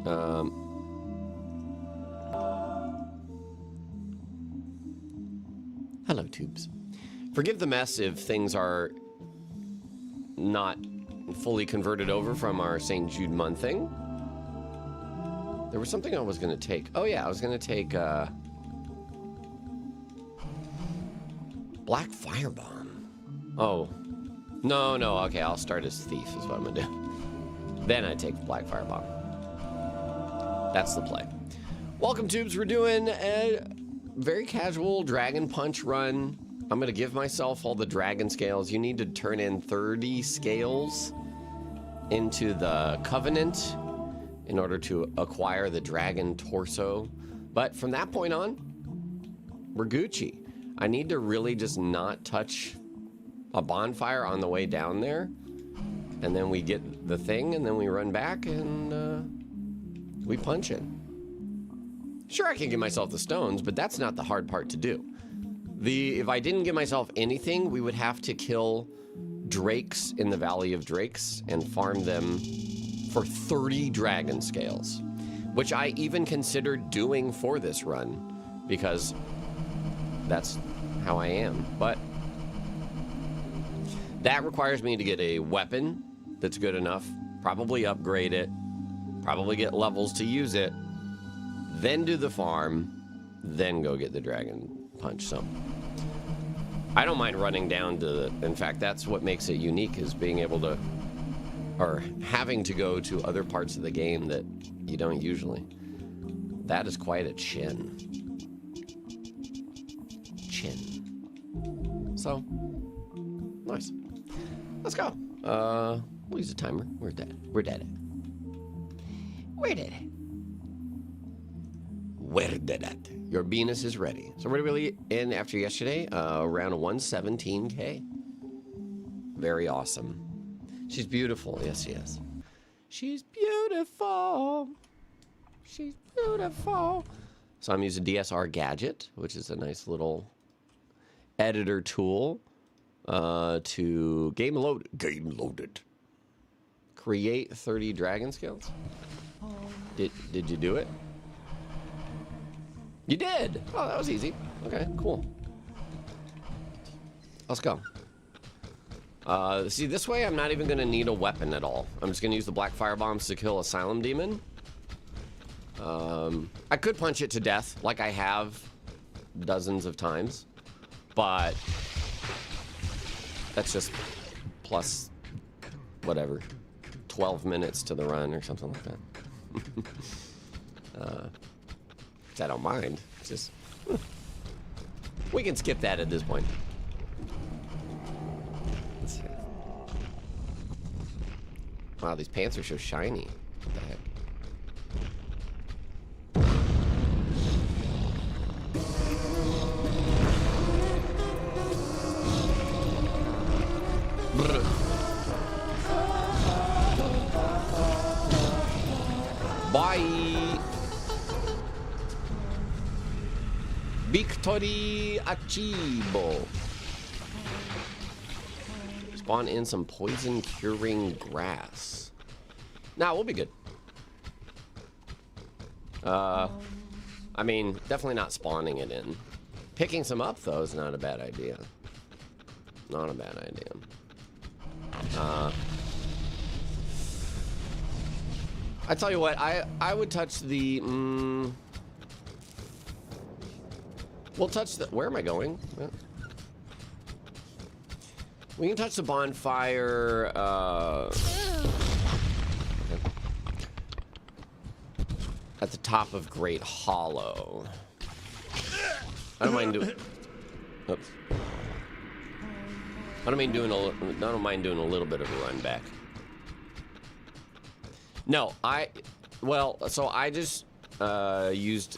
Hello, tubes. Forgive the mess if things are not fully converted over from our St. Jude month thing. There was something I was going to take. Oh, yeah, I was going to take Black Firebomb. Oh. No, okay, I'll start as Thief is what I'm going to do. Then I take Black Firebomb. That's the play. Welcome, tubes. We're doing a very casual Dragon Punch run. I'm going to give myself all the dragon scales. You need to turn in 30 scales into the Covenant in order to acquire the dragon torso. But from that point on, we're Gucci. I need to really just not touch a bonfire on the way down there. And then we get the thing, and then we run back, and we punch it. Sure, I can give myself the stones, but that's not the hard part to do. If I didn't give myself anything, we would have to kill drakes in the Valley of Drakes and farm them for 30 dragon scales, which I even considered doing for this run because that's how I am. But that requires me to get a weapon that's good enough, probably upgrade it, probably get levels to use it, then do the farm, then go get the dragon punch. So I don't mind running down to in fact, that's what makes it unique, is being able to, or having to go to other parts of the game that you don't usually. That is quite a chin. So, nice. Let's go. We'll use a timer. We're dead. Where did it? Your Venus is ready. So we're really in after yesterday, around 117K. Very awesome. She's beautiful. Yes, she is. She's beautiful. She's beautiful. So I'm using DSR Gadget, which is a nice little editor tool to game loaded. Create 30 dragon scales. Did you do it? You did. Oh, that was easy. Okay, cool. Let's go. See, this way I'm not even going to need a weapon at all. I'm just going to use the Black Firebombs to kill Asylum Demon. I could punch it to death, like I have dozens of times. But that's just plus, whatever, 12 minutes to the run or something like that. Which I don't mind. It's just, we can skip that at this point. Let's see. Wow, these pants are so shiny. What the heck? Bye. Victory Achibo. Spawn in some poison curing grass. Nah, we'll be good. I mean, definitely not spawning it in. Picking some up though is not a bad idea. Not a bad idea. I tell you what, I would touch the. We'll touch the. Where am I going? We can touch the bonfire. Okay. At the top of Great Hollow. I don't mind doing. Oops. I don't mind doing a little bit of a run back. No, so I just used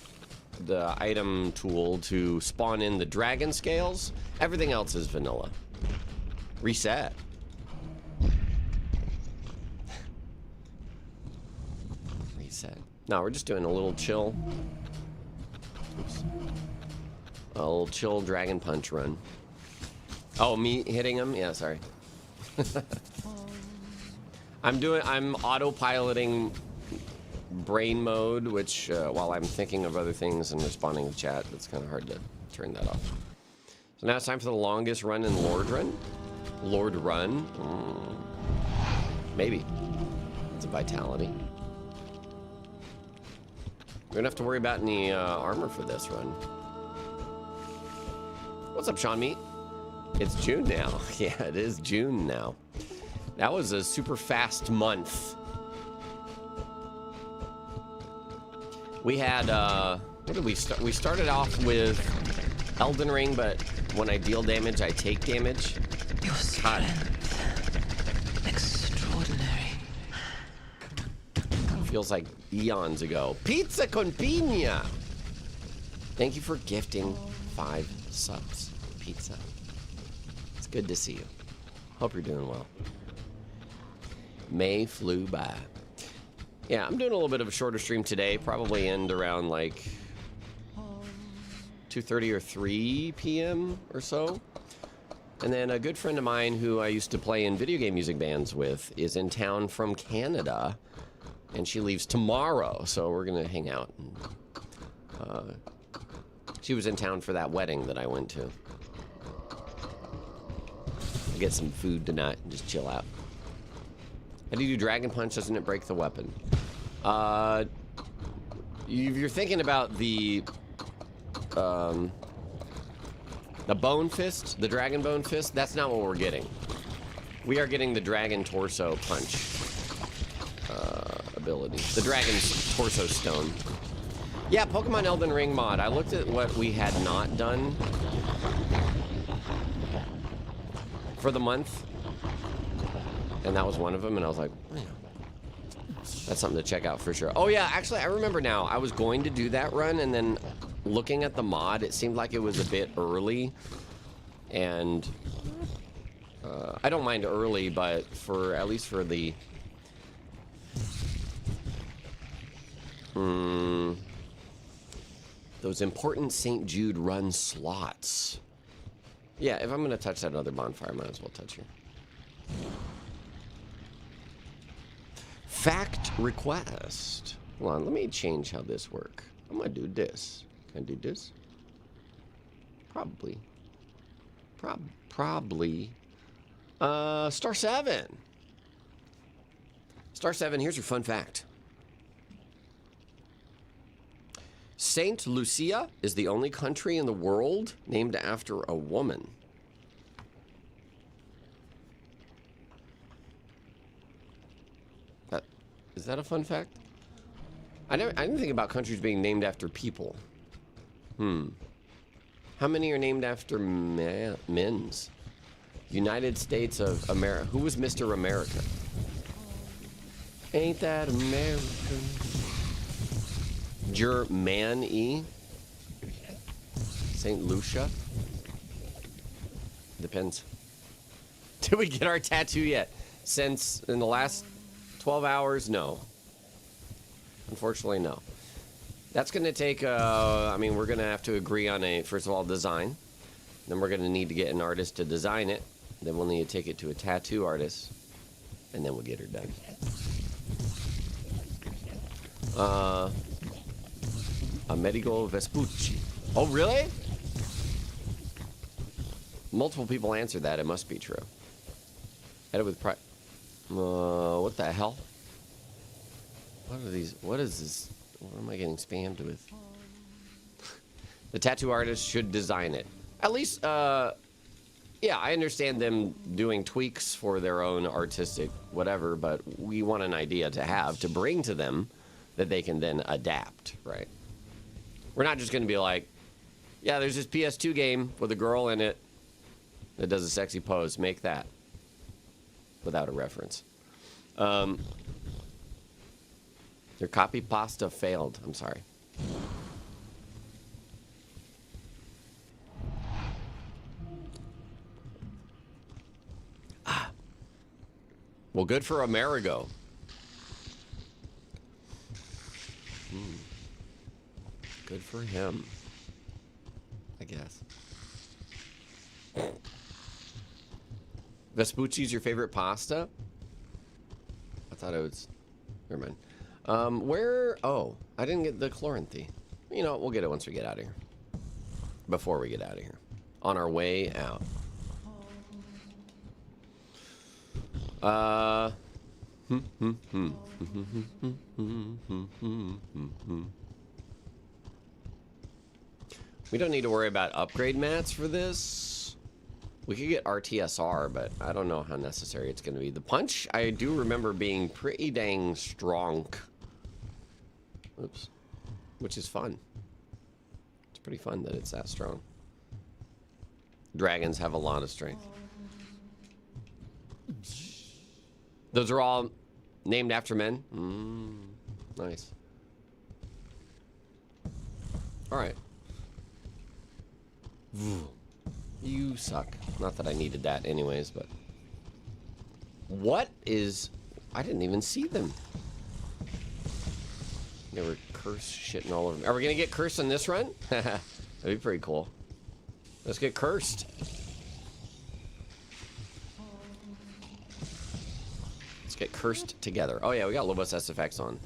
the item tool to spawn in the dragon scales. Everything else is vanilla. Reset. Reset. No, we're just doing a little chill. Oops. A little chill dragon punch run. Oh, me hitting him? Yeah, sorry. I'm autopiloting brain mode, which while I'm thinking of other things and responding to chat, it's kind of hard to turn that off. So now it's time for the longest run in Lord Run. Lord Run? Maybe. It's a vitality. We don't have to worry about any armor for this run. What's up, Sean Meat? It's June now. Yeah, it is June now. That was a super fast month. We had, what did we start? We started off with Elden Ring, but when I deal damage, I take damage. Your strength. Extraordinary. Feels like eons ago. Pizza con piña! Thank you for gifting 5 subs. Pizza. It's good to see you. Hope you're doing well. May flew by. Yeah, I'm doing a little bit of a shorter stream today. Probably end around like 2:30 or 3 p.m. or so. And then a good friend of mine who I used to play in video game music bands with is in town from Canada. And she leaves tomorrow, so we're going to hang out. And, she was in town for that wedding that I went to. I'll get some food tonight and just chill out. How do you do Dragon Punch? Doesn't it break the weapon? If you're thinking about the Bone Fist, the Dragon Bone Fist, that's not what we're getting. We are getting the Dragon Torso Punch ability. The Dragon's Torso Stone. Yeah, Pokemon Elden Ring mod. I looked at what we had not done for the month, and that was one of them, and I was like, man, that's something to check out for sure. Oh yeah, actually, I remember now. I was going to do that run, and then looking at the mod, it seemed like it was a bit early, and I don't mind early, but for at least for the those important St. Jude run slots. Yeah, if I'm gonna touch that other bonfire, I might as well touch here. Fact request. Hold on, let me change how this works. I'm gonna do this. Can I do this? Probably. Probably. Star 7. Star 7, here's your fun fact. Saint Lucia is the only country in the world named after a woman. Is that a fun fact? I didn't think about countries being named after people. How many are named after men's? United States of America. Who was Mr. America? Ain't that American? Germany? St. Lucia? Depends. Did we get our tattoo yet? Since in the last 12 hours? No. Unfortunately, no. That's going to take, I mean, we're going to have to agree on a, first of all, design. Then we're going to need to get an artist to design it. Then we'll need to take it to a tattoo artist. And then we'll get her done. Amerigo Vespucci. Oh, really? Multiple people answered that. It must be true. Edit with pride. What the hell? What are these? What is this? What am I getting spammed with? The tattoo artist should design it. At least, yeah, I understand them doing tweaks for their own artistic whatever, but we want an idea to have, to bring to them that they can then adapt, right? We're not just going to be like, yeah, there's this PS2 game with a girl in it that does a sexy pose. Make that. Without a reference. Your copy pasta failed. I'm sorry. Well, good for Amerigo. Good for him, I guess. Vespucci's your favorite pasta? I thought it was... Never mind. Where? Oh, I didn't get the chloranthy. You know, we'll get it once we get out of here. Before we get out of here. On our way out. We don't need to worry about upgrade mats for this. We could get RTSR, but I don't know how necessary it's going to be. The punch, I do remember being pretty dang strong. Oops. Which is fun. It's pretty fun that it's that strong. Dragons have a lot of strength. Those are all named after men? Nice. Alright. You suck. Not that I needed that anyways, but... What is... I didn't even see them. They were cursed shitting all over me. Are we gonna get cursed on this run? That'd be pretty cool. Let's get cursed. Let's get cursed together. Oh yeah, we got Lobos SFX on.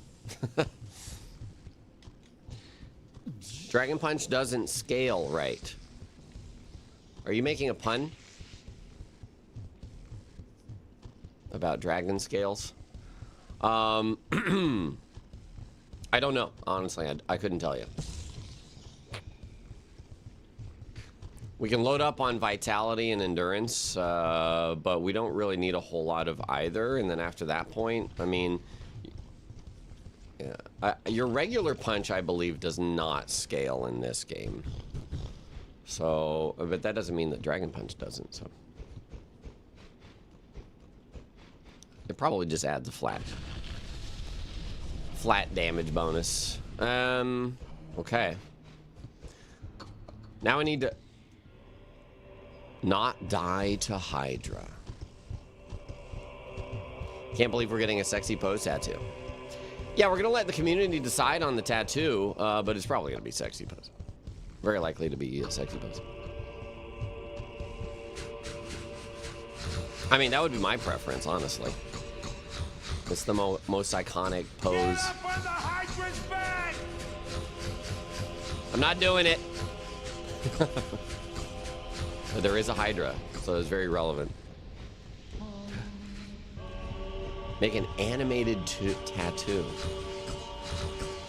Dragon Punch doesn't scale right. Are you making a pun? About dragon scales? I don't know. Honestly, I couldn't tell you. We can load up on vitality and endurance, but we don't really need a whole lot of either. And then after that point, I mean, yeah, your regular punch, I believe, does not scale in this game. So, but that doesn't mean that Dragon Punch doesn't, so. It probably just adds a flat damage bonus. Okay. Now I need to not die to Hydra. Can't believe we're getting a sexy pose tattoo. Yeah, we're gonna let the community decide on the tattoo, but it's probably gonna be sexy pose. Very likely to be a sexy pose. I mean, that would be my preference, honestly. It's the most iconic pose. I'm not doing it. But there is a Hydra, so it's very relevant. Make an animated tattoo.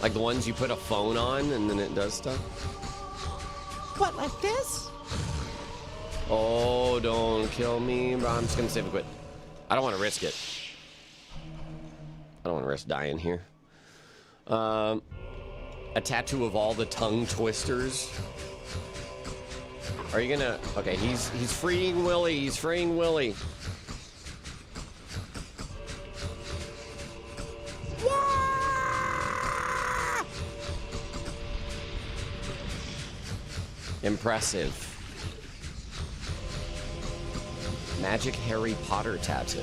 Like the ones you put a phone on and then it does stuff. What, like this? Oh, don't kill me, bro. I'm just gonna save a quit. I don't want to risk it. I don't want to risk dying here. A tattoo of all the tongue twisters. Are you gonna... Okay, he's freeing Willy. He's freeing Willy. Impressive. Magic Harry Potter tattoo.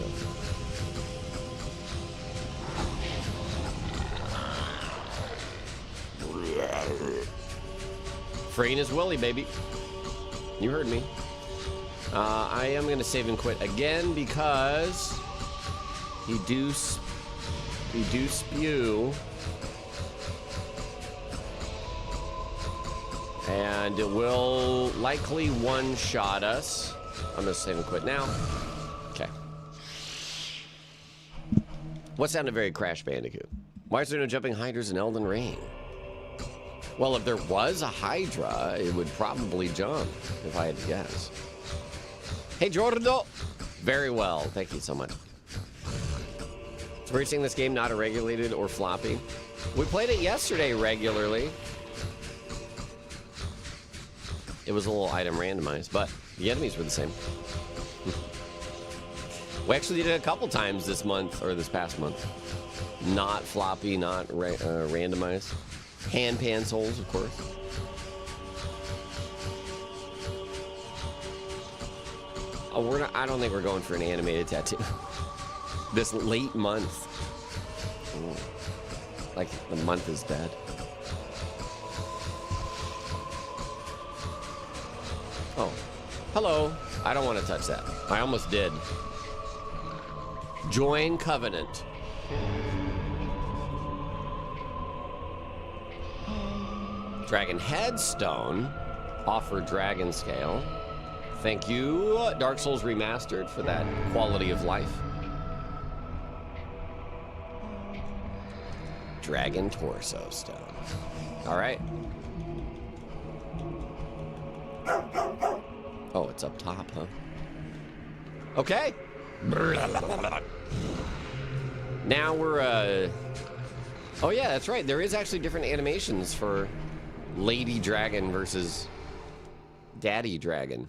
Freeing his Willy, baby. You heard me. I am going to save and quit again because he do spew. And it will likely one-shot us. I'm going to save and quit now. Okay. What sounded very Crash Bandicoot? Why is there no jumping Hydras in Elden Ring? Well, if there was a Hydra, it would probably jump, if I had to guess. Hey, Jordo! Very well. Thank you so much. So we're seeing this game not irregulated or floppy. We played it yesterday regularly. It was a little item randomized, but the enemies were the same. We actually did it a couple times this month, or this past month. Not floppy, not randomized. Hand pan souls, of course. Oh, I don't think we're going for an animated tattoo. This late month. Ooh. Like the month is dead. Oh, hello. I don't want to touch that. I almost did. Join Covenant. Dragon Headstone. Offer Dragon Scale. Thank you, Dark Souls Remastered, for that quality of life. Dragon Torso Stone. All right. Oh, it's up top, huh? Okay. Now we're, oh yeah, that's right. There is actually different animations for Lady Dragon versus Daddy Dragon.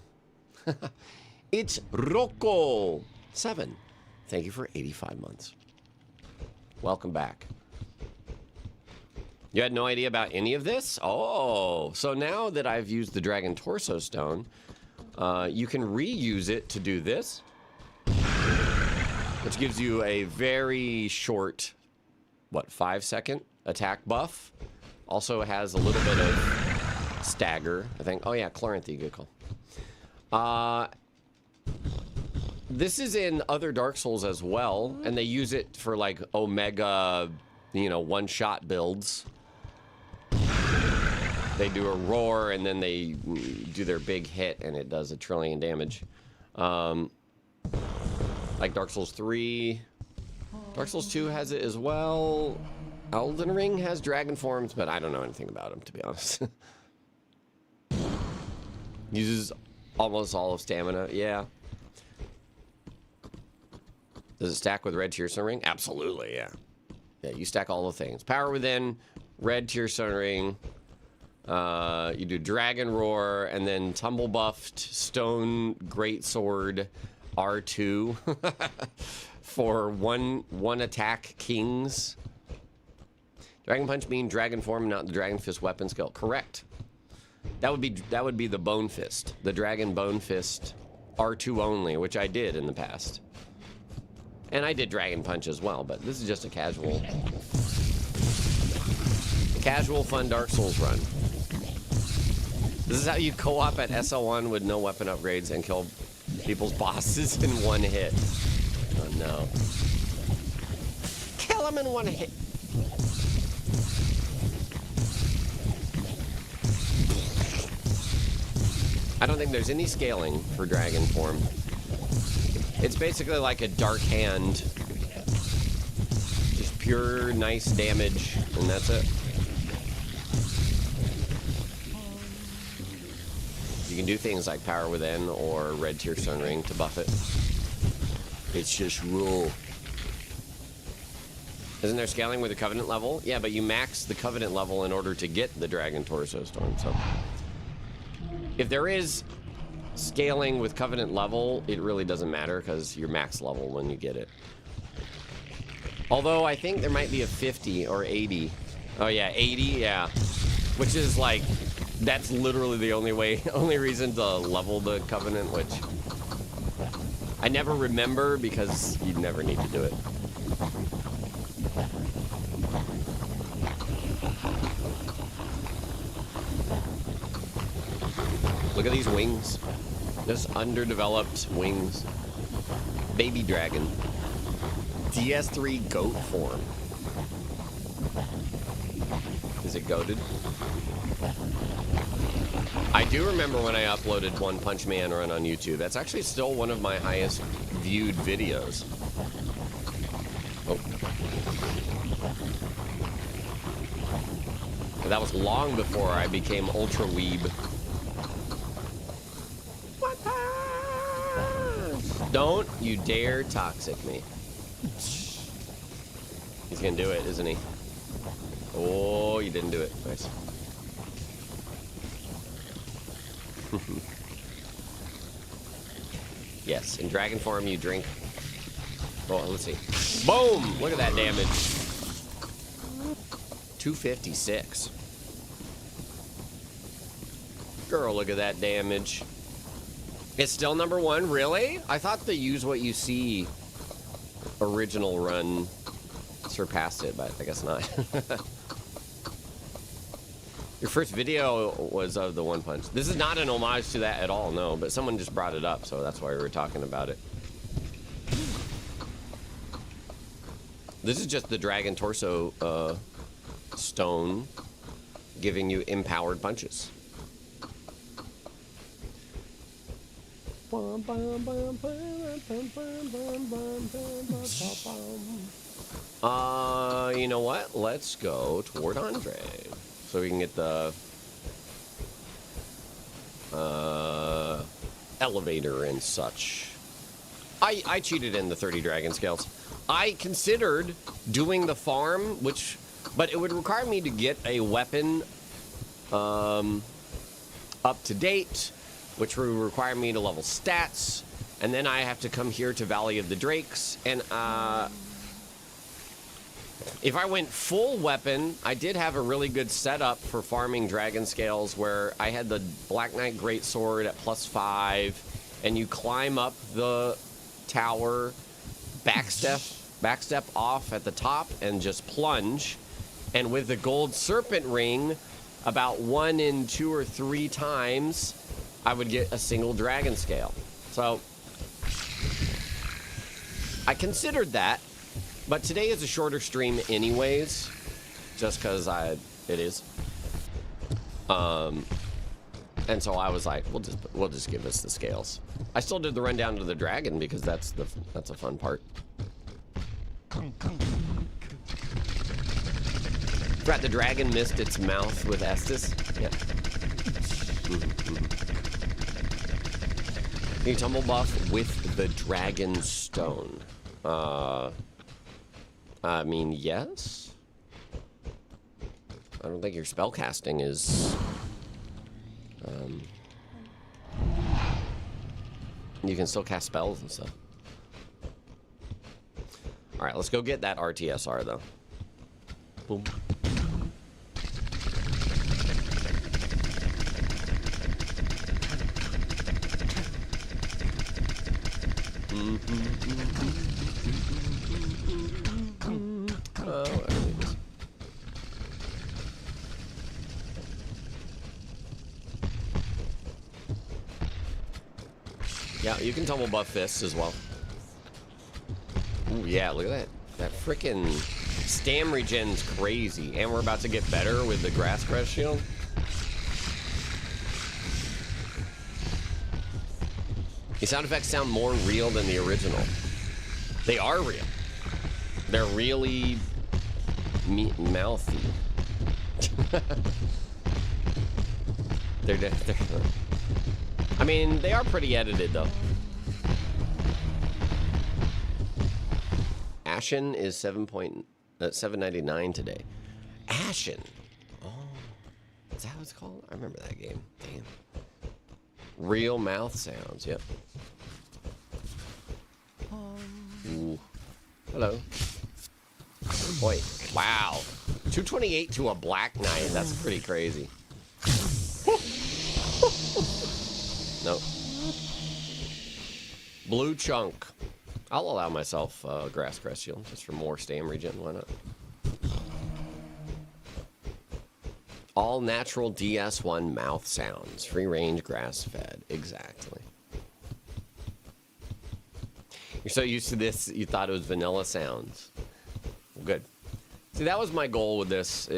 It's Rocco 7. Thank you for 85 months. Welcome back. You had no idea about any of this? Oh, so now that I've used the Dragon Torso Stone, you can reuse it to do this, which gives you a very short, what, 5-second attack buff. Also has a little bit of stagger, I think. Oh yeah, Chloranthy, good call. This is in other Dark Souls as well, and they use it for like Omega, you know, one-shot builds. They do a roar, and then they do their big hit, and it does 1 trillion damage. Like Dark Souls 3. Dark Souls 2 has it as well. Elden Ring has dragon forms, but I don't know anything about them, to be honest. Uses almost all of stamina, yeah. Does it stack with Red Tearstone Ring? Absolutely, yeah. Yeah, you stack all the things. Power Within, Red Tearstone Ring. You do Dragon Roar, and then Tumble Buffed Stone Greatsword R2 for one attack kings. Dragon Punch mean Dragon Form, not the Dragon Fist weapon skill. Correct. That would be the Bone Fist, the Dragon Bone Fist R2 only, which I did in the past. And I did Dragon Punch as well, but this is just a casual fun Dark Souls run. This is how you co-op at SL1 with no weapon upgrades and kill people's bosses in one hit. Oh no. Kill them in one hit. I don't think there's any scaling for Dragon Form. It's basically like a Dark Hand. Just pure nice damage, and that's it. You can do things like Power Within or Red Tearstone Ring to buff it. It's just rule. Isn't there scaling with the Covenant level? Yeah, but you max the Covenant level in order to get the Dragon Torso Stone. So if there is scaling with Covenant level, it really doesn't matter because you're max level when you get it. Although I think there might be a 50 or 80. Oh yeah, 80, yeah. Which is like, that's literally the only reason to level the Covenant, which I never remember because you never need to do it. Look at these wings. Just underdeveloped wings. Baby dragon. DS3 goat form. Is it goated? I do remember when I uploaded One Punch Man run on YouTube. That's actually still one of my highest viewed videos. Oh. But that was long before I became ultra weeb. Don't you dare toxic me. He's gonna do it, isn't he? Oh, you didn't do it. Nice. Yes, in dragon form you drink. Oh, let's see. Boom! Look at that damage. 256. Girl, look at that damage. It's still #1, really? I thought the Use What You See original run surpassed it, but I guess not. Your first video was of the One Punch. This is not an homage to that at all, no, but someone just brought it up, so that's why we were talking about it. This is just the Dragon Torso Stone. giving you empowered punches. You know what? Let's go toward Andre. So we can get the elevator and such. I cheated in the 30 dragon scales. I considered doing the farm, but it would require me to get a weapon up to date, which would require me to level stats, and then I have to come here to Valley of the Drakes, and if I went full weapon, I did have a really good setup for farming dragon scales where I had the Black Knight Greatsword at +5, and you climb up the tower, backstep off at the top, and just plunge. And with the gold serpent ring, about 1 in 2 or 3 times, I would get a single dragon scale. So I considered that, but today is a shorter stream anyways, just because it is. And so I was like, we'll just give us the scales. I still did the rundown to the dragon because that's a fun part. Right, the dragon missed its mouth with Estus. Yeah. You tumble buff with the dragon stone. I mean, yes. I don't think your spell casting is. You can still cast spells and stuff. All right, let's go get that RTSR though. Boom. Yeah, you can tumble buff fists as well. Ooh, yeah, look at that. That frickin' stam regen's crazy. And we're about to get better with the grass crest shield. The sound effects sound more real than the original. They are real. They're really mouthy. they're I mean, they are pretty edited though. Ashen is 7.799 today. Ashen. Oh, is that what it's called? I remember that game. Damn. Real mouth sounds. Yep. Ooh. Hello. Boy, wow. 228 to a Black Knight. That's pretty crazy. Nope. Blue chunk. I'll allow myself grass crest shield just for more stam regen. Why not? All natural ds1 mouth sounds. Free range grass fed. Exactly. You're so used to this, you thought it was vanilla sounds. Good. See, that was my goal with this,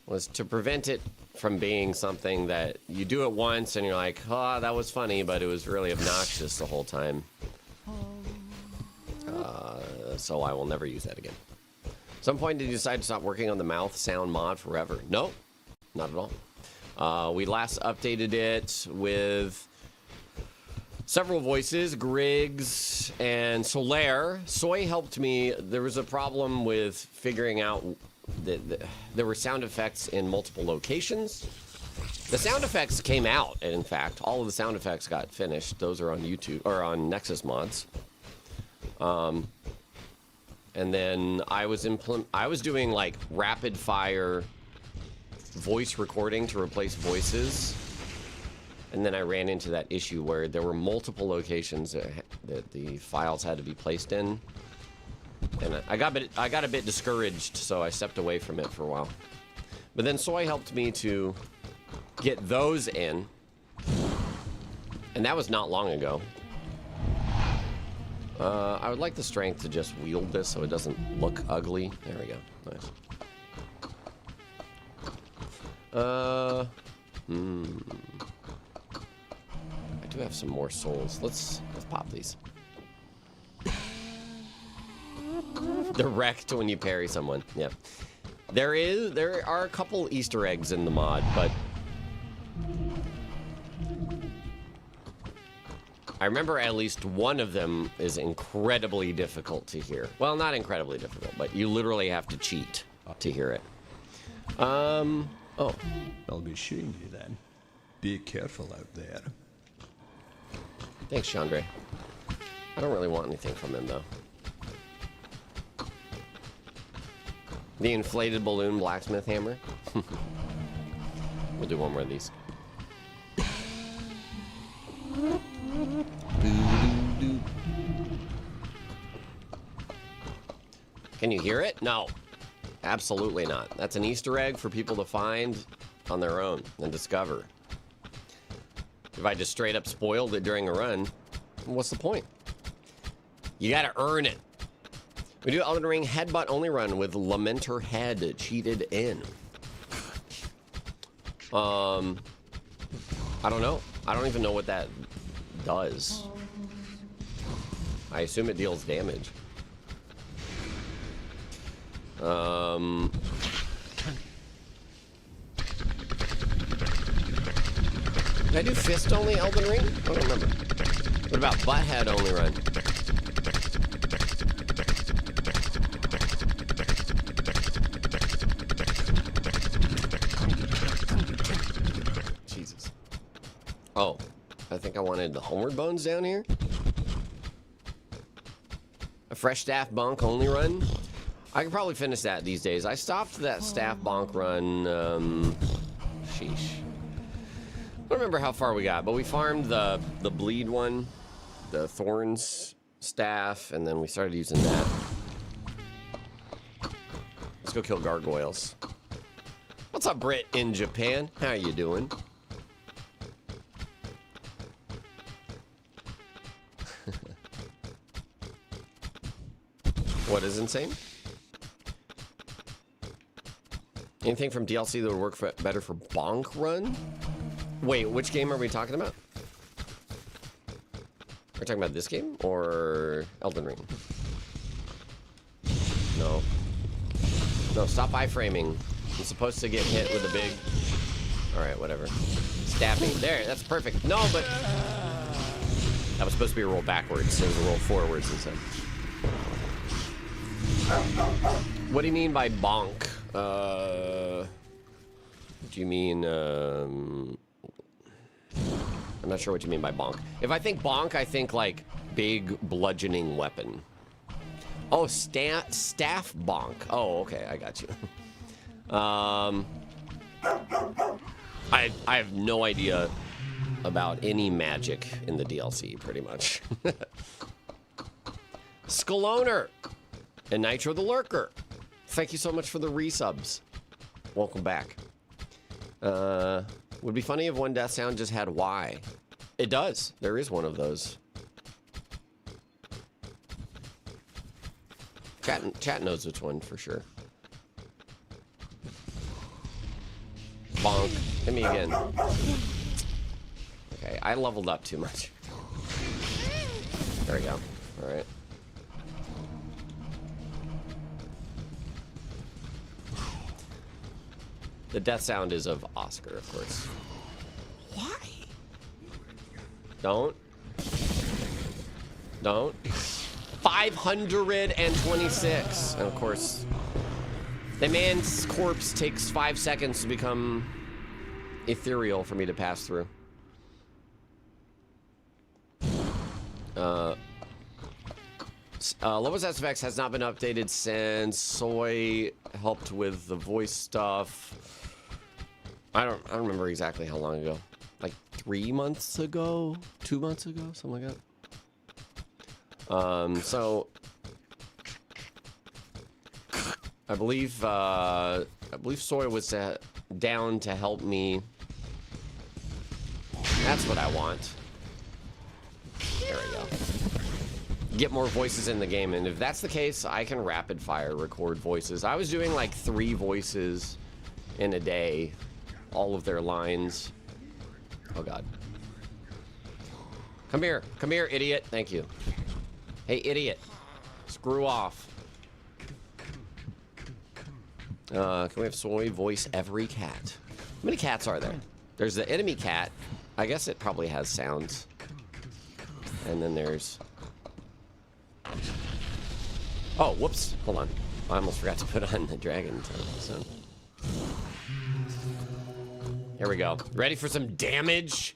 was to prevent it from being something that you do it once and you're like, oh, that was funny, but it was really obnoxious the whole time. So I will never use that again. At some point, did you decide to stop working on the mouth sound mod forever? No, not at all. We last updated it with several voices, Griggs and Solaire. Soy helped me. There was a problem with figuring out that there were sound effects in multiple locations. The sound effects came out, and in fact, all of the sound effects got finished. Those are on YouTube or on Nexus mods. And then I was doing like rapid fire voice recording to replace voices. And then I ran into that issue where there were multiple locations that the files had to be placed in. And I got a bit discouraged, so I stepped away from it for a while. But then Soy helped me to get those in. And that was not long ago. I would like the strength to just wield this so it doesn't look ugly. There we go. Nice. I do have some more souls. Let's pop these. They're wrecked when you parry someone. Yeah. There are a couple Easter eggs in the mod, but I remember at least one of them is incredibly difficult to hear. Well, not incredibly difficult, but you literally have to cheat to hear it. Oh. I'll be seeing you then. Be careful out there. Thanks, Chandra. I don't really want anything from him, though. The inflated balloon blacksmith hammer. We'll do one more of these. Can you hear it? No. Absolutely not. That's an Easter egg for people to find on their own and discover. If I just straight up spoiled it during a run, what's the point? You gotta earn it. We do Elden Ring headbutt only run with Lamenter Head cheated in. I don't know. I don't even know what that does. I assume it deals damage. Did I do fist only Elden Ring? I don't remember. What about butthead only run? Jesus. Oh, I think I wanted the homeward bones down here. A fresh staff bonk only run. I could probably finish that these days. I stopped that staff bonk run, sheesh. I don't remember how far we got, but we farmed the bleed one, the thorns staff, and then we started using that. Let's go kill gargoyles. What's up, Brit in Japan? How you doing? What is insane? Anything from DLC that would work better for bonk run? Wait, which game are we talking about? We're talking about this game or Elden Ring? No. No, stop iframing. I'm supposed to get hit with a big... Alright, whatever. Stab me. There, that's perfect. No, but... That was supposed to be a roll backwards. It was a roll forwards instead. What do you mean by bonk? Do you mean, I'm not sure what you mean by bonk. If I think bonk, I think like big bludgeoning weapon. Oh, staff bonk. Oh, okay, I got you. I have no idea about any magic in the DLC, pretty much. Skaloner and Nitro the Lurker. Thank you so much for the resubs. Welcome back. Would be funny if one death sound just had Y. It does. There is one of those. Chat knows which one for sure. Bonk. Hit me again. Okay, I leveled up too much. There we go. All right. The death sound is of Oscar, of course. Why? Don't. 526. And of course, the man's corpse takes 5 seconds to become ethereal for me to pass through. Lobos SFX has not been updated since Soy helped with the voice stuff. I don't remember exactly how long ago. Like 3 months ago, 2 months ago, something like that. So I believe Soy was down to help me. That's what I want. There we go. Get more voices in the game, and if that's the case, I can rapid fire record voices. I was doing like 3 voices in a day all of their lines. Oh god. Come here, idiot. Thank you. Hey, idiot. Screw off. Can we have soy voice every cat? How many cats are there? There's the enemy cat. I guess it probably has sounds. And then there's... Oh, whoops. Hold on. I almost forgot to put on the dragon. So. Here we go. Ready for some damage?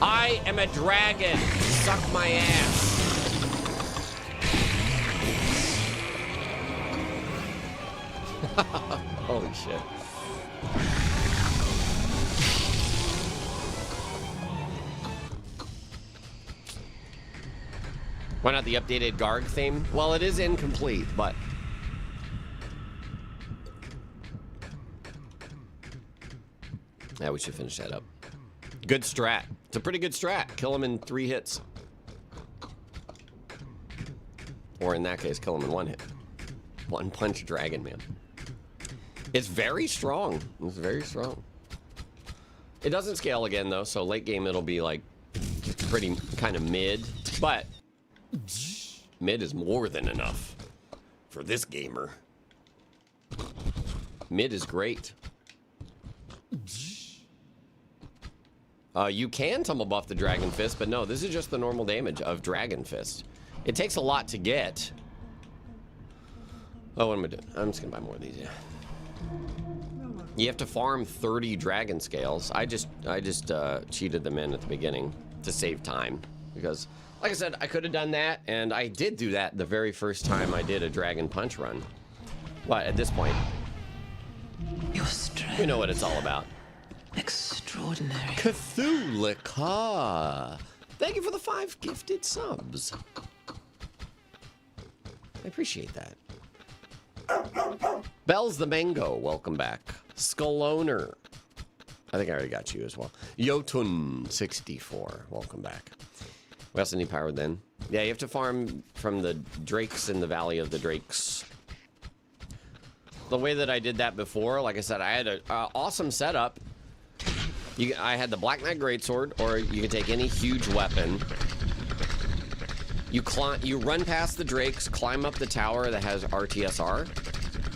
I am a dragon. Suck my ass. Holy shit. Why not the updated Garg theme? Well, it is incomplete, but... Yeah, we should finish that up. Good strat. It's a pretty good strat. Kill him in 3 hits. Or in that case, kill him in 1 hit. One punch dragon, man. It's very strong. It's very strong. It doesn't scale again, though, so late game it'll be, like, pretty kind of mid. But... mid is more than enough for this gamer. Mid is great. You can tumble buff the Dragon Fist, but no, this is just the normal damage of Dragon Fist. It takes a lot to get. Oh, what am I doing? I'm just gonna buy more of these, yeah. You have to farm 30 dragon scales. I just cheated them in at the beginning to save time because, like I said, I could have done that, and I did do that the very first time I did a dragon punch run. But at this point, Your strength. we know what it's all about. Extraordinary. Cthulhu. Thank you for the 5 gifted subs. I appreciate that. Bells the Mango, welcome back. Skullowner. I think I already got you as well. Jotun64, welcome back. We also need power then. Yeah, you have to farm from the drakes in the Valley of the Drakes. The way that I did that before, like I said, I had an awesome setup. I had the Black Knight Greatsword, or you can take any huge weapon. You run past the drakes, climb up the tower that has RTSR.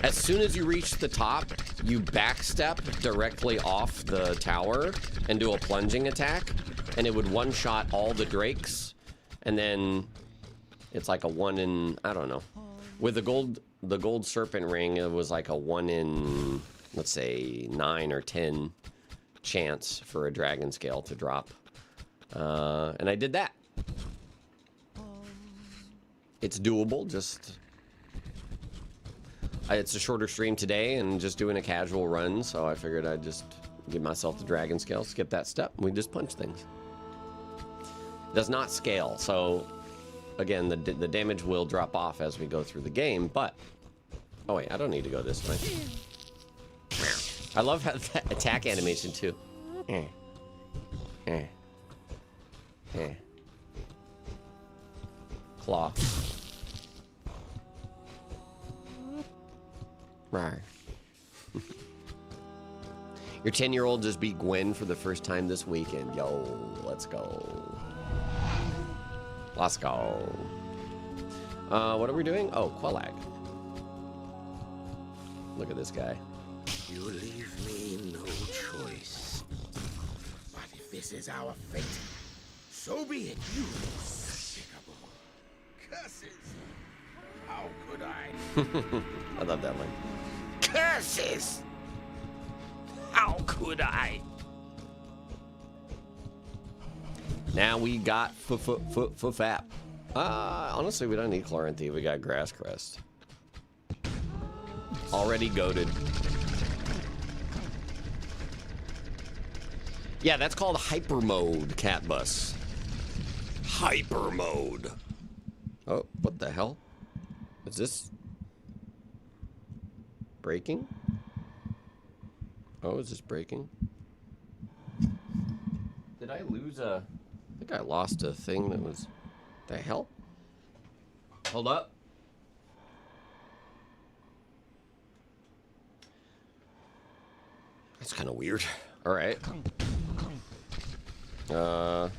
As soon as you reach the top, you backstep directly off the tower and do a plunging attack, and it would one-shot all the drakes. And then it's like a 1 in, I don't know. With the gold serpent ring, it was like a 1 in, let's say, 9 or 10 chance for a dragon scale to drop. And I did that. It's doable, just... it's a shorter stream today and just doing a casual run, so I figured I'd just give myself the dragon scale, skip that step, and we just punch things. Does not scale, so again, the damage will drop off as we go through the game, but... Oh wait, I don't need to go this way. I love how that attack animation too. Claw. Rawr. Your 10-year-old just beat Gwen for the first time this weekend. Yo, let's go. Let's go. What are we doing? Oh, Quellag. Look at this guy. You leave me no choice. But if this is our fate, so be it. You despicable curses. How could I? I love that one. Curses! How could I? Now we got Fap. Honestly, we don't need Chloranthy. We got Grass Crest. Already goated. Yeah, that's called hyper mode, Cat Bus. Hyper mode. Oh, what the hell? Is this breaking? Oh, is this breaking? Did I lose a... I think I lost a thing that was... The hell? Hold up. That's kind of weird. All right. The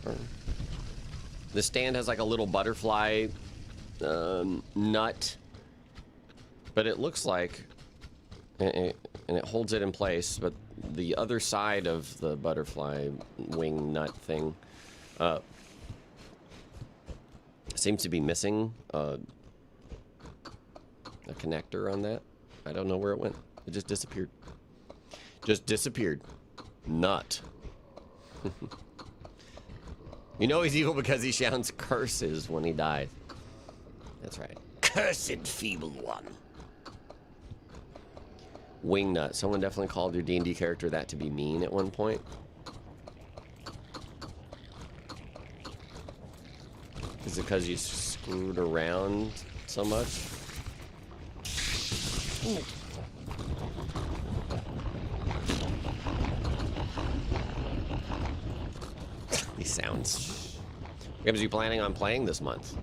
stand has like a little butterfly nut, but it looks like, and it holds it in place, but the other side of the butterfly wing nut thing seems to be missing a connector on that. I don't know where it went. It just disappeared. Just disappeared. Nut. You know he's evil because he shouts curses when he dies. That's right. Cursed feeble one. Wingnut. Someone definitely called your D&D character that to be mean at one point. Is it because you screwed around so much? These sounds. What games are you planning on playing this month?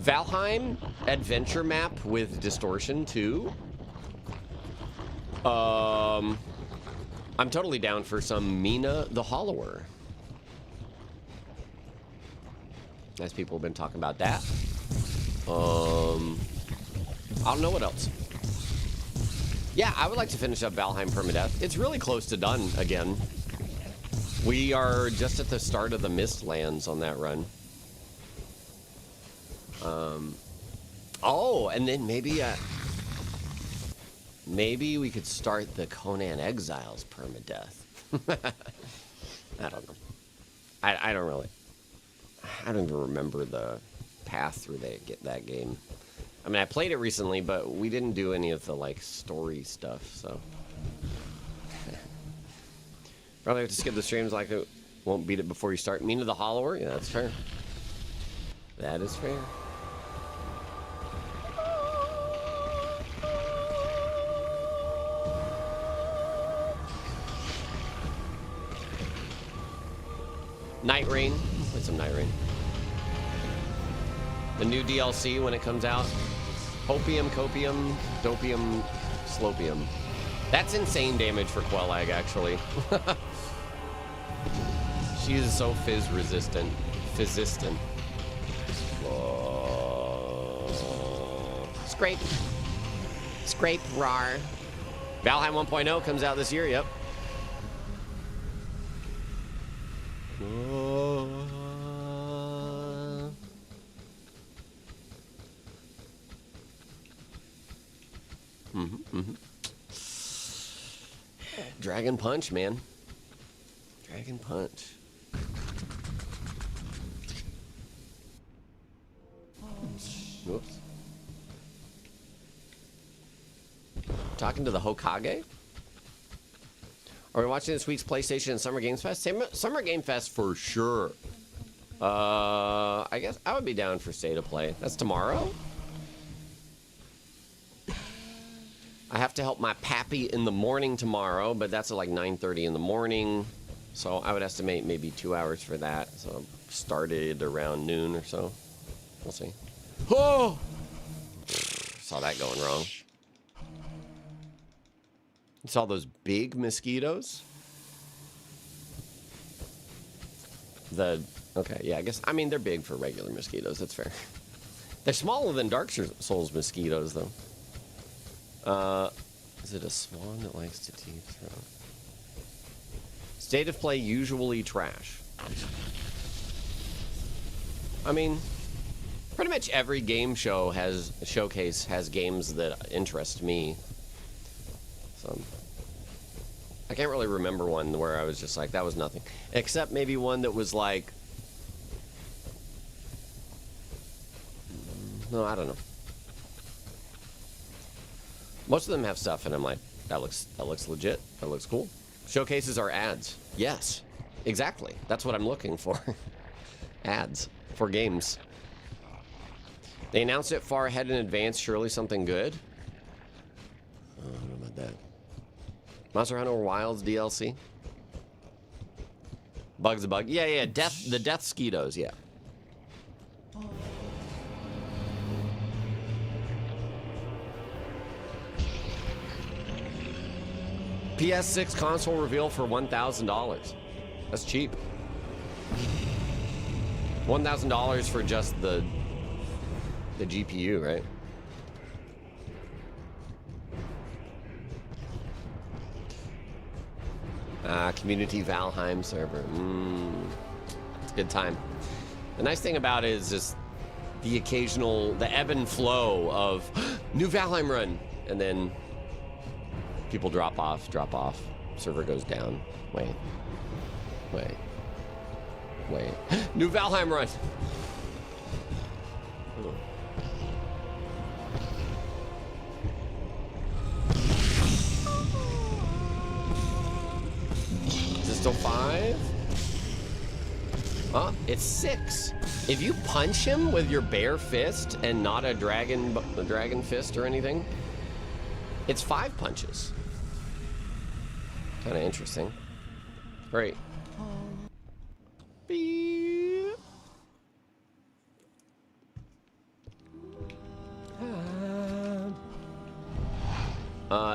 Valheim adventure map with distortion 2. I'm totally down for some Mina the Hollower. As people have been talking about that. I don't know what else. Yeah, I would like to finish up Valheim Permadeath. It's really close to done again. We are just at the start of the Mistlands on that run. Oh, and then maybe we could start the Conan Exiles permadeath. I don't know. I don't even remember the path through that game. I mean, I played it recently, but we didn't do any of the like story stuff, so probably have to skip the streams like it won't beat it before you start. Mina the Hollower? Yeah, that's fair. That is fair. Night Rain. Play some Night Rain. The new DLC when it comes out. Hopium, Copium, Dopium, Slopium. That's insane damage for Quellag, actually. She is so fizz resistant. Fizzistant. Scrape. Scrape, rar. Valheim 1.0 comes out this year, yep. Dragon Punch, man. Dragon Punch. Whoops. Talking to the Hokage? Are we watching this week's PlayStation and Summer Games Fest? Summer Game Fest for sure. I guess I would be down for State of Play. That's tomorrow? I have to help my pappy in the morning tomorrow, but that's at like 9:30 in the morning. So I would estimate maybe 2 hours for that. So started around noon or so. We'll see. Oh! Saw that going wrong. You saw those big mosquitoes? Okay, yeah, I guess, I mean, they're big for regular mosquitoes, that's fair. They're smaller than Dark Souls mosquitoes, though. Is it a swan that likes to teeth throw? State of Play usually trash. I mean, pretty much every game show showcase has games that interest me. So I can't really remember one where I was just like, that was nothing. Except maybe one that was like, no, I don't know. Most of them have stuff, and I'm like, that looks legit. That looks cool. Showcases are ads. Yes, exactly. That's what I'm looking for. Ads for games. They announced it far ahead in advance. Surely something good. I don't know about that. Monster Hunter Wilds DLC. Bug's a bug. Yeah. The death skeetos. Yeah. PS6 console reveal for $1,000. That's cheap. $1,000 for just the GPU, right? Community Valheim server. It's a good time. The nice thing about it is just the ebb and flow of new Valheim run, and then people drop off, server goes down. Wait. New Valheim run. Is it still 5? Huh? It's 6. If you punch him with your bare fist and not a dragon fist or anything, it's 5 punches. Kind of interesting. Great. Beep.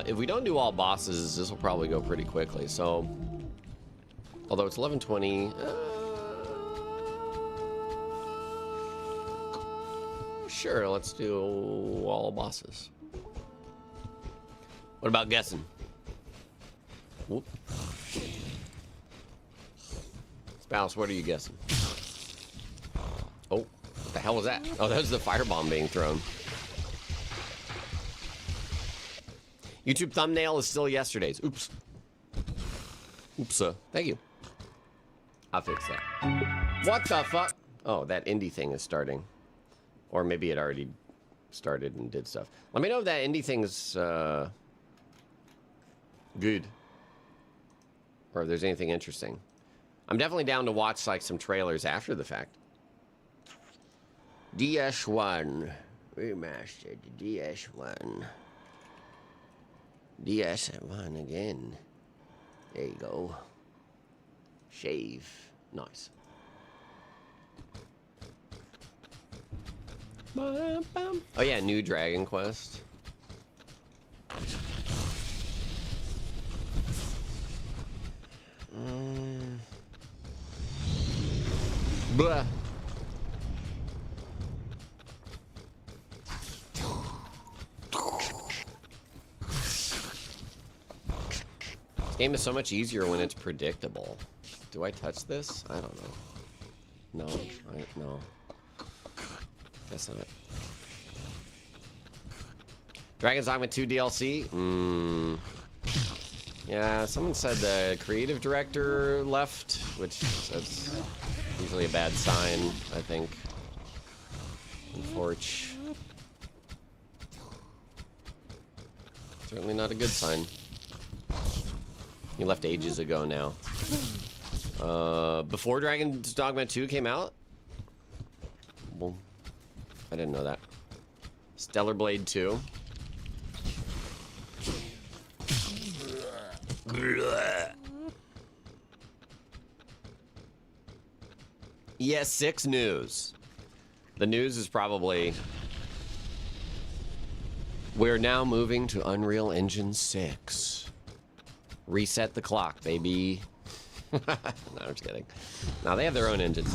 If we don't do all bosses, this will probably go pretty quickly. So, although it's 11:20, sure, let's do all bosses. What about guessing? Whoop. Spouse, what are you guessing? Oh, what the hell was that? Oh, that was the firebomb being thrown. YouTube thumbnail is still yesterday's. Oops. Oops. Thank you. I'll fix that. What the fuck? Oh, that indie thing is starting. Or maybe it already started and did stuff. Let me know if that indie thing is good. Or if there's anything interesting. I'm definitely down to watch like some trailers after the fact. ds1. Remastered. ds1. ds1 again. There you go. Shave. Nice. Oh yeah, new Dragon Quest. Blah. This game is so much easier when it's predictable. Do I touch this? I don't know. No, no. Guess not. Dragon's Dogma 2 DLC? Yeah, someone said the creative director left, which that's usually a bad sign, I think. Unfortunately. Certainly not a good sign. He left ages ago now. Before Dragon's Dogma 2 came out? Well, I didn't know that. Stellar Blade 2. Yes, 6 news. The news is probably... We're now moving to Unreal Engine 6. Reset the clock, baby. No, I'm just kidding. No, they have their own engines.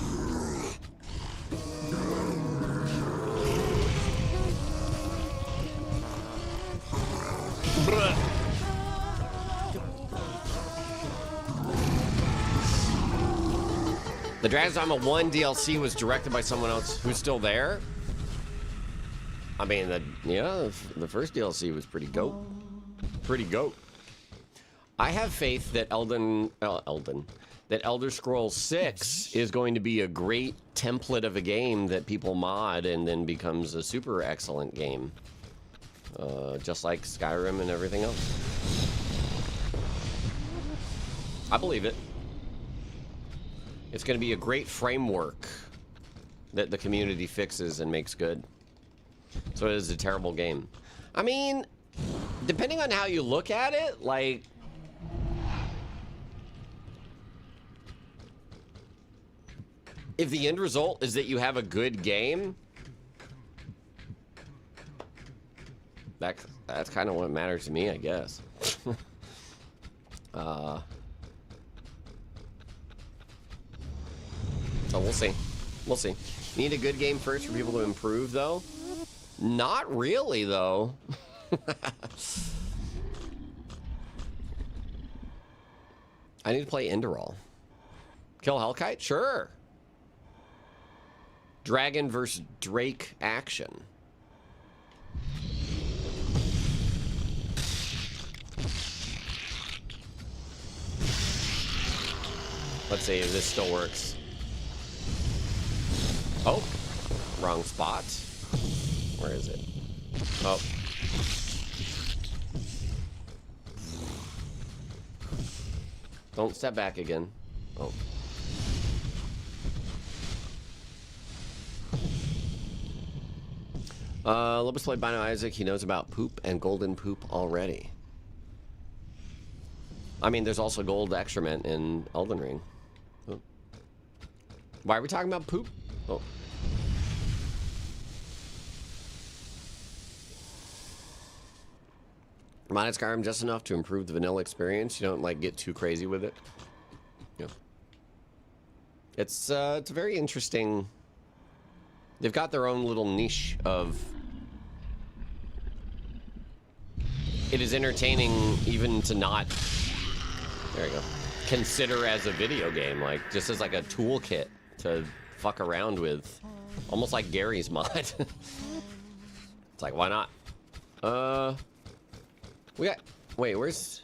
The Dragon's Dogma 1 DLC was directed by someone else who's still there. I mean, the first DLC was pretty goat. Pretty goat. I have faith that Elder Scrolls 6 is going to be a great template of a game that people mod and then becomes a super excellent game. Just like Skyrim and everything else. I believe it. It's going to be a great framework that the community fixes and makes good. So it is a terrible game. I mean, depending on how you look at it, like... If the end result is that you have a good game, that's kind of what matters to me, I guess. So we'll see. We'll see. Need a good game first for people to improve, though? Not really, though. I need to play Enderall. Kill Hellkite? Sure. Dragon versus Drake action. Let's see if this still works. Oh, wrong spot. Where is it? Oh. Don't step back again. Oh. Let's play Bino Isaac. He knows about poop and golden poop already. I mean, there's also gold excrement in Elden Ring. Oh. Why are we talking about poop? Oh. Modded Skyrim just enough to improve the vanilla experience. You don't like get too crazy with it. Yeah. It's a very interesting. They've got their own little niche of. It is entertaining even to not. There you go. Consider as a video game, like just as like a toolkit to fuck around with, almost like Gary's mod. It's like, why not? We got. Wait, where's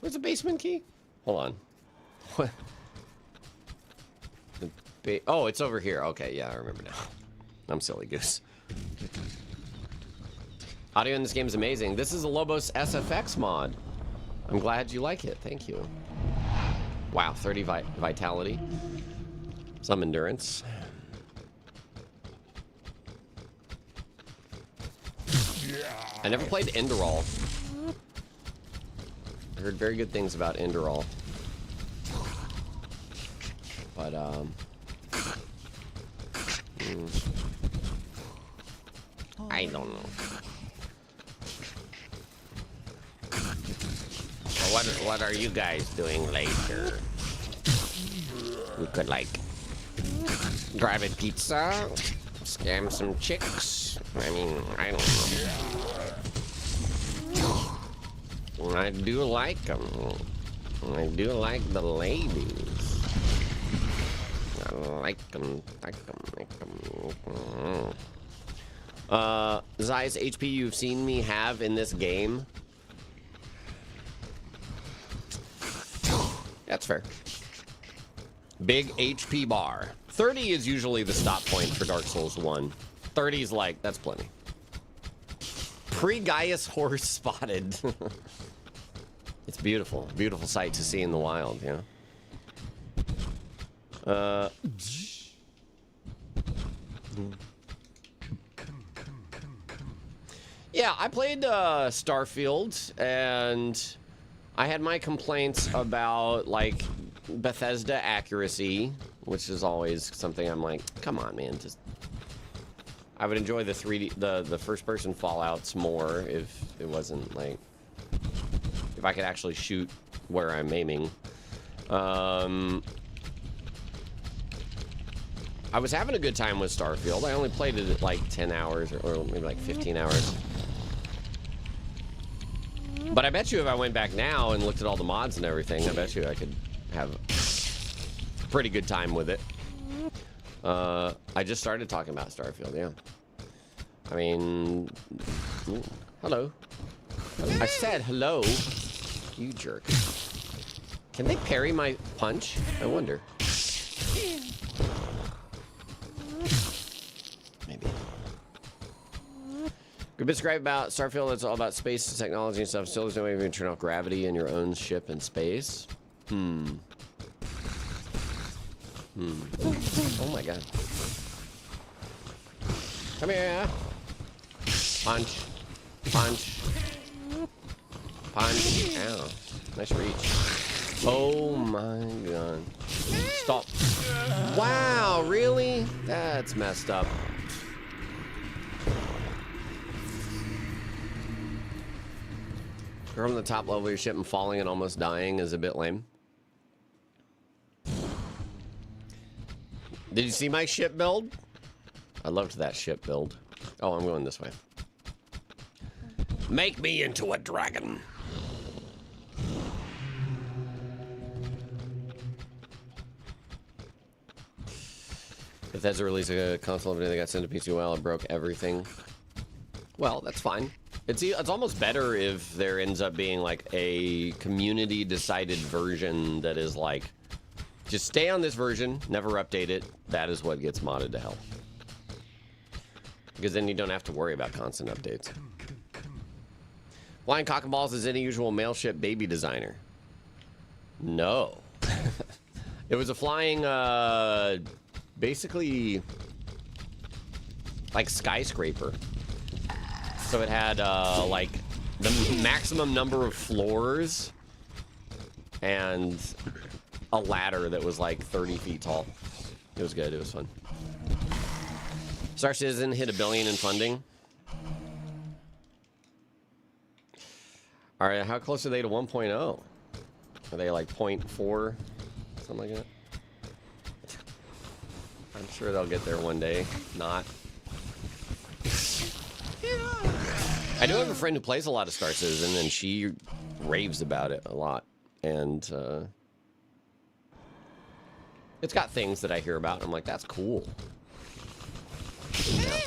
the basement key? Hold on. What? Oh, it's over here. Okay, yeah, I remember now. I'm silly goose. Audio in this game is amazing. This is a Lobos SFX mod. I'm glad you like it. Thank you. Wow, 30 vitality. Some endurance. I never played Enderall. I heard very good things about Enderall. But, I don't know. So what are you guys doing later? We could, like, grab a pizza, scam some chicks. I mean, I don't know. I do like them. I do like the ladies. I like them. Is the highest HP you've seen me have in this game? That's fair. Big HP bar. 30 is usually the stop point for Dark Souls 1. 30 is like, that's plenty. Pre-Gaius horse spotted. It's beautiful. Beautiful sight to see in the wild, you know? Yeah, I played Starfield, and I had my complaints about, like, Bethesda accuracy, which is always something I'm like, come on, man, just... I would enjoy the 3D, the first-person Fallouts more if it wasn't, like... If I could actually shoot where I'm aiming. I was having a good time with Starfield. I only played it at like 10 hours or maybe like 15 hours. But I bet you if I went back now and looked at all the mods and everything, I bet you I could have a pretty good time with it. I just started talking about Starfield, yeah. I mean... Ooh, hello. I said hello. You jerk. Can they parry my punch? I wonder. Maybe. Good bit described about Starfield. It's all about space and technology and stuff. Still, there's no way of turn off gravity in your own ship in space. Oh my god. Come here. Punch. Punch. Punch. Ow. Nice reach. Oh my god. Stop. Wow, really? That's messed up. From the top level of your ship and falling and almost dying is a bit lame. Did you see my ship build? I loved that ship build. Oh, I'm going this way. Make me into a dragon. Bethesda released a console update that got sent to PC while it broke everything. Well, that's fine. It's almost better if there ends up being like a community decided version that is like, just stay on this version, never update it. That is what gets modded to hell. Because then you don't have to worry about constant updates. Flying Cock and Balls is any usual mail ship baby designer. No. It was a flying, basically, like skyscraper. So it had, like, the maximum number of floors and a ladder that was like 30 feet tall. It was good. It was fun. Star Citizen hit $1 billion in funding. All right, how close are they to 1.0? Are they like 0.4, something like that? I'm sure they'll get there one day. Not. I do have a friend who plays a lot of Star Citizen, and she raves about it a lot. And it's got things that I hear about, and I'm like, that's cool. Yeah.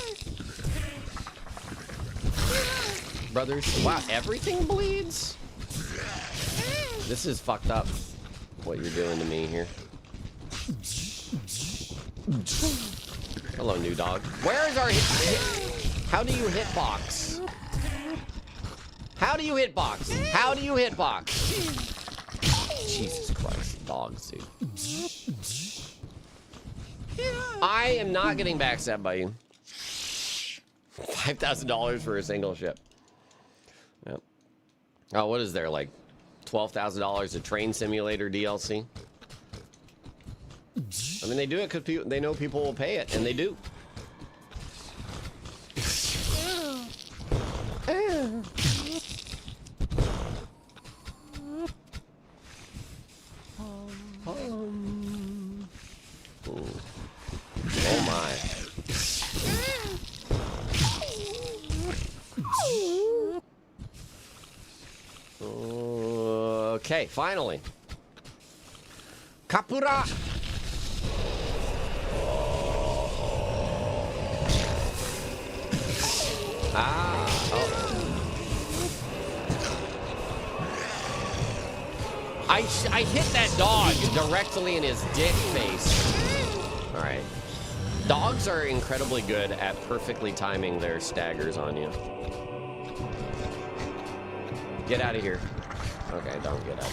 Brothers, wow, everything bleeds? This is fucked up, what you're doing to me here. Hello, new dog. Where is our hit? How do you hitbox? How do you hitbox? How do you hitbox? Jesus Christ, dogs, dude. I am not getting backstabbed by you. $5,000 for a single ship. Yep. Oh, what is there, like $12,000 a train simulator DLC? I mean, they do it because they know people will pay it, and they do. Oh my. Okay, finally. Kapura. I hit that dog directly in his dick face. All right. Dogs are incredibly good at perfectly timing their staggers on you. Get out of here. Okay, don't get out of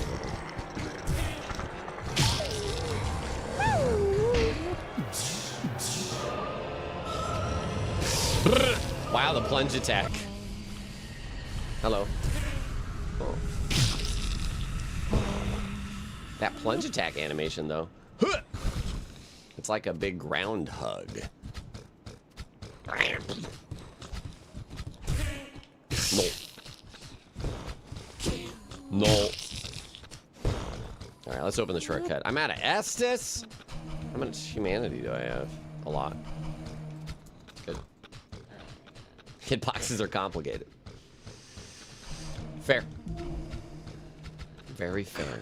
here. Wow, the plunge attack. Hello. Oh. That plunge attack animation, though. It's like a big ground hug. No. No. Alright, let's open the shortcut. I'm out of Estus. How much humanity do I have? A lot. Good. Hitboxes are complicated. Fair. Very fair.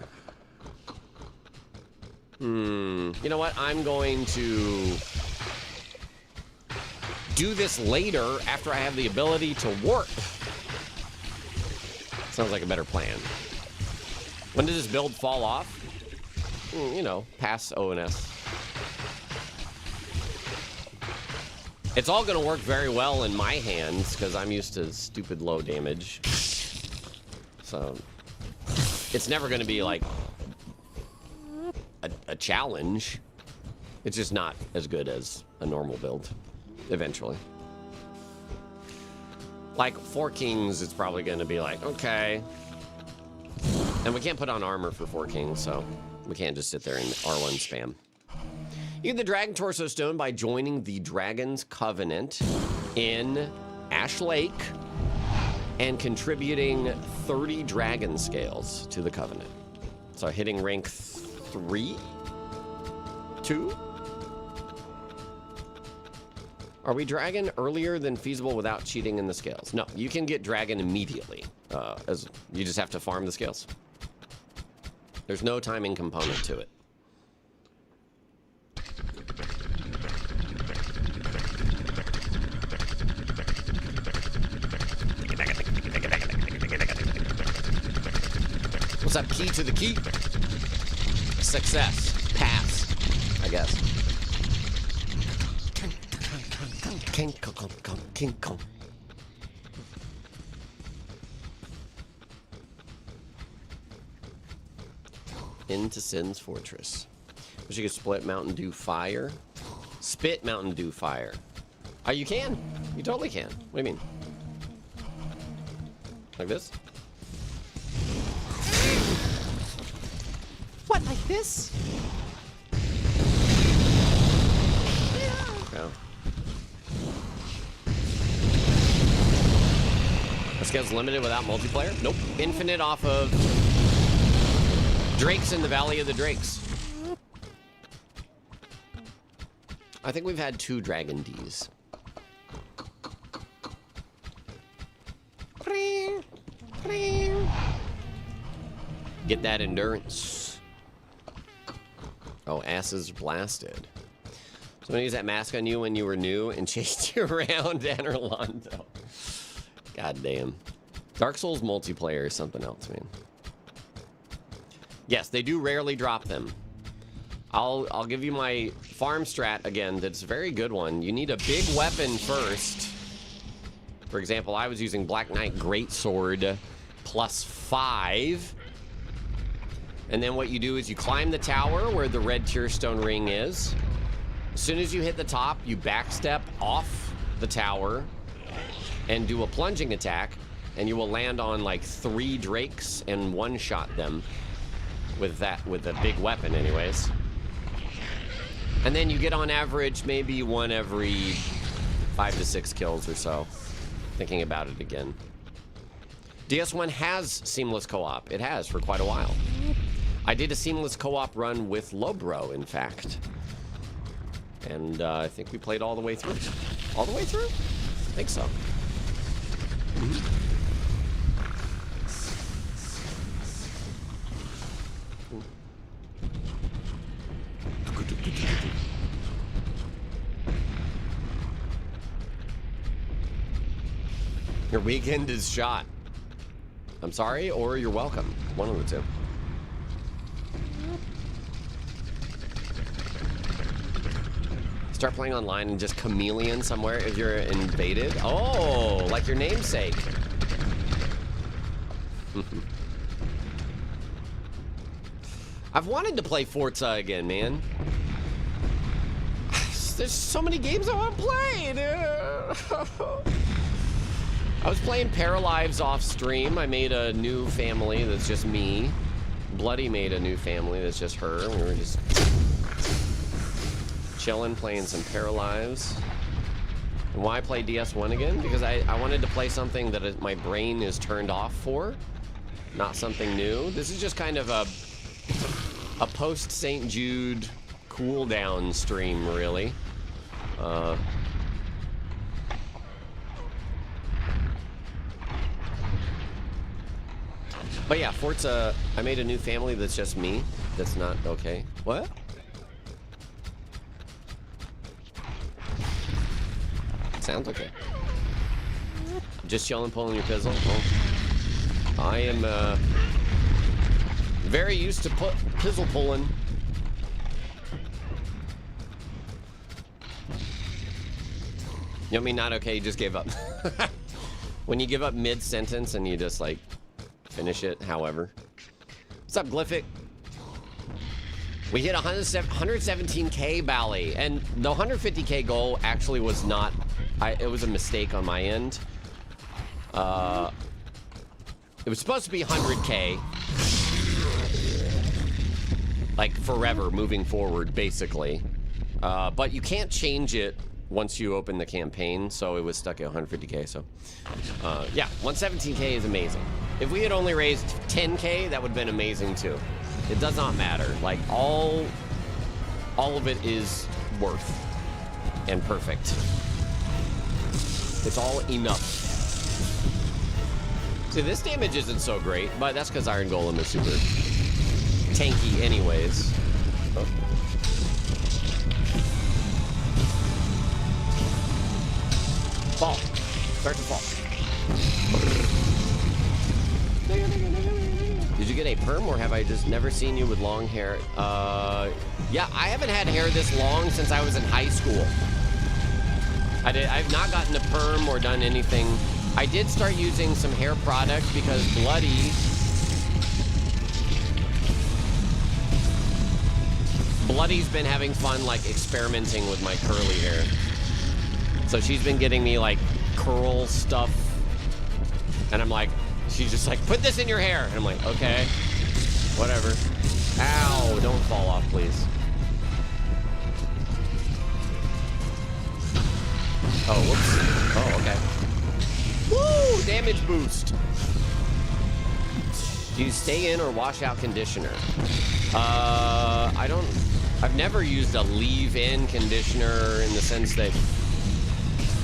You know what? I'm going to do this later after I have the ability to warp. Sounds like a better plan. When does this build fall off? You know, past ONS. It's all going to work very well in my hands because I'm used to stupid low damage. So it's never going to be like a challenge. It's just not as good as a normal build eventually. Like 4 Kings, it's probably going to be like, okay. And we can't put on armor for 4 Kings, so we can't just sit there and R1 spam. You get the Dragon Torso Stone by joining the Dragon's Covenant in Ash Lake. and contributing 30 dragon scales to the Covenant. So hitting rank 3? 2? Are we dragon earlier than feasible without cheating in the scales? No, you can get dragon immediately. As you just have to farm the scales. There's no timing component to it. What's up, key to the key? Success. Pass, I guess. King Kong. Into Sin's Fortress. Wish you could split Mountain Dew Fire. Spit Mountain Dew Fire. Oh, you can. You totally can. What do you mean? Like this? What, like this? Yeah. This guy's limited without multiplayer? Nope. Infinite off of Drakes in the Valley of the Drakes. I think we've had 2 Dragon Ds. Get that endurance. Oh, asses blasted. Somebody used that mask on you when you were new and chased you around Anorlando. God damn. Dark Souls multiplayer is something else, man. Yes, they do rarely drop them. I'll give you my farm strat again. That's a very good one. You need a big weapon first. For example, I was using Black Knight Greatsword +5. And then what you do is you climb the tower where the red Tearstone ring is. As soon as you hit the top, you backstep off the tower and do a plunging attack, and you will land on like 3 drakes and one-shot them with a big weapon anyways. And then you get on average maybe 1 every 5 to 6 kills or so. Thinking about it again. ds1 has seamless co-op. It has for quite a while. I did a seamless co-op run with Lobro, in fact. And I think we played all the way through. All the way through? I think so. Your weekend is shot. I'm sorry, or you're welcome. One of the two. Start playing online and just chameleon somewhere if you're invaded. Oh, like your namesake. I've wanted to play Forza again, man. There's so many games I want to play. I was playing Paralives off stream. I made a new family that's just me. Bloody made a new family that's just her. We were just chilling, playing some Paralives. And why play ds1 again? Because I wanted to play something that my brain is turned off for, not something new. This is just kind of a post St. Jude cooldown stream, really. But yeah, Forza, I made a new family that's just me. That's not okay. What? Sounds okay. Just chilling, pulling your pizzle. Oh. I am very used to pizzle pulling. You know what I mean? Not okay, you just gave up. When you give up mid-sentence and you just like finish it, however. What's up, Glyphic? We hit 117K Bally, and the 150K goal actually was not, it was a mistake on my end. It was supposed to be 100K. Like forever, moving forward, basically. But you can't change it once you open the campaign, so it was stuck at 150k. So yeah, 117k is amazing. If we had only raised 10k, that would have been amazing too. It does not matter. Like all of it is worth and perfect. It's all enough. See, this damage isn't so great, but that's because Iron Golem is super tanky anyways. Oh. Fall. Start to fall. Did you get a perm, or have I just never seen you with long hair? Yeah, I haven't had hair this long since I was in high school. I've not gotten a perm or done anything. I did start using some hair product because Bloody's been having fun, like, experimenting with my curly hair. So she's been getting me, like, curl stuff. And I'm like, she's just like, put this in your hair. And I'm like, okay, whatever. Ow, don't fall off, please. Oh, whoops. Oh, okay. Woo! Damage boost. Do you stay in or wash out conditioner? I've never used a leave-in conditioner in the sense that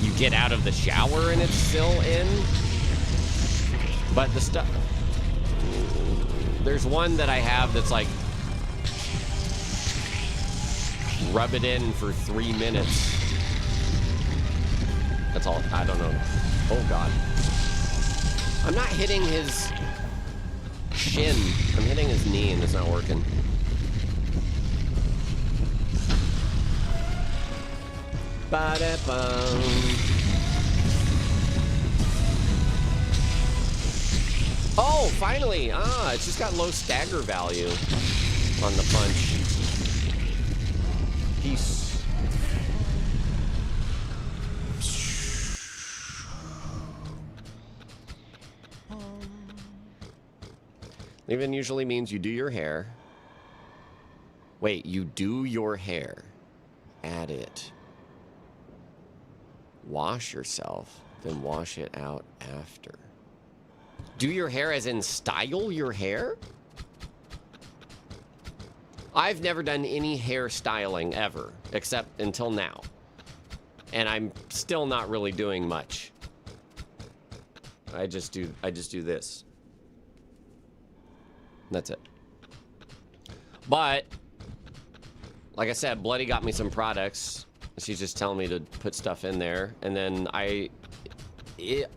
you get out of the shower and it's still in. But the stuff... There's one that I have that's like... Rub it in for 3 minutes. That's all. I don't know. Oh, God. I'm not hitting his shin. I'm hitting his knee and it's not working. Ba-da-bum. Oh, finally. Ah, it's just got low stagger value on the punch. Peace. Leave-in usually means you do your hair. Wait, you do your hair. Add it. Wash yourself, then wash it out after. Do your hair as in style your hair? I've never done any hair styling ever, except until now. And I'm still not really doing much. I just do this. That's it. But, like I said, Bloody got me some products. She's just telling me to put stuff in there. And then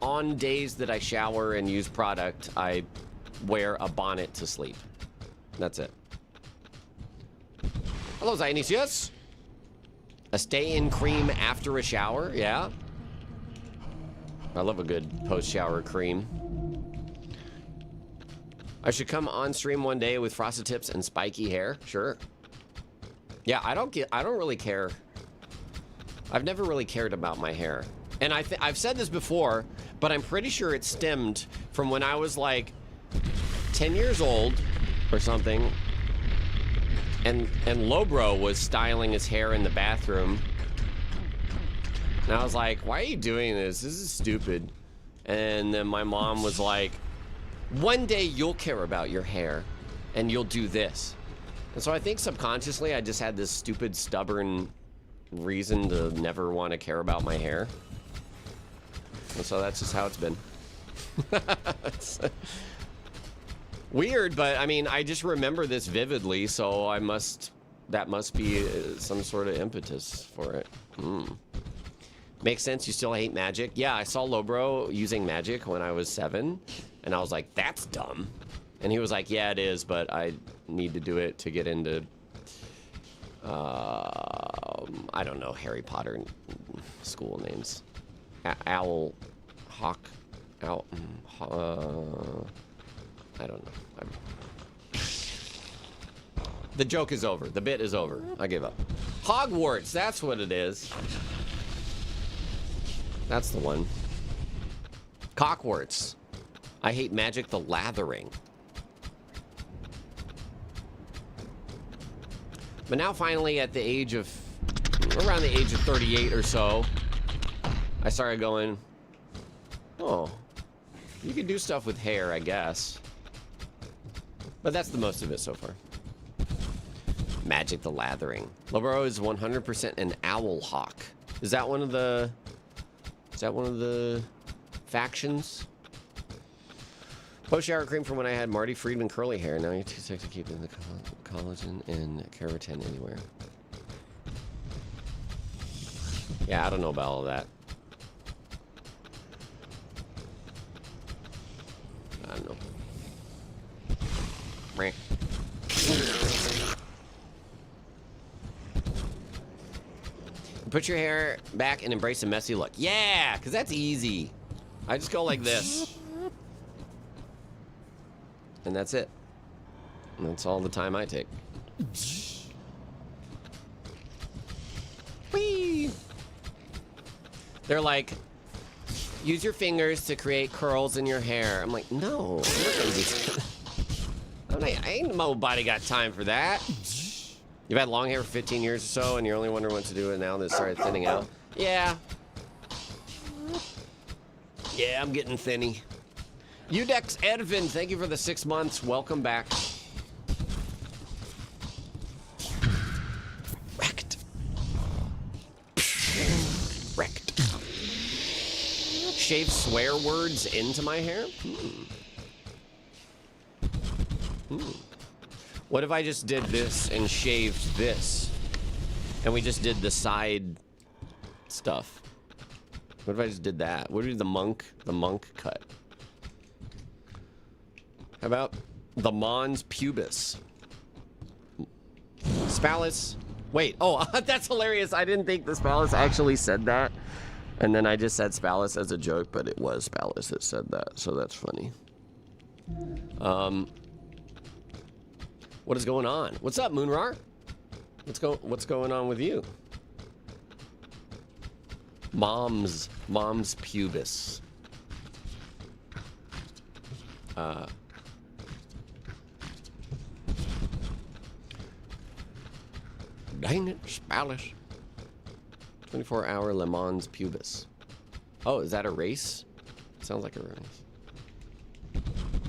on days that I shower and use product, I wear a bonnet to sleep. That's it. Hello, Zinesius. A stay-in cream after a shower, yeah. I love a good post-shower cream. I should come on stream one day with frosted tips and spiky hair. Sure. Yeah, I don't really care. I've never really cared about my hair. And I've said this before, but I'm pretty sure it stemmed from when I was like 10 years old or something. And Lobro was styling his hair in the bathroom. And I was like, why are you doing this? This is stupid. And then my mom was like, one day you'll care about your hair and you'll do this. And so I think subconsciously I just had this stupid, stubborn reason to never want to care about my hair. And so that's just how it's been. It's weird, but I mean, I just remember this vividly, so that must be some sort of impetus for it. Makes sense. You still hate magic? Yeah, I saw Lobro using magic when I was 7. And I was like, that's dumb. And he was like, yeah, it is, but I need to do it to get into, I don't know, Harry Potter school names. Owl, Hawk, Owl, I don't know. The joke is over. The bit is over. I give up. Hogwarts, that's what it is. That's the one. Cockwarts. I hate magic the lathering. But now finally at the age of around the age of 38 or so, I started going, oh, you can do stuff with hair, I guess. But that's the most of it so far. Magic the Lathering. Lobro is 100% an owl hawk. Is that one of the... Is that one of the factions? Post shower cream from when I had Marty Friedman curly hair. Now you're too sick to keep in the collagen and keratin anywhere. Yeah, I don't know about all that. I don't know. Meh. Put your hair back and embrace a messy look. Yeah, because that's easy. I just go like this. And that's it. And that's all the time I take. Whee! They're like, use your fingers to create curls in your hair. I'm like, no. I'm not gonna do that. I ain't nobody got time for that. You've had long hair for 15 years or so, and you're only wondering what to do it now that it started thinning out? Yeah. Yeah, I'm getting thinny. Udex Edvin, thank you for the 6 months. Welcome back. Wrecked. Wrecked. Shave swear words into my hair? What if I just did this and shaved this? And we just did the side stuff. What if I just did that? What if we did the monk cut? How about the Mons pubis? Spallus. Wait, oh, that's hilarious. I didn't think the Spallus actually said that. And then I just said Spallus as a joke, but it was Spallus that said that, so that's funny. What is going on? What's up, Moonrar? What's going on with you? Mom's pubis. Dang it, Spallus. 24-hour Le Mans pubis. Oh, is that a race? Sounds like a race.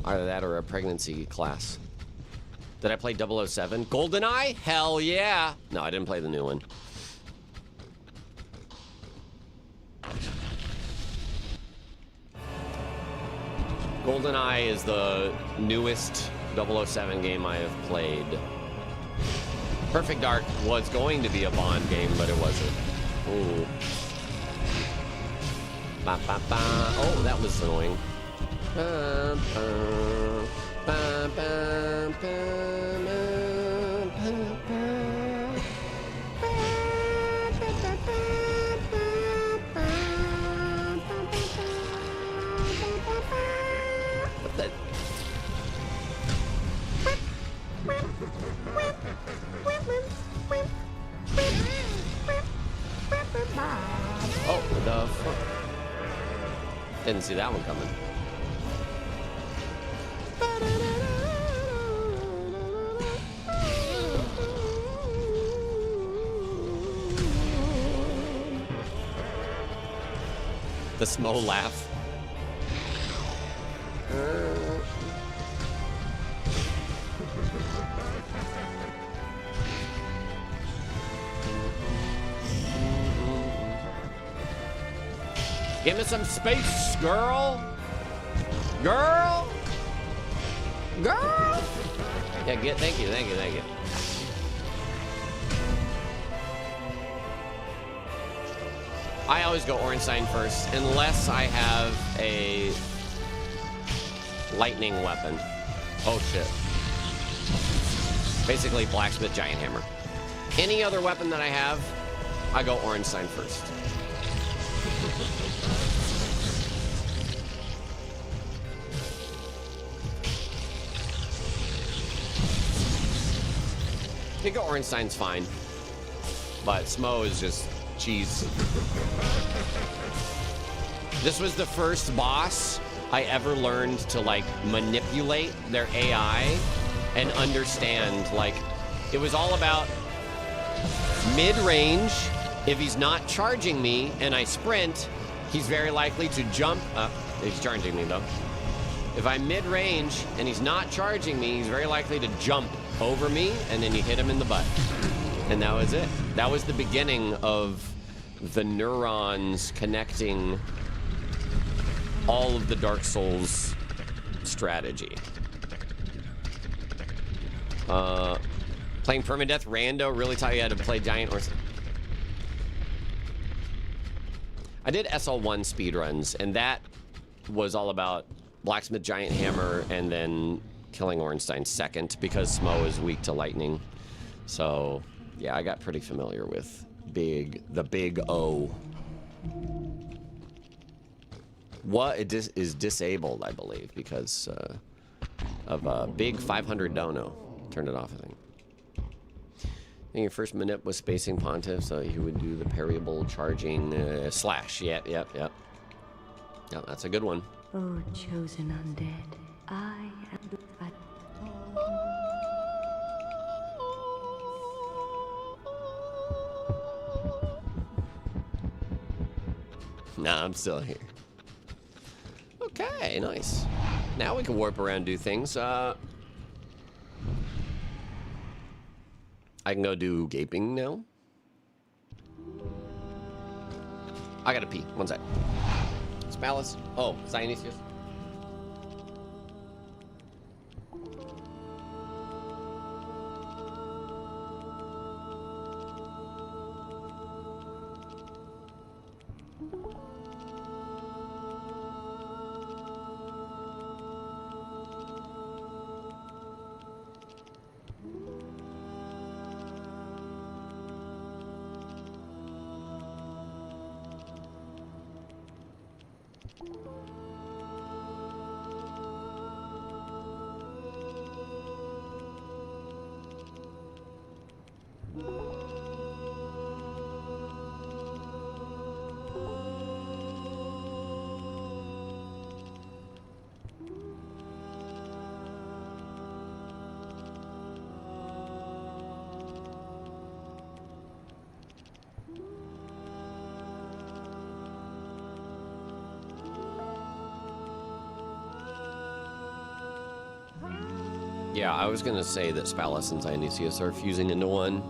Either that or a pregnancy class. Did I play 007? GoldenEye? Hell yeah! No, I didn't play the new one. GoldenEye is the newest 007 game I have played. Perfect Dark was going to be a Bond game, but it wasn't. Ooh. Ba, ba, ba. Oh, that was annoying. Ba, ba, ba, ba, ba, ba, what the? Oh, the fuck? Didn't see that one coming. The Smo laugh. Give me some space, girl. Girl. Girl. Yeah, thank you. I always go Ornstein first, unless I have a lightning weapon. Oh shit. Basically, blacksmith giant hammer. Any other weapon that I have, I go Ornstein first. Giga Ornstein's fine, but Smo is just cheese. This was the first boss I ever learned to like manipulate their AI and understand. Like, it was all about mid-range If he's not charging me and I sprint, he's very likely to jump. He's charging me though. If I'm mid-range and he's not charging me, he's very likely to jump over me, and then you hit him in the butt. And that was it. That was the beginning of the neurons connecting all of the Dark Souls strategy. Playing permadeath rando really taught you how to play giant or... I did SL1 speedruns, and that was all about Blacksmith Giant Hammer and then killing Ornstein second because Smo is weak to lightning. So, yeah, I got pretty familiar with the big O. What it is disabled, I believe, because of a big 500 dono. Turned it off, I think. I think your first minute was spacing Pontiff, so you would do the parryable charging slash. Yep. Yeah, that's a good one. Oh, chosen undead, I am... Nah, I'm still here. Okay, nice. Now we can warp around and do things. I can go do gaping now. I gotta pee. One sec. Spalus. Oh, Dionysius. Yeah, I was gonna say that Spalus and Dionysius are fusing into one.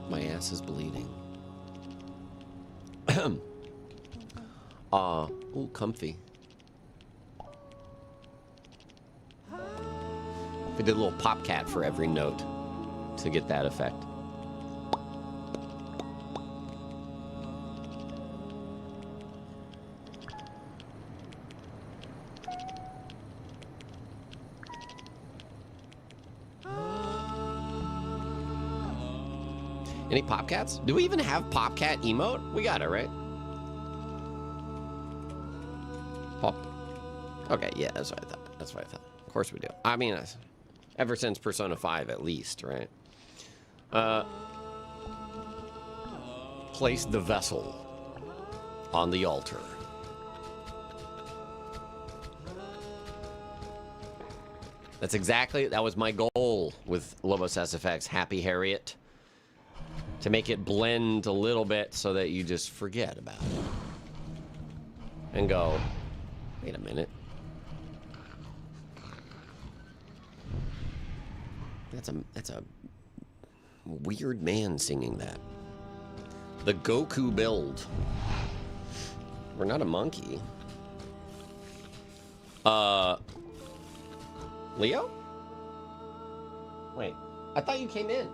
My ass is bleeding. Ooh, comfy. We did a little pop cat for every note to get that effect. Any popcats? Do we even have popcat emote? We got it, right? Pop. Okay, yeah, that's what I thought. That's what I thought. Of course we do. I mean, ever since Persona 5 at least, right? Place the vessel on the altar. That was my goal with Lobos SFX Happy Harriet. To make it blend a little bit so that you just forget about it. And go, wait a minute. That's a weird man singing that. The Goku build. We're not a monkey. Leo? Wait, I thought you came in.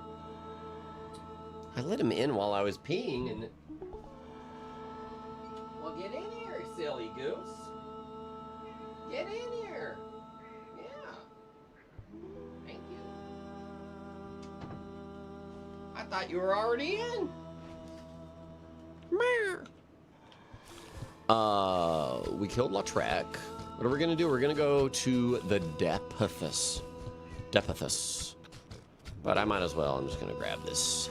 I let him in while I was peeing and... Well, get in here, silly goose. Get in here. Yeah. Thank you. I thought you were already in. We killed Lautrec. What are we gonna do? We're gonna go to the Depithus. But I might as well. I'm just gonna grab this.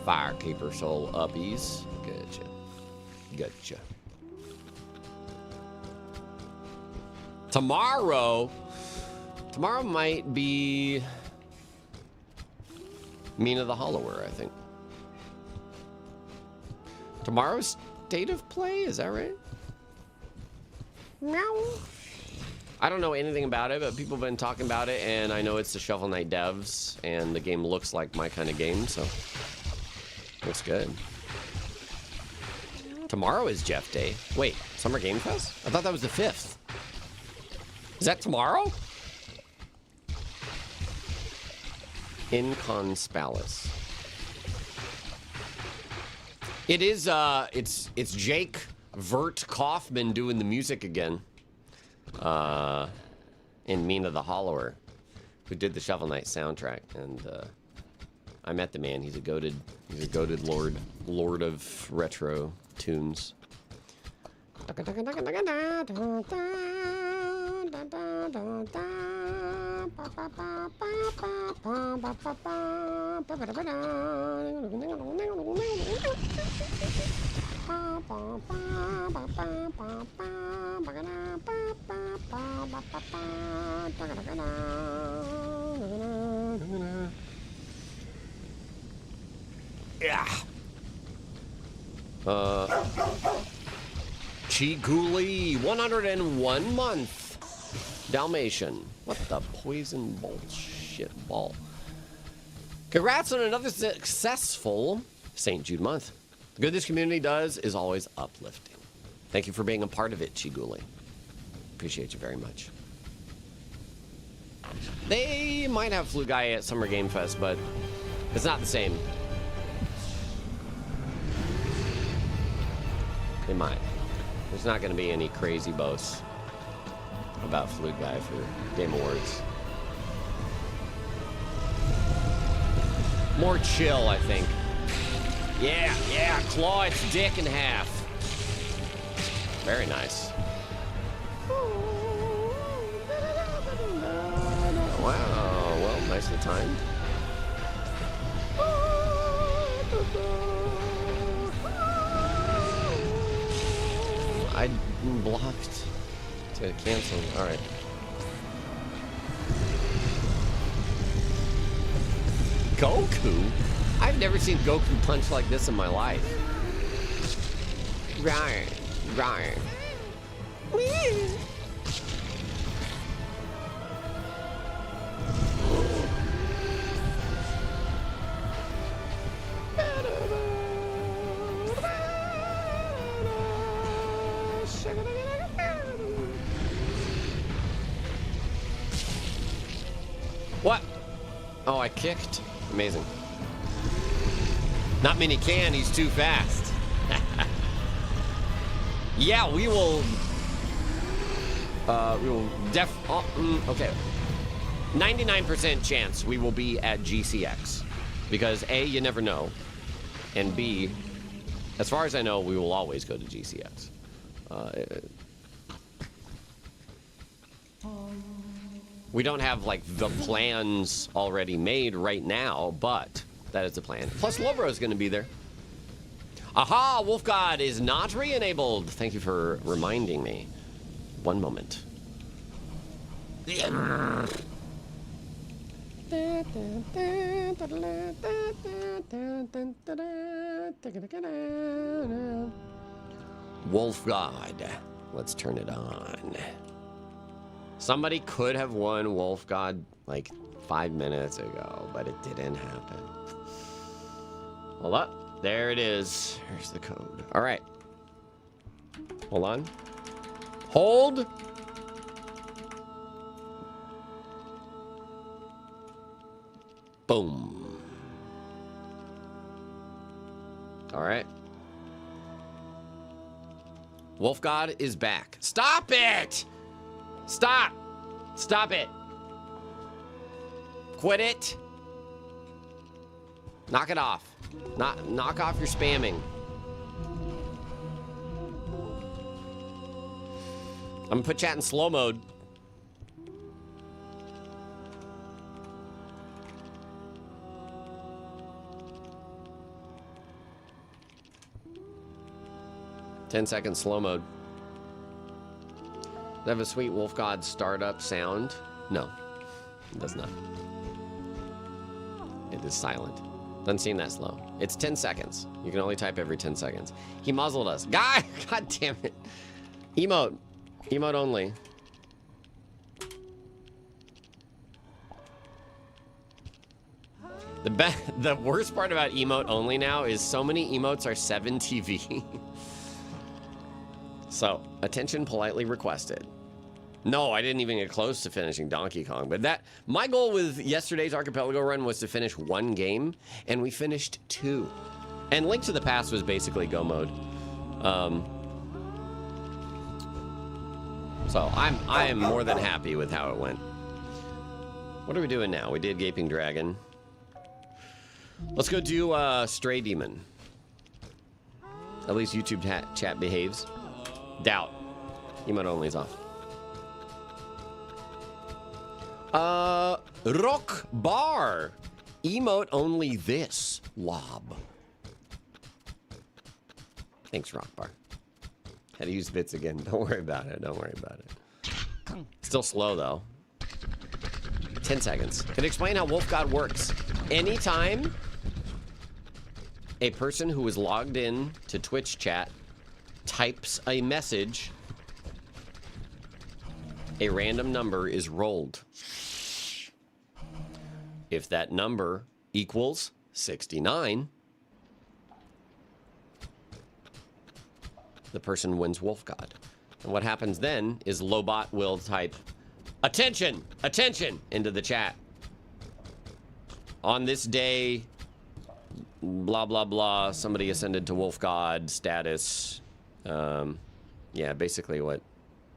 Firekeeper soul uppies. Gotcha. Tomorrow might be Mina the Hollower, I think. Tomorrow's state of play, is that right? Meow. I don't know anything about it, but people have been talking about it, and I know it's the Shovel Knight devs, and the game looks like my kind of game, so looks good. Tomorrow is Jeff Day. Wait, Summer Game Fest? I thought that was the 5th. Is that tomorrow? Incons Palace. It is, it's Jake Vert Kaufman doing the music again. In Mina the Hollower, who did the Shovel Knight soundtrack, and I met the man. He's a goated lord of retro tunes. Yeah. Chiguli, 101 month. Dalmatian. What the poison bullshit ball. Congrats on another successful St. Jude month. The good this community does is always uplifting. Thank you for being a part of it, Chiguli. Appreciate you very much. They might have Flu Guy at Summer Game Fest, but it's not the same. They might. There's not going to be any crazy boasts about Flu Guy for Game Awards. More chill, I think. Yeah, claw its dick in half. Very nice. Wow, well, nicely timed. I blocked to cancel. All right. Goku? I've never seen Goku punch like this in my life. Right. What? Oh, I kicked? Amazing. Not many can, he's too fast. Yeah, we will okay. 99% chance we will be at GCX. Because A, you never know. And B, as far as I know, we will always go to GCX. We don't have, like, the plans already made right now, but that is the plan. Plus, Lobro is going to be there. Aha! Wolf God is not re-enabled. Thank you for reminding me. One moment. Wolf God. Let's turn it on. Somebody could have won Wolf God like 5 minutes ago, but it didn't happen. Hold up. There it is. Here's the code. All right. Hold on. Hold. Boom. All right. Wolf God is back. Stop it! Stop! Stop it! Quit it! Knock it off. Knock off your spamming. I'm gonna put chat in slow mode. Ten-second slow mode. Does it have a sweet Wolf God startup sound? No, it does not. It is silent. Doesn't seem that slow. It's 10 seconds. You can only type every 10 seconds. He muzzled us. Guy! God damn it. Emote. Emote only. The worst part about emote only now is so many emotes are 7 TV. So, attention politely requested. No, I didn't even get close to finishing Donkey Kong, but my goal with yesterday's Archipelago run was to finish 1 game, and we finished 2. And Link to the Past was basically go mode. So I am more than happy with how it went. What are we doing now? We did Gaping Dragon. Let's go do Stray Demon. At least YouTube chat behaves. Doubt. Emote only is off. Rock Bar. Emote only this. Lob. Thanks, Rock Bar. Had to use bits again. Don't worry about it. Don't worry about it. Still slow, though. 10 seconds. Can explain how Wolf God works. Anytime a person who is logged in to Twitch chat types a message, a random number is rolled. If that number equals 69, the person wins Wolf God. And what happens then is Lobot will type, attention, attention, into the chat. On this day, blah, blah, blah, somebody ascended to Wolf God status. Yeah, basically what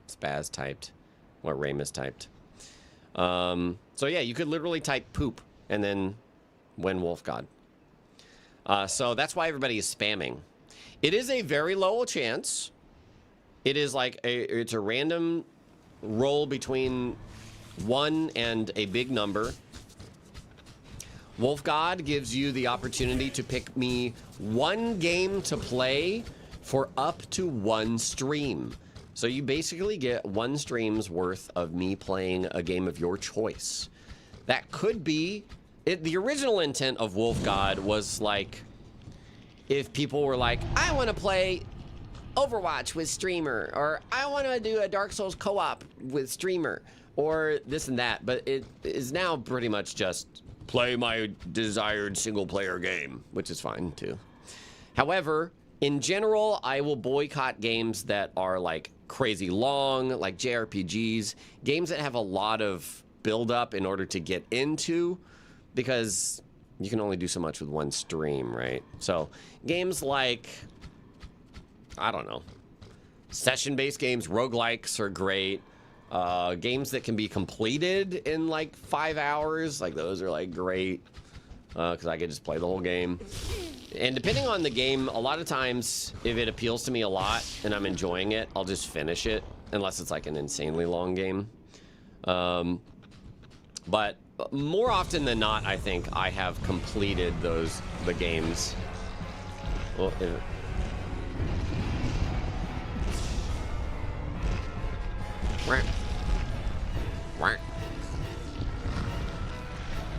Spaz typed, what Ramus typed. So yeah, you could literally type poop and then win Wolf God. So that's why everybody is spamming. It is a very low chance. It is like it's a random roll between 1 and a big number. Wolf God gives you the opportunity to pick me 1 game to play for up to 1 stream. So you basically get 1 stream's worth of me playing a game of your choice. That could be it. The original intent of Wolf God was like, if people were like, I want to play Overwatch with streamer, or I want to do a Dark Souls co-op with streamer, or this and that. But it is now pretty much just play my desired single-player game, which is fine too. However, in general, I will boycott games that are like crazy long, like JRPGs, games that have a lot of build-up in order to get into, because you can only do so much with 1 stream, right? So games like, I don't know, session-based games, roguelikes are great. Games that can be completed in like 5 hours, like those are like great, because I could just play the whole game. And depending on the game, a lot of times, if it appeals to me a lot and I'm enjoying it, I'll just finish it, unless it's like an insanely long game. But more often than not, I think I have completed the games. Well,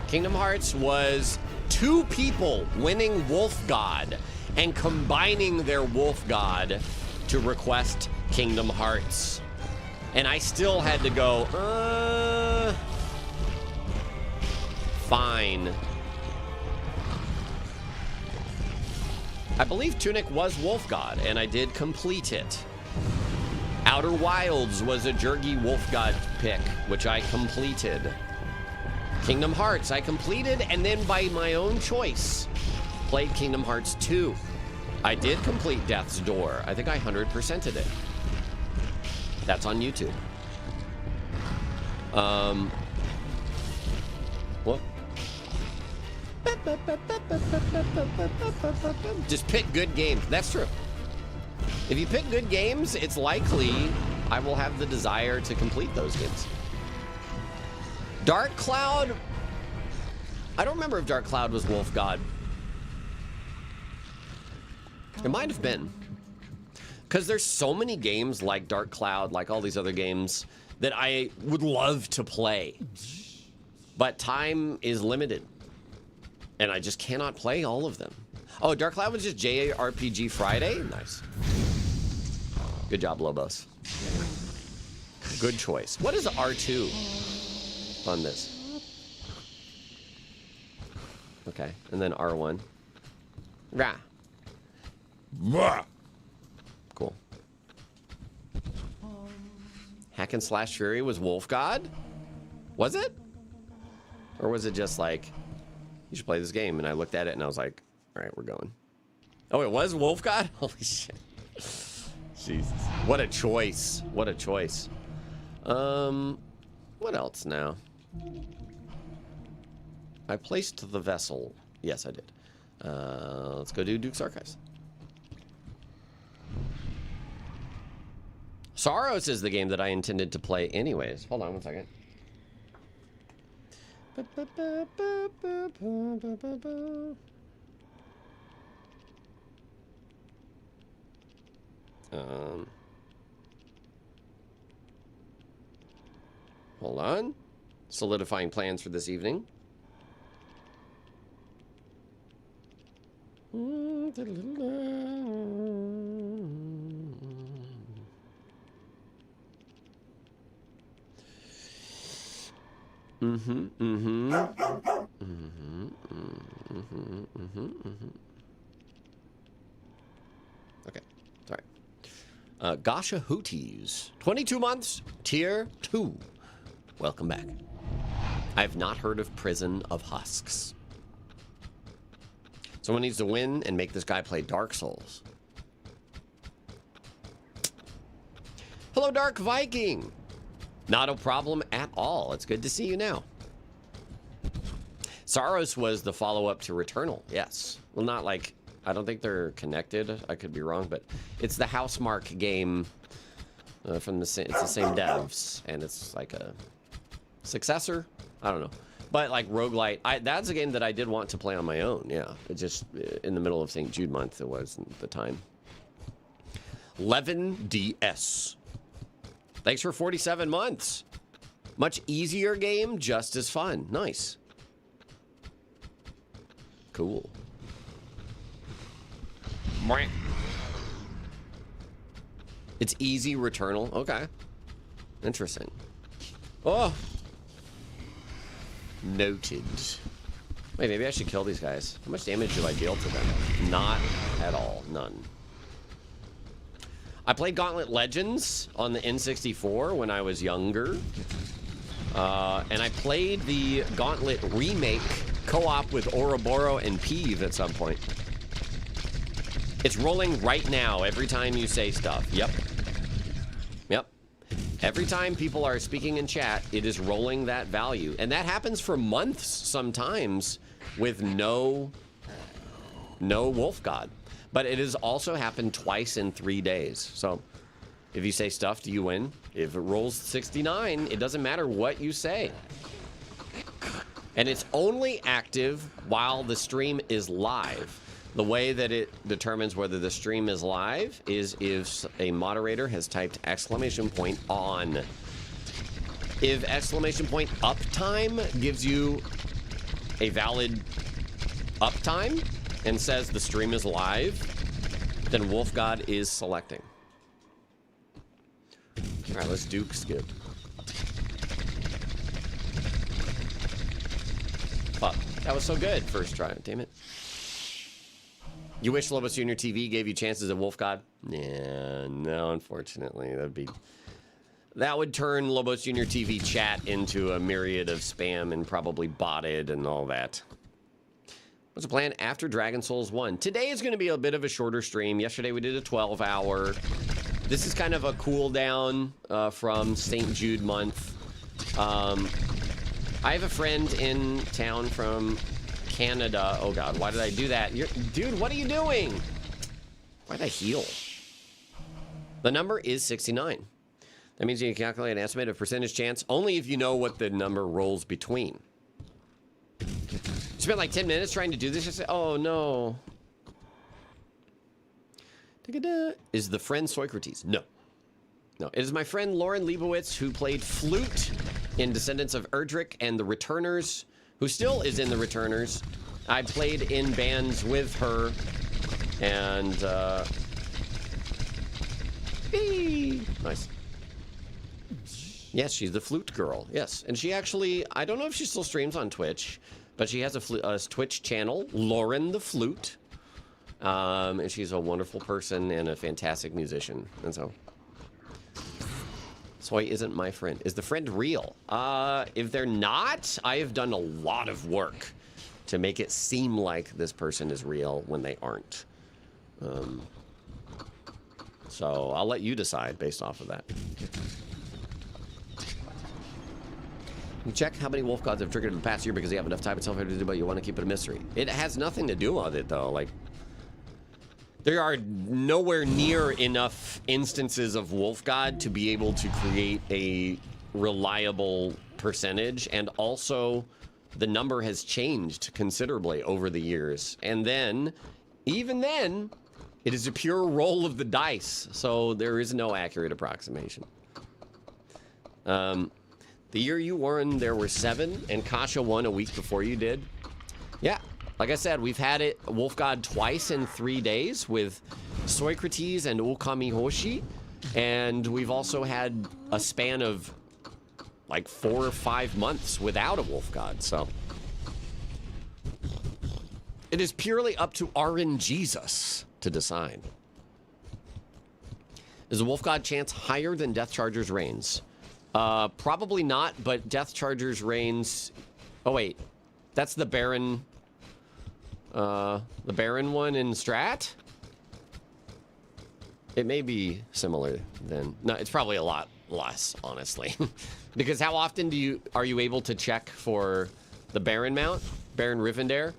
Kingdom Hearts was 2 people winning Wolf God and combining their Wolf God to request Kingdom Hearts. And I still had to go, fine. I believe Tunic was Wolf God, and I did complete it. Outer Wilds was a Jergy Wolf God pick, which I completed. Kingdom Hearts I completed, and then by my own choice, played Kingdom Hearts 2. I did complete Death's Door. I think I 100%ed it. That's on YouTube. What? Just pick good games. That's true. If you pick good games, it's likely I will have the desire to complete those games. Dark Cloud, I don't remember if Dark Cloud was Wolf God. It might have been. Because there's so many games like Dark Cloud, like all these other games, that I would love to play. But time is limited. And I just cannot play all of them. Oh, Dark Cloud was just JRPG Friday? Nice. Good job, Lobos. Good choice. What is R2 on this? Okay, and then R1. Rah. Bah. Cool. Hack and Slash Fury was Wolf God? Was it? Or was it just like, you should play this game? And I looked at it and I was like, all right, we're going. Oh, it was Wolf God? Holy shit. Jesus. What a choice. What a choice. What else now? I placed the vessel. Yes, I did. Let's go do Duke's Archives. Saros is the game that I intended to play anyways. Hold on one second. Hold on. Solidifying plans for this evening. Okay, sorry. Gasha Hooties, 22 months, tier 2. Welcome back. I've not heard of Prison of Husks. Someone needs to win and make this guy play Dark Souls. Hello, Dark Viking. Not a problem at all. It's good to see you now. Saros was the follow-up to Returnal. Yes. Well, not like... I don't think they're connected. I could be wrong, but it's the Housemarque game from the it's the same devs, and it's like a successor. I don't know, but like roguelite. That's a game that I did want to play on my own. Yeah, it just in the middle of St. Jude month, it wasn't the time. 11DS. Thanks for 47 months. Much easier game, just as fun. Nice. Cool. It's easy Returnal. Okay. Interesting. Oh. Noted. Wait, maybe I should kill these guys. How much damage do I deal to them? Not at all. None. I played Gauntlet Legends on the N64 when I was younger. And I played the Gauntlet remake co-op with Ouroboros and Peeve at some point. It's rolling right now every time you say stuff. Yep. Yep. Every time people are speaking in chat, it is rolling that value. And that happens for months sometimes with no Wolf God. But it has also happened twice in 3 days. So if you say stuff, do you win? If it rolls 69, it doesn't matter what you say. And it's only active while the stream is live. The way that it determines whether the stream is live is if a moderator has typed !on. If !uptime gives you a valid uptime and says the stream is live, then Wolf God is selecting. All right, let's Duke skip. Fuck, that was so good first try, damn it. You wish Lobos Junior TV gave you chances at Wolf God? Yeah, no, unfortunately. That would turn Lobos Junior TV chat into a myriad of spam and probably botted and all that. What's the plan after Dragon Souls 1? Today is going to be a bit of a shorter stream. Yesterday we did a 12-hour. This is kind of a cool down from St. Jude month. I have a friend in town from Canada. Oh god, why did I do that? Dude, what are you doing? Why did I heal? The number is 69. That means you can calculate an estimated percentage chance only if you know what the number rolls between. Spent like 10 minutes trying to do this. Just oh no. Is the friend Socrates? No. No, it is my friend Lauren Leibowitz who played flute in Descendants of Erdrick and the Returners, who still is in the Returners, I played in bands with her, and nice. Yes, she's the flute girl. Yes, and she actually, I don't know if she still streams on Twitch, but she has a Twitch channel, Lauren the Flute, and she's a wonderful person and a fantastic musician. And so, Soy isn't my friend. Is the friend real? If they're not, I have done a lot of work to make it seem like this person is real when they aren't. So I'll let you decide based off of that. You check how many wolf gods have triggered in the past year because you have enough time itself to do, but you want to keep it a mystery. It has nothing to do with it, though. Like, there are nowhere near enough instances of wolf god to be able to create a reliable percentage, and also the number has changed considerably over the years. And then, even then, it is a pure roll of the dice, so there is no accurate approximation. The year you won, there were 7, and Kasha won a week before you did. Yeah, like I said, we've had it Wolf God twice in 3 days with Soicrates and Okami Hoshi, and we've also had a span of like 4 or 5 months without a Wolf God, so. It is purely up to RNGesus to decide. Is the Wolf God chance higher than Death Charger's Reigns? Probably not, but Death Charger's Reigns... Oh, wait. That's the Baron... the Baron one in Strat? It may be similar then. No, it's probably a lot less, honestly. Because how often are you able to check for the Baron mount? Baron Rivendare?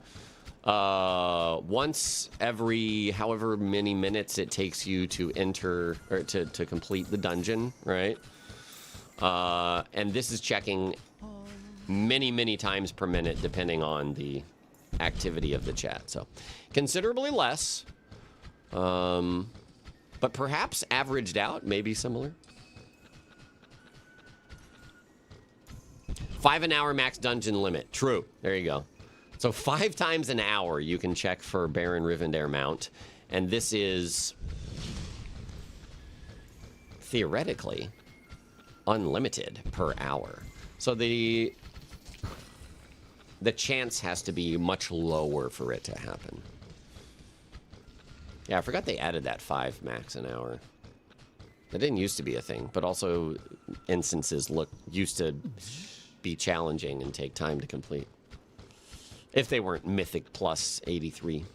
Once every however many minutes it takes you to enter, or to complete the dungeon, right? And this is checking many, many times per minute, depending on the activity of the chat. So considerably less, but perhaps averaged out, maybe similar. 5 an hour max dungeon limit. True. There you go. So 5 times an hour you can check for Baron Rivendare mount. And this is theoretically unlimited per hour. So the chance has to be much lower for it to happen. Yeah, I forgot they added that 5 max an hour. That didn't used to be a thing, but also instances used to be challenging and take time to complete. If they weren't Mythic plus 83.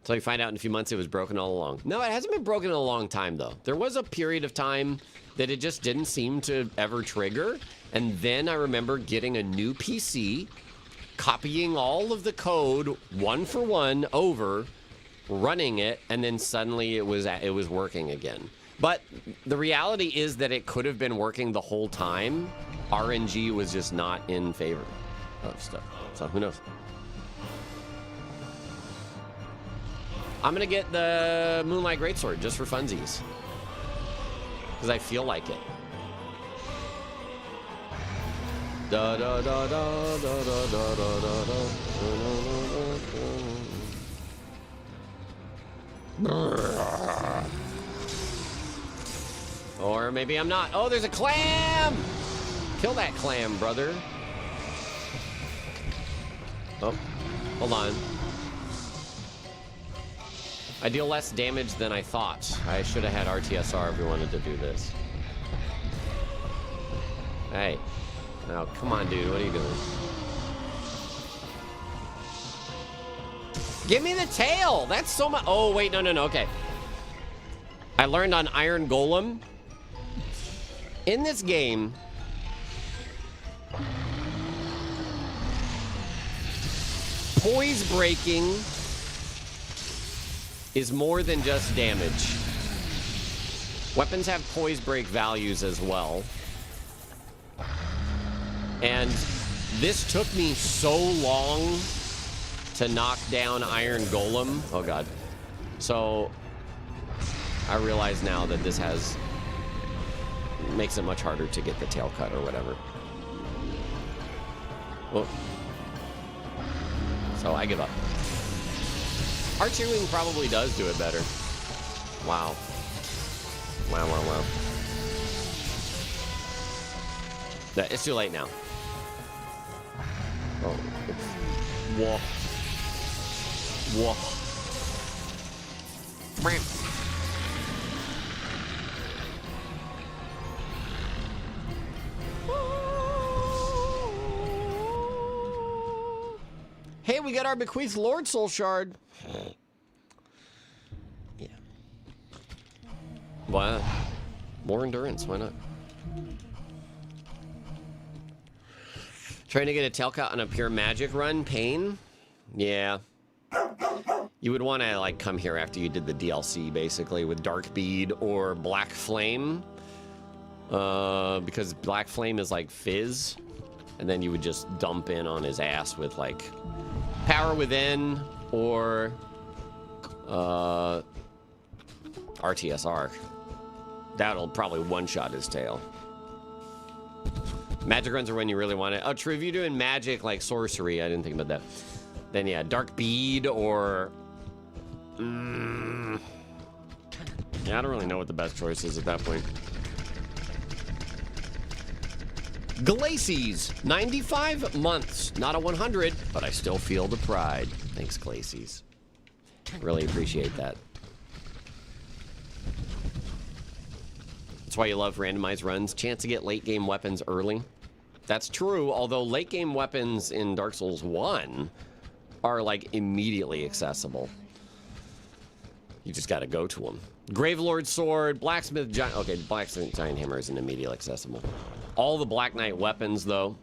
So you find out in a few months it was broken all along. No, it hasn't been broken in a long time, though. There was a period of time that it just didn't seem to ever trigger. And then I remember getting a new PC, copying all of the code one for one over, running it, and then suddenly it was working again. But the reality is that it could have been working the whole time. RNG was just not in favor of stuff. So who knows? I'm gonna get the Moonlight Greatsword just for funsies. Because I feel like it. Da da da da da da da da da. Or maybe I'm not. Oh, there's a clam! Kill that clam, brother. Oh, hold on. I deal less damage than I thought. I should have had RTSR if we wanted to do this. Hey. Oh, come on, dude. What are you doing? Give me the tail! That's so much. Oh, wait. No. Okay. I learned on Iron Golem. In this game, poise breaking is more than just damage. Weapons have poise break values as well. And this took me so long to knock down Iron Golem. Oh god. So I realize now that this makes it much harder to get the tail cut or whatever. Well, So I give up. Archery Wing probably does do it better. Wow. Wow, wow, wow. It's too late now. Oh. Whoa. Whoa. Hey, we got our bequeathed Lord Soul Shard. Yeah. Why? More endurance, why not? Trying to get a Telka on a pure magic run, pain? Yeah. You would want to like come here after you did the DLC, basically, with Dark Bead or Black Flame. Because Black Flame is like Fizz. And then you would just dump in on his ass with like Power Within or RTSR. That'll probably one-shot his tail. Magic runs are when you really want it. Oh, true. If you're doing magic like sorcery, I didn't think about that. Then yeah, Dark Bead or... yeah, I don't really know what the best choice is at that point. Glacies, 95 months. Not a 100, but I still feel the pride. Thanks, Glacies. Really appreciate that. That's why you love randomized runs. Chance to get late game weapons early. That's true, although late game weapons in Dark Souls 1 are like immediately accessible. You just gotta go to them. Gravelord Sword, Blacksmith Giant... Okay, Blacksmith Giant Hammer isn't immediately accessible. All the Black Knight weapons, though.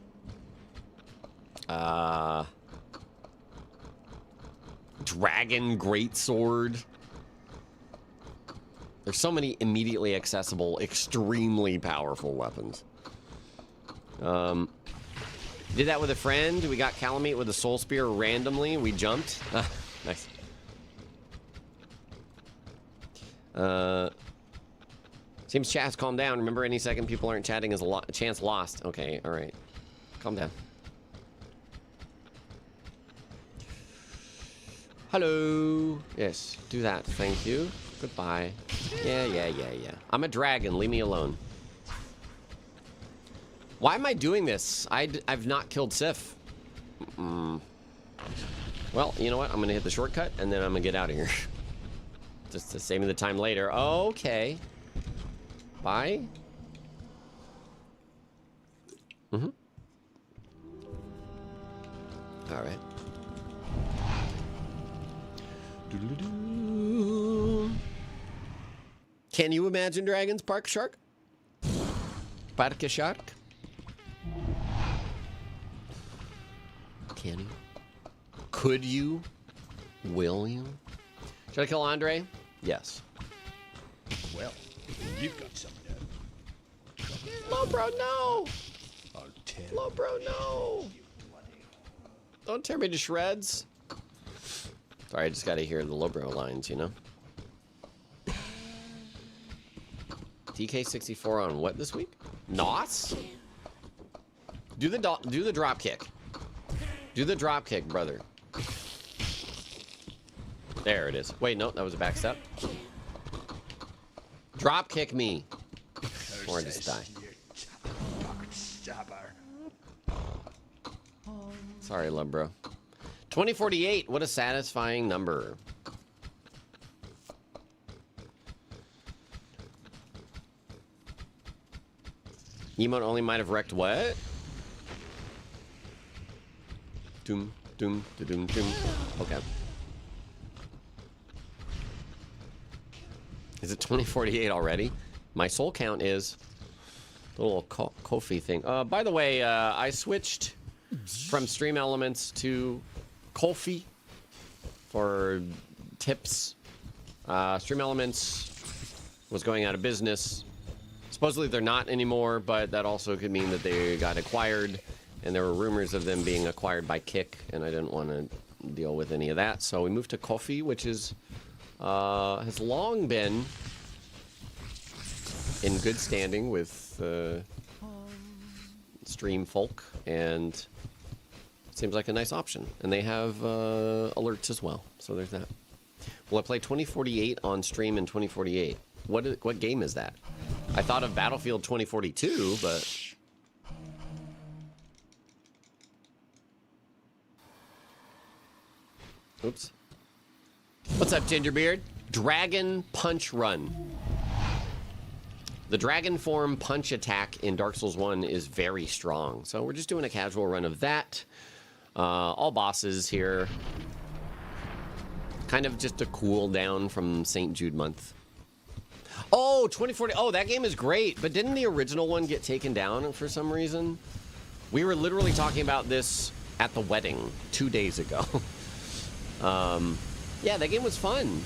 Dragon Greatsword. There's so many immediately accessible, extremely powerful weapons. Did that with a friend. We got Calamite with a Soul Spear randomly. We jumped. Nice. Seems chat has calmed down. Remember, any second people aren't chatting is a chance lost. Okay, all right. Calm down. Hello. Yes, do that. Thank you. Goodbye. Yeah. I'm a dragon. Leave me alone. Why am I doing this? I've not killed Sif. Well, you know what? I'm going to hit the shortcut, and then I'm going to get out of here. Just to save me the time later. Okay. Bye. Mm-hmm. All right. Can you imagine dragons, Park Shark? Park Shark? Can you? Could you? Will you? Should I kill Andre? Yes. Well, you've got some dough. Lobro, no! I'll tell Lobro, no! Don't tear me to shreds. Sorry, I just gotta hear the Lobro lines, you know? DK64 on what this week? NOS? Do the drop kick. Do the drop kick, brother. There it is. Wait, no, that was a back step. Drop kick me. Or just die. Sorry, love, bro. 2048, what a satisfying number. Emote only might have wrecked what? Doom, doom, doom, doom. Okay. Is it 2048 already? My soul count is the little Ko-fi thing. By the way, I switched from Stream Elements to Ko-fi for tips. Stream Elements was going out of business. Supposedly they're not anymore, but that also could mean that they got acquired, and there were rumors of them being acquired by Kick, and I didn't want to deal with any of that. So we moved to Ko-fi, which is has long been in good standing with stream folk, and seems like a nice option. And they have alerts as well, so there's that. Will I play 2048 on stream in 2048? What game is that? I thought of Battlefield 2042, but... Oops. What's up, Gingerbeard? Dragon Punch Run. The Dragon Form Punch attack in Dark Souls 1 is very strong. So we're just doing a casual run of that. All bosses here. Kind of just a cool down from St. Jude month. Oh, 2040. Oh, that game is great. But didn't the original one get taken down for some reason? We were literally talking about this at the wedding 2 days ago. Yeah, that game was fun.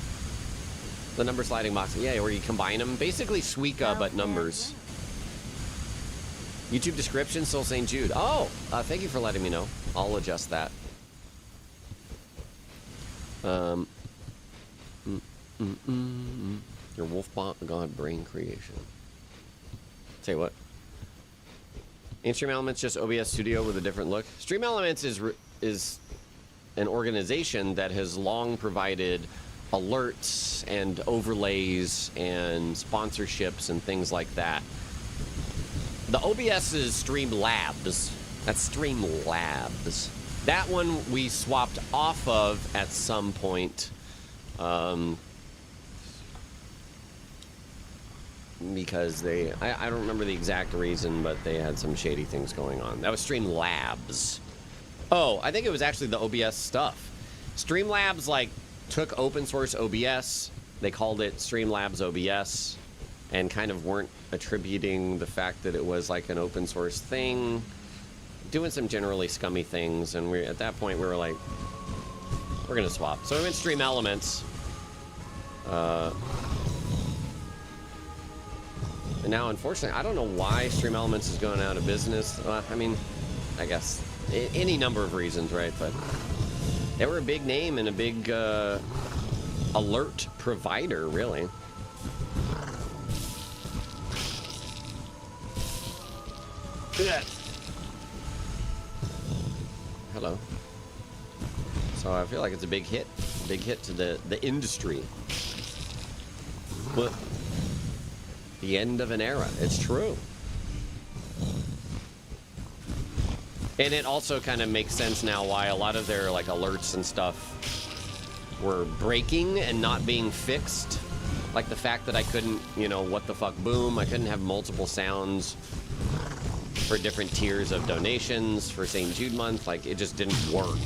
The number sliding box. Yeah, where you combine them. Basically Suika, but numbers. YouTube description, still St. Jude. Oh, thank you for letting me know. I'll adjust that. Your wolf god brain creation. Tell you what. Ain't Stream Elements just OBS Studio with a different look? Stream Elements is an organization that has long provided alerts and overlays and sponsorships and things like that. The OBS is Streamlabs. That's Streamlabs. That one we swapped off of at some point. Because I don't remember the exact reason, but they had some shady things going on. That was Streamlabs. Oh, I think it was actually the OBS stuff. Streamlabs, like, took open source OBS, they called it Streamlabs OBS, and kind of weren't attributing the fact that it was like an open source thing, doing some generally scummy things, and at that point we were like, we're gonna swap. So we went Stream Elements. And now, unfortunately, I don't know why Stream Elements is going out of business. I mean, I guess any number of reasons, right? But they were a big name and a big alert provider, really. Hello. So I feel like it's a big hit to the industry. But the end of an era. It's true. And it also kind of makes sense now why a lot of their like alerts and stuff were breaking and not being fixed. Like the fact that I couldn't, you know, what the fuck boom, I couldn't have multiple sounds for different tiers of donations for St. Jude month. Like it just didn't work.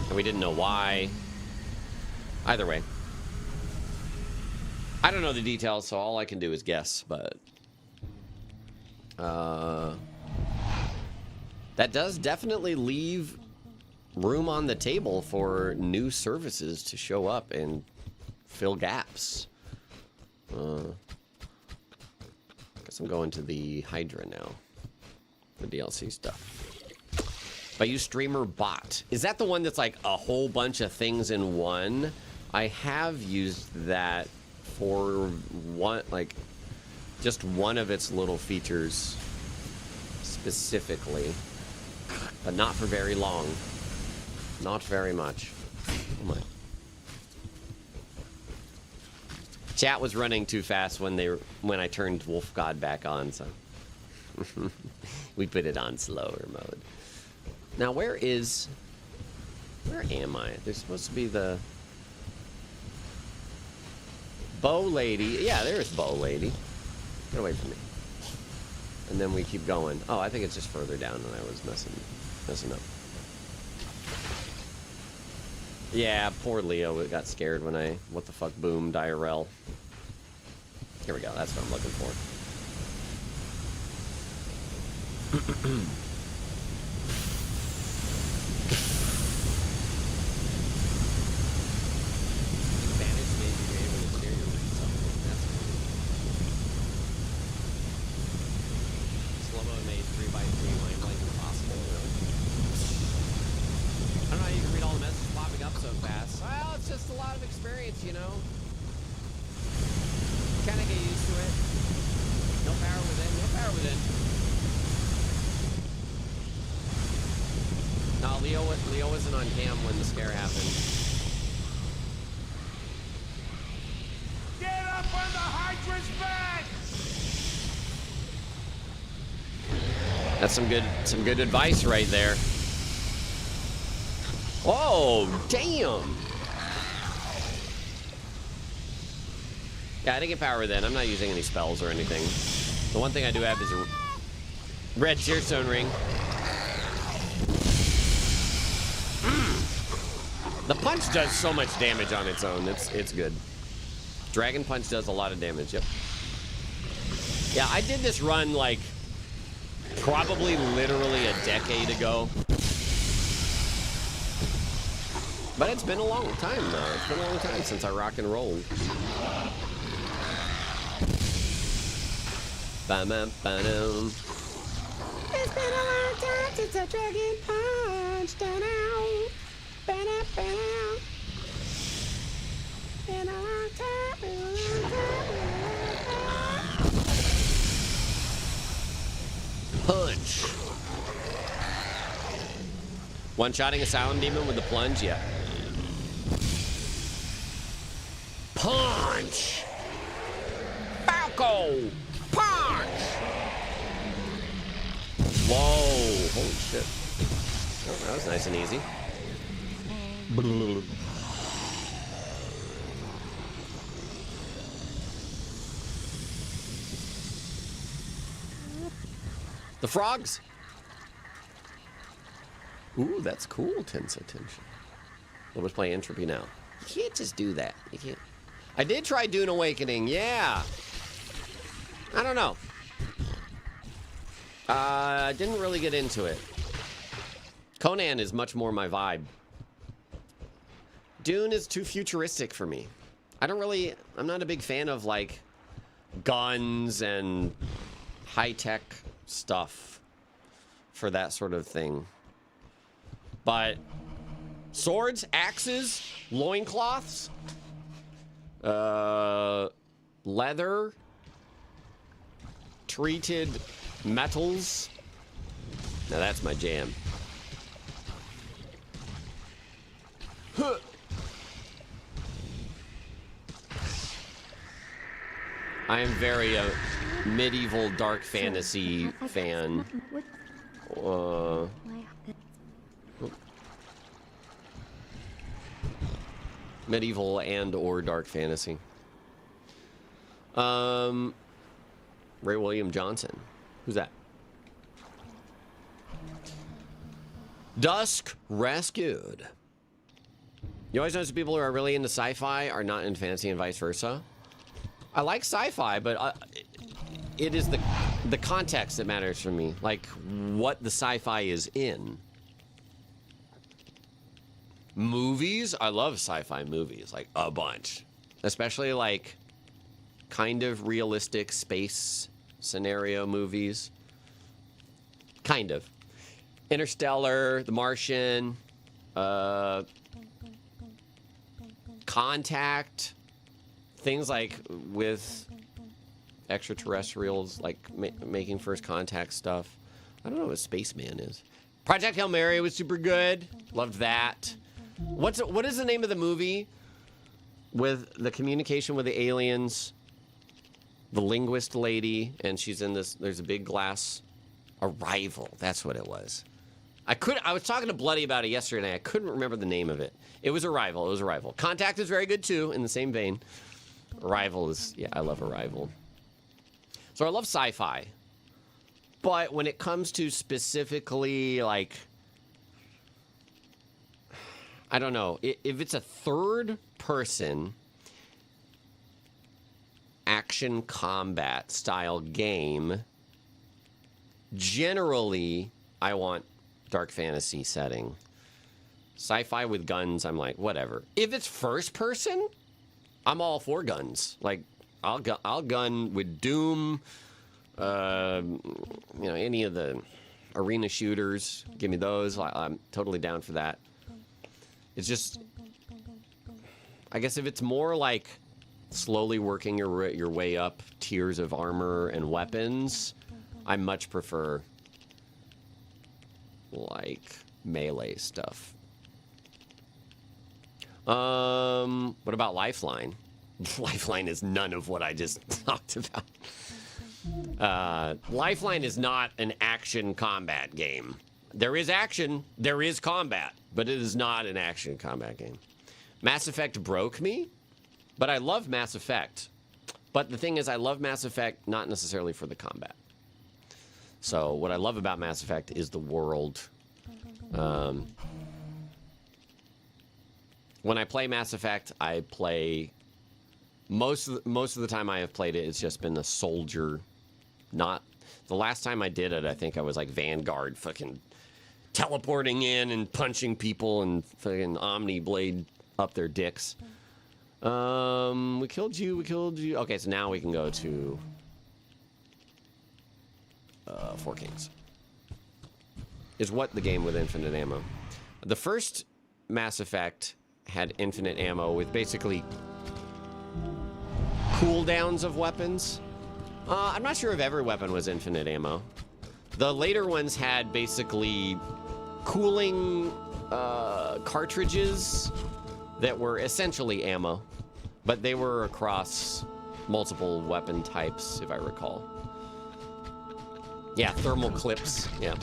And we didn't know why. Either way. I don't know the details, so all I can do is guess, but that does definitely leave room on the table for new services to show up and fill gaps. Guess I'm going to the Hydra now, the DLC stuff. If I use Streamer Bot, is that the one that's like a whole bunch of things in one? I have used that for one, like just one of its little features specifically, but not for very long, not very much. Oh my. Chat was running too fast when I turned Wolf God back on, so we put it on slower mode. Now where am I? There's supposed to be the Bow Lady. Yeah, there's Bow Lady. Get away from me. And then we keep going. Oh, I think it's just further down than I was messing up. Yeah, poor Leo got scared when I what the fuck boomed IRL. Here we go. That's what I'm looking for. You know, kind of get used to it. No power within, no power within. Leo wasn't on cam when the scare happened. Get up on the hydrant's back! That's some good advice right there. Oh, damn. Yeah, I didn't get power then. I'm not using any spells or anything. The one thing I do have is a red Tearstone ring. The punch does so much damage on its own. It's good. Dragon punch does a lot of damage. Yep. Yeah, I did this run like probably literally a decade ago. But it's been a long time though. It's been a long time since I rock and rolled. Ba-ma-ba-dum. It's been a long time since a dragon punched down. Ba-da-ba-dum. Been a long time, been a long time. Punch. One-shotting a Silent Demon with the plunge? Yeah. Punch! Falco! Punch! Whoa! Holy shit. Oh, that was nice and easy. The frogs! Ooh, that's cool, tense attention. Let's play Entropy now. You can't just do that. You can't. I did try Dune Awakening, yeah. I don't know. Didn't really get into it. Conan is much more my vibe. Dune is too futuristic for me. I'm not a big fan of like guns and high-tech stuff for that sort of thing. But swords, axes, loincloths, leather, treated metals. Now that's my jam. Huh. I am very medieval dark fantasy fan. Medieval and or dark fantasy. Ray William Johnson. Who's that? Dusk Rescued. You always notice people who are really into sci-fi are not into fantasy and vice versa. I like sci-fi, but it is the context that matters for me. Like what the sci-fi is in. Movies, I love sci-fi movies, like a bunch. Especially like kind of realistic space scenario movies. Kind of. Interstellar, The Martian, Contact, things like with extraterrestrials, like making first contact stuff. I don't know what Spaceman is. Project Hail Mary was super good. Loved that. What is the name of the movie with the communication with the aliens? The linguist lady, and she's in this. There's a big glass. Arrival. That's what it was. I was talking to Bloody about it yesterday, and I couldn't remember the name of it. It was Arrival. It was Arrival. Contact is very good too, in the same vein. Arrival is, yeah, I love Arrival. So I love sci-fi, but when it comes to specifically like, I don't know, if it's a third person action combat style game, generally I want dark fantasy setting. Sci-fi with guns, I'm like, whatever. If it's first person, I'm all for guns. Like, I'll gun with Doom, any of the arena shooters. Give me those. I'm totally down for that. It's just, I guess if it's more like slowly working your way up tiers of armor and weapons, I much prefer like melee stuff. What about Lifeline? Lifeline is none of what I just talked about. Lifeline is not an action combat game. There is action, there is combat, but it is not an action combat game. Mass Effect broke me, but I love Mass Effect. But the thing is, I love Mass Effect not necessarily for the combat. So what I love about Mass Effect is the world. When I play Mass Effect, I play most of the time I have played it, it's just been a soldier. Not the last time I did it, I think I was like Vanguard, fucking teleporting in and punching people and fucking Omni Blade up their dicks. We killed you. Okay, so now we can go to Four Kings. Is what the game with infinite ammo. The first Mass Effect had infinite ammo with basically cooldowns of weapons. I'm not sure if every weapon was infinite ammo. The later ones had basically cooling cartridges that were essentially ammo, but they were across multiple weapon types, if I recall. Yeah, thermal clips, yeah.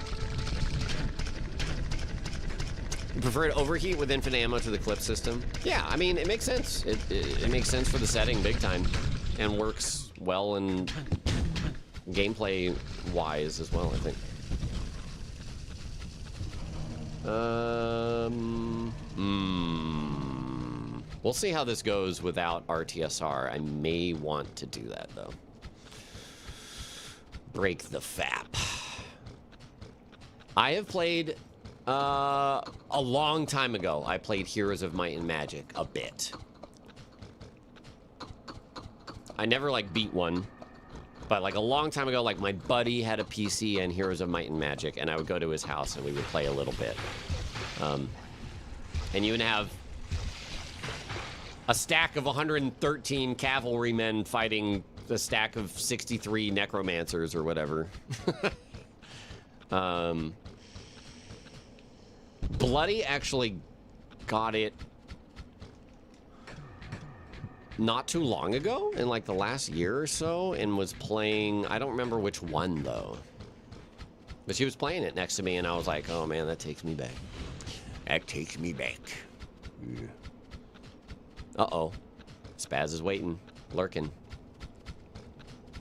You prefer to overheat with infinite ammo to the clip system? Yeah, I mean, it makes sense. It makes sense for the setting big time, and works well in gameplay-wise as well, I think. We'll see how this goes without RTSR. I may want to do that, though. Break the FAP. I have played... a long time ago, I played Heroes of Might and Magic a bit. I never, like, beat one. But, like, a long time ago, like, my buddy had a PC and Heroes of Might and Magic, and I would go to his house and we would play a little bit. And you would have a stack of 113 cavalrymen fighting a stack of 63 necromancers or whatever. Bloody actually got it not too long ago, in like the last year or so, and was playing, I don't remember which one though, but she was playing it next to me and I was like, oh man, that takes me back. That takes me back. Yeah. Uh-oh. Spaz is waiting, lurking.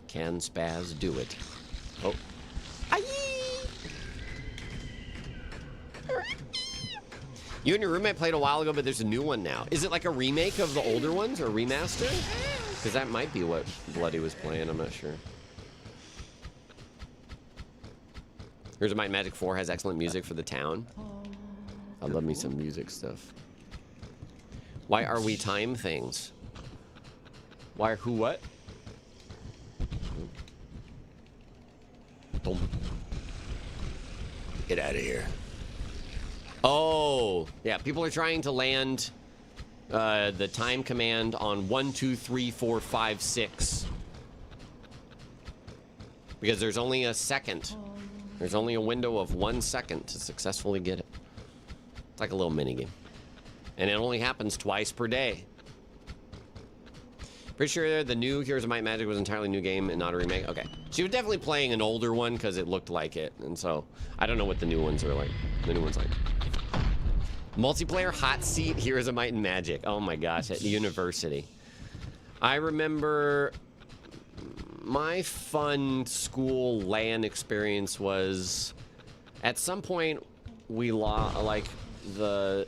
Can Spaz do it? Oh. Aye! You and your roommate played a while ago, but there's a new one now. Is it like a remake of the older ones or remaster? Because that might be what Bloody was playing. I'm not sure. Here's a Might and Magic 4 has excellent music for the town. I love me some music stuff. Why are we time things? Why? Who? What? Boom. Get out of here. Oh, yeah, people are trying to land the time command on 1, 2, 3, 4, 5, 6. Because there's only a second. There's only a window of 1 second to successfully get it. It's like a little minigame. And it only happens twice per day. Pretty sure the new Heroes of Might and Magic was an entirely new game and not a remake. Okay. She was definitely playing an older one because it looked like it. And so, I don't know what the new ones are like. The new one's like... Multiplayer hot seat Heroes of Might and Magic. Oh my gosh, at university. I remember my fun school LAN experience was at some point we our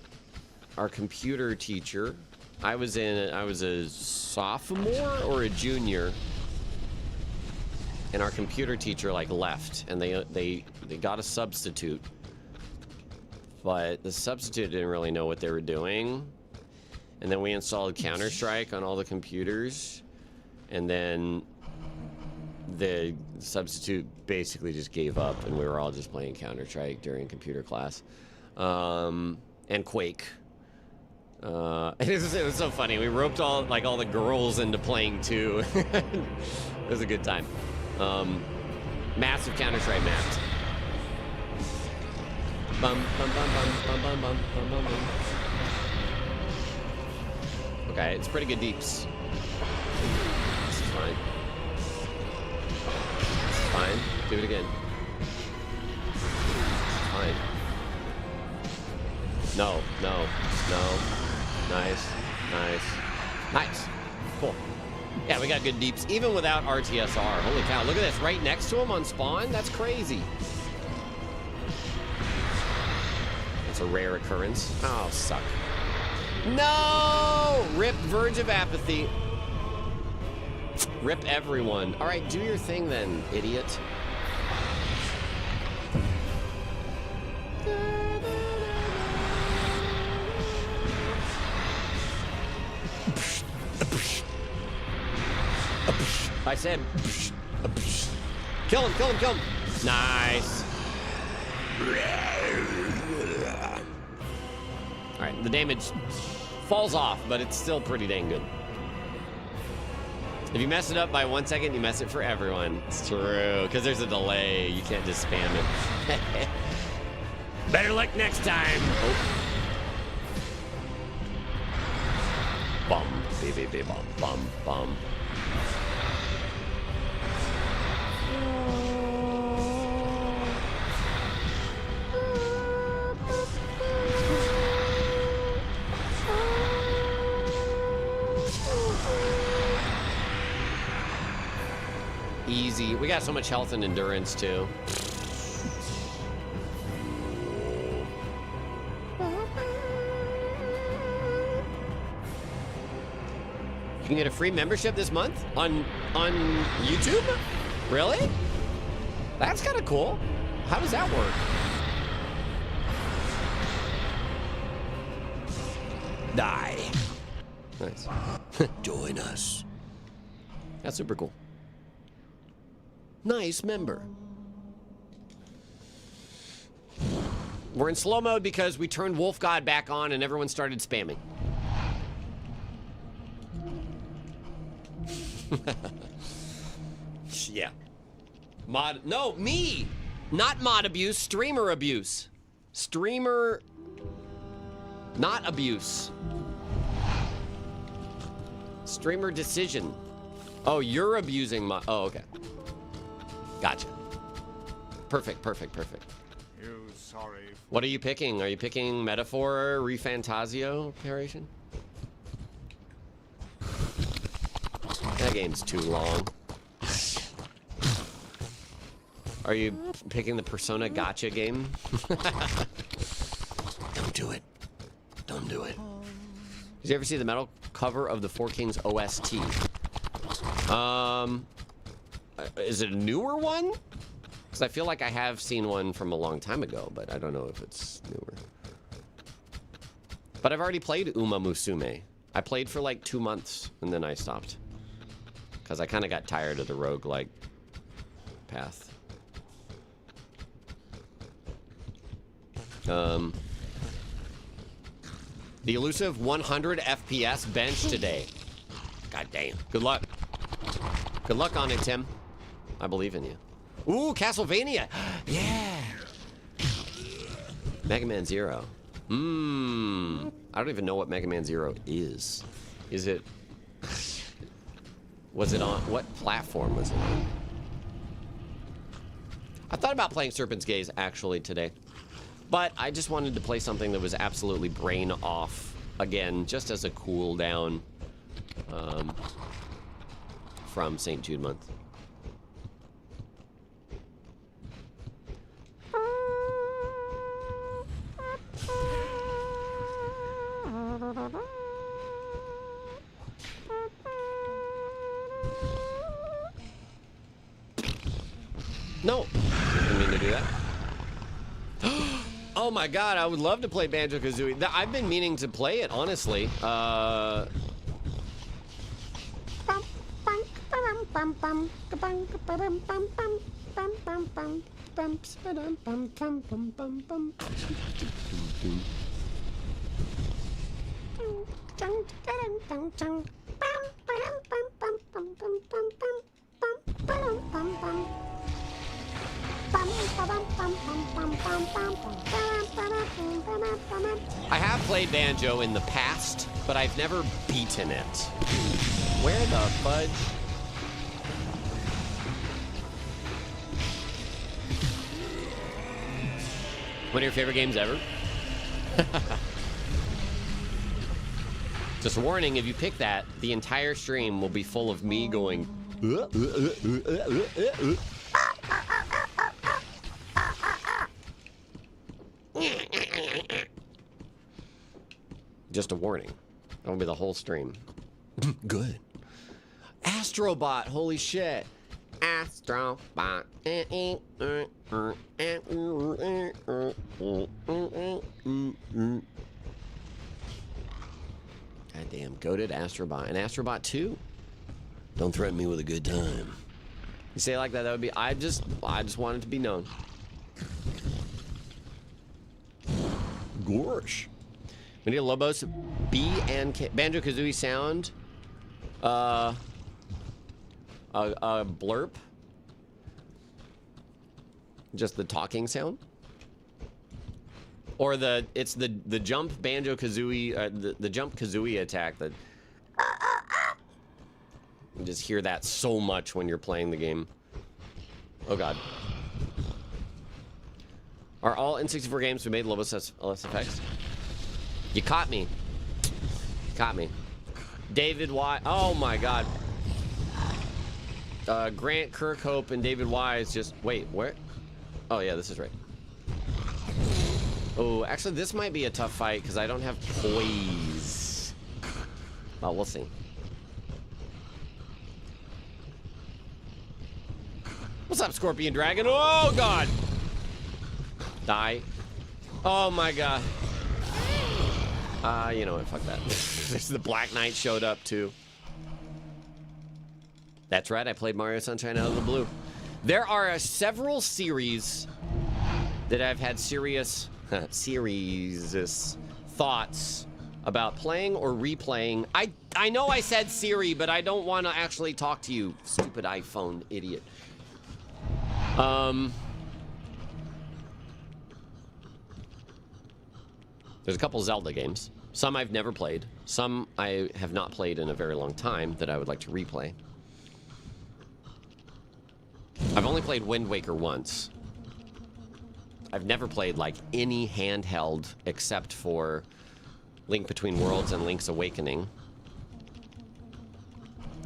computer teacher. I was a sophomore or a junior, and our computer teacher like left, and they got a substitute. But the substitute didn't really know what they were doing. And then we installed Counter-Strike on all the computers. And then the substitute basically just gave up and we were all just playing Counter-Strike during computer class. And Quake. It was so funny. We roped all the girls into playing too. It was a good time. Massive Counter-Strike maps. Bum, bum, bum, bum, bum, bum, bum, bum, bum, bum. Okay, it's pretty good deeps. This is fine. This is fine. Do it again. Fine. No, no, no. Nice, nice, nice. Cool. Yeah, we got good deeps, even without RTSR. Holy cow, look at this. Right next to him on spawn? That's crazy. It's a rare occurrence. Oh, suck. No! Rip Verge of Apathy. Rip everyone. All right, do your thing then, idiot. I said, kill him, kill him, kill him. Nice. All right, the damage falls off, but it's still pretty dang good. If you mess it up by 1 second, you mess it for everyone. It's true, because there's a delay. You can't just spam it. Better luck next time. Oh. Bum, baby, bum, bum, bum. Easy. We got so much health and endurance too. You can get a free membership this month on YouTube? Really? That's kind of cool. How does that work? Die. Nice. Join us. That's super cool. Nice member. We're in slow mode because we turned Wolf God back on and everyone started spamming. Yeah. No, me! Not mod abuse, streamer abuse. Streamer... not abuse. Streamer decision. Oh, you're abusing my... oh, okay. Gotcha. Perfect, perfect, perfect. Sorry. What are you picking? Are you picking Metaphor or Refantasio Operation? That game's too long. Are you picking the Persona Gacha game? Don't do it. Don't do it. Did you ever see the metal cover of the Four Kings OST? Is it a newer one? Because I feel like I have seen one from a long time ago, but I don't know if it's newer. But I've already played Uma Musume. I played for like 2 months, and then I stopped. Because I kind of got tired of the roguelike path. The elusive 100 FPS bench today. God damn. Good luck. Good luck on it, Tim. I believe in you. Ooh, Castlevania. Yeah. Mega Man Zero. I don't even know what Mega Man Zero is. Is it... was it on... what platform was it on? I thought about playing Serpent's Gaze, actually, today. But I just wanted to play something that was absolutely brain off. Again, just as a cool down from St. Jude month. No, didn't mean to do that. Oh my god, I would love to play Banjo-Kazooie. I've been meaning to play it, honestly. I have played Banjo in the past, but I've never beaten it. Where the fudge? One of your favorite games ever? Just a warning, if you pick that, the entire stream will be full of me going... Just a warning. That'll be the whole stream. Good. Astrobot, holy shit. Astrobot. Goddamn, goated Astrobot. And Astrobot 2? Don't threaten me with a good time. You say it like that, that would be... I just want it to be known. Gorsh. We need a Lobos B and K. Banjo-Kazooie sound. A blurp. Just the talking sound. Or it's the jump Banjo-Kazooie, the jump Kazooie attack that... You just hear that so much when you're playing the game. Oh god. Are all N64 games we made Lobos less effects? You caught me. Caught me. David Y. Oh my god. Grant Kirkhope and David Y is just... Wait, where? Oh yeah, this is right. Oh, actually this might be a tough fight because I don't have poise. Oh, we'll see. What's up, Scorpion Dragon? Oh god! Die. Oh my god. You know what, fuck that. The Black Knight showed up too. That's right, I played Mario Sunshine out of the blue. There are several series that I've had serious thoughts about playing or replaying. I know I said Siri, but I don't want to actually talk to you, stupid iPhone idiot. There's a couple Zelda games. Some I've never played. Some I have not played in a very long time that I would like to replay. I've only played Wind Waker once. I've never played like any handheld except for Link Between Worlds and Link's Awakening.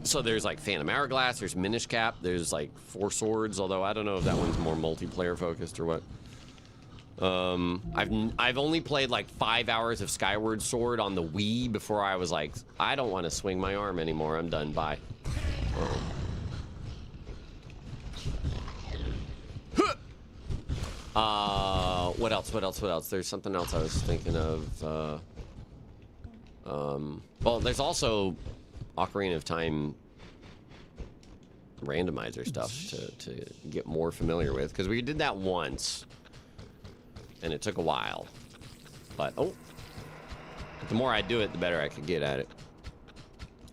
So there's like Phantom Hourglass, there's Minish Cap, there's like Four Swords, although I don't know if that one's more multiplayer focused or what. I've only played like 5 hours of Skyward Sword on the Wii before I was like, I don't want to swing my arm anymore, I'm done, bye. What else? There's something else I was thinking of. Well, there's also Ocarina of Time randomizer stuff to get more familiar with, because we did that once and it took a while, but the more I do it, the better I could get at it.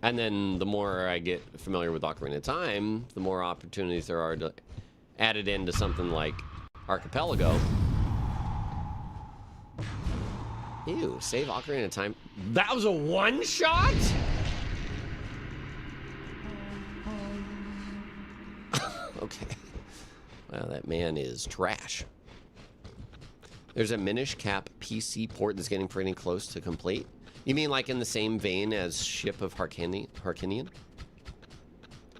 And then the more I get familiar with Ocarina of Time, the more opportunities there are to add it into something like Archipelago. Ew, save Ocarina of Time. That was a one-shot? Okay. Well, that man is trash. There's a Minish Cap PC port that's getting pretty close to complete. You mean like in the same vein as Ship of Harkinian?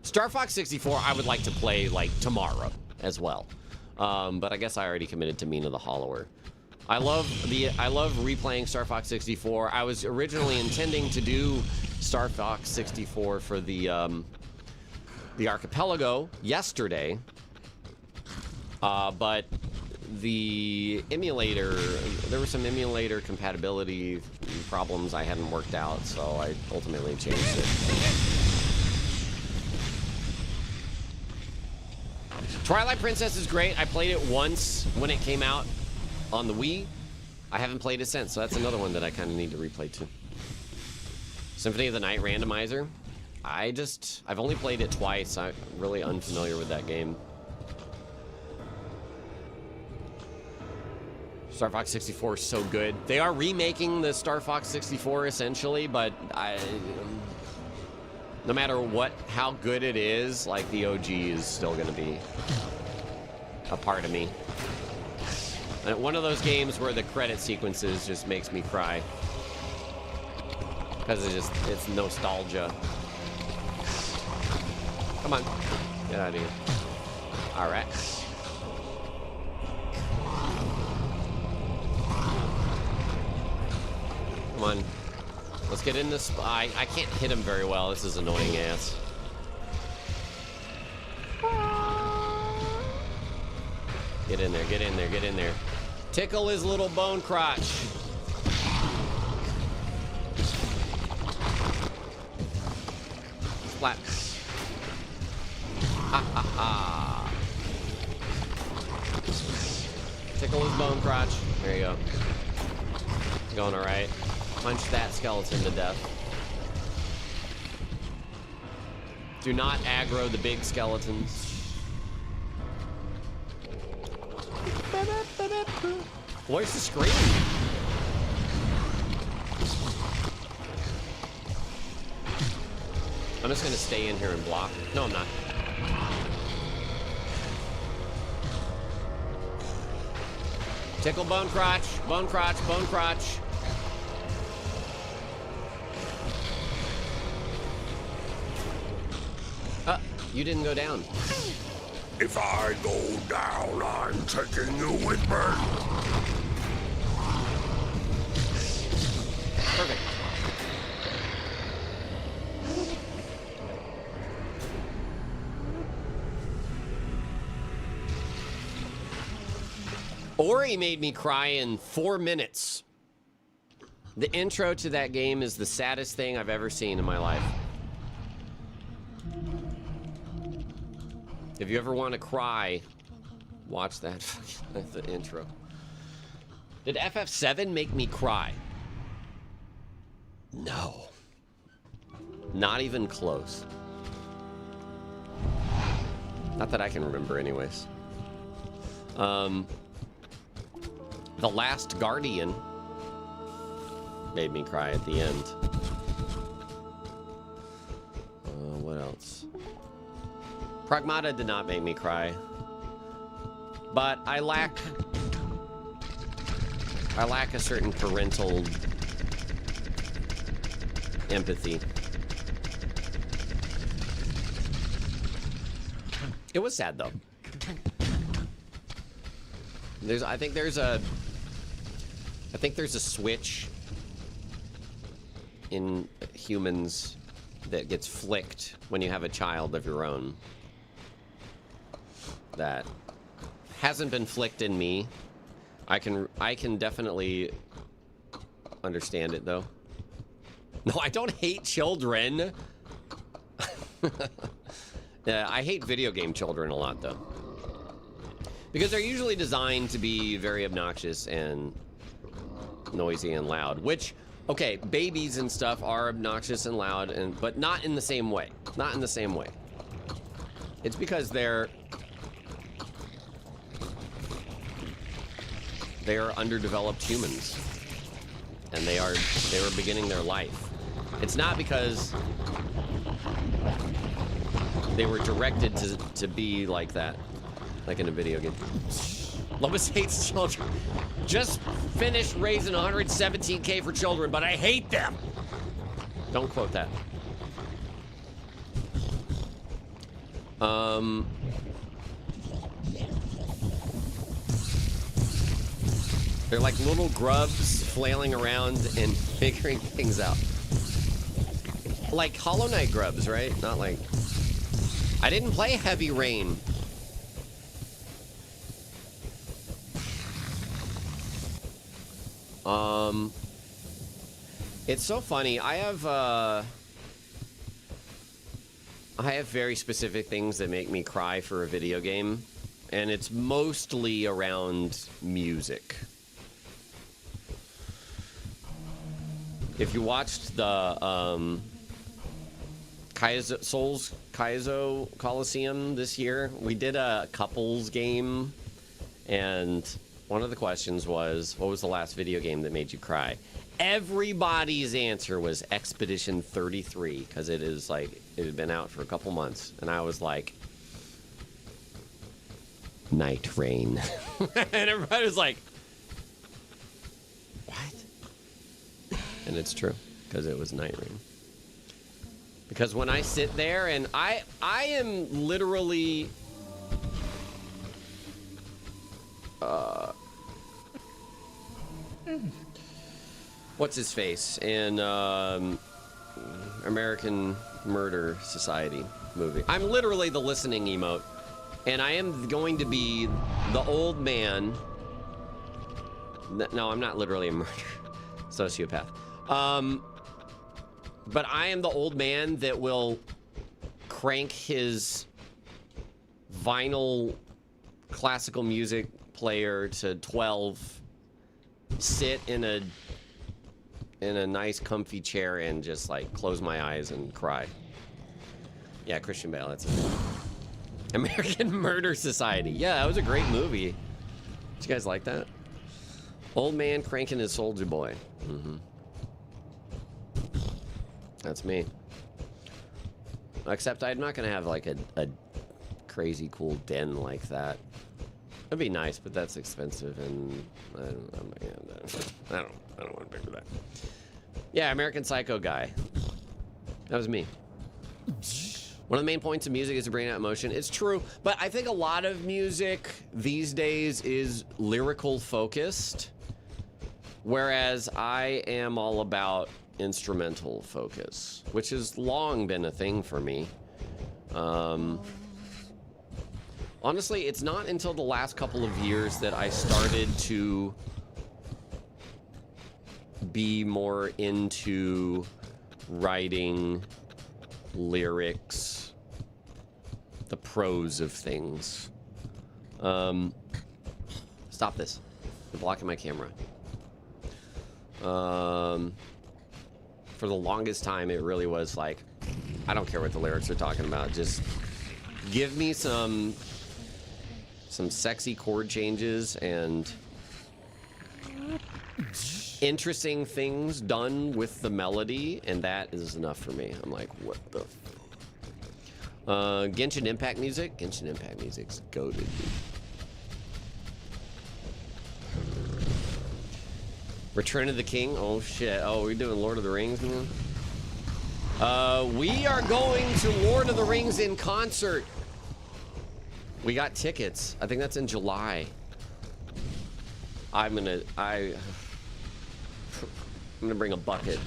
Star Fox 64 I would like to play like tomorrow as well. But I guess I already committed to Mina the Hollower. I love replaying Star Fox 64. I was originally intending to do Star Fox 64 for the Archipelago yesterday, but the emulator, there were some emulator compatibility problems I hadn't worked out, so I ultimately changed it. Twilight Princess is great. I played it once when it came out on the Wii. I haven't played it since, so that's another one that I kind of need to replay too. Symphony of the Night randomizer. I've only played it twice. I'm really unfamiliar with that game. Star Fox 64 is so good. They are remaking the Star Fox 64 essentially, but no matter how good it is, like the OG is still gonna be a part of me. And one of those games where the credit sequences just makes me cry. Because it's nostalgia. Come on. Get out of here. Alright. Come on. Let's get in this. I can't hit him very well. This is annoying ass. Get in there, get in there, get in there. Tickle his little bone crotch. Splat. Ha ha ha. Tickle his bone crotch. There you go. Going alright. Punch that skeleton to death. Do not aggro the big skeletons. Where's the screen? I'm just gonna stay in here and block. No, I'm not. Tickle bone crotch, bone crotch, bone crotch. You didn't go down. If I go down, I'm taking you with me. Perfect. Ori made me cry in 4 minutes. The intro to that game is the saddest thing I've ever seen in my life. If you ever want to cry, watch that. The intro. Did FF7 make me cry? No. Not even close. Not that I can remember anyways. The Last Guardian made me cry at the end. What else? Pragmata did not make me cry. But I lack a certain parental empathy. It was sad though. I think there's a switch in humans that gets flicked when you have a child of your own that hasn't been flicked in me. I can definitely understand it though. No, I don't hate children. Yeah, I hate video game children a lot though. Because they're usually designed to be very obnoxious and noisy and loud, which, okay, babies and stuff are obnoxious and loud, but not in the same way. Not in the same way. It's because they're underdeveloped humans, and they were beginning their life. It's not because they were directed to be like that, like in a video game. Lomas hates children. Just finished raising 117K for children, but I hate them. Don't quote that. They're like little grubs flailing around and figuring things out. Like Hollow Knight grubs, right? Not like... I didn't play Heavy Rain. It's so funny. I have very specific things that make me cry for a video game, and it's mostly around music. If you watched the Kaizo Coliseum this year, we did a couples game, and one of the questions was, what was the last video game that made you cry? Everybody's answer was Expedition 33, because it is like, it had been out for a couple months, and I was like, Night Rain. And everybody was like, what? And it's true, because it was Night Rain. Because when I sit there and I am literally what's his face in American Murder Society movie. I'm literally the listening emote, and I am going to be the old man. No, I'm not literally a murderer, sociopath. But I am the old man that will crank his vinyl classical music player to 12, sit in a nice comfy chair and just like close my eyes and cry. Yeah, Christian Bale, that's it. American Murder Society. Yeah, that was a great movie. Did you guys like that? Old man cranking his Soldier Boy. Mm-hmm. That's me. Except I'm not gonna have like a crazy cool den like that. It'd be nice, but that's expensive, and I don't want to pay for that. Yeah, American Psycho guy. That was me. One of the main points of music is to bring out emotion. It's true, but I think a lot of music these days is lyrical focused, whereas I am all about instrumental focus, which has long been a thing for me. Honestly, it's not until the last couple of years that I started to be more into writing lyrics, the prose of things. Stop this. You're blocking my camera. For the longest time, it really was like, I don't care what the lyrics are talking about. Just give me some sexy chord changes and interesting things done with the melody, and that is enough for me. I'm like, what the Genshin Impact music? Genshin Impact music's goated. Return of the King? Oh shit. Oh, we're doing Lord of the Rings now? We are going to Lord of the Rings in concert. We got tickets. I think that's in July. I'm gonna bring a bucket.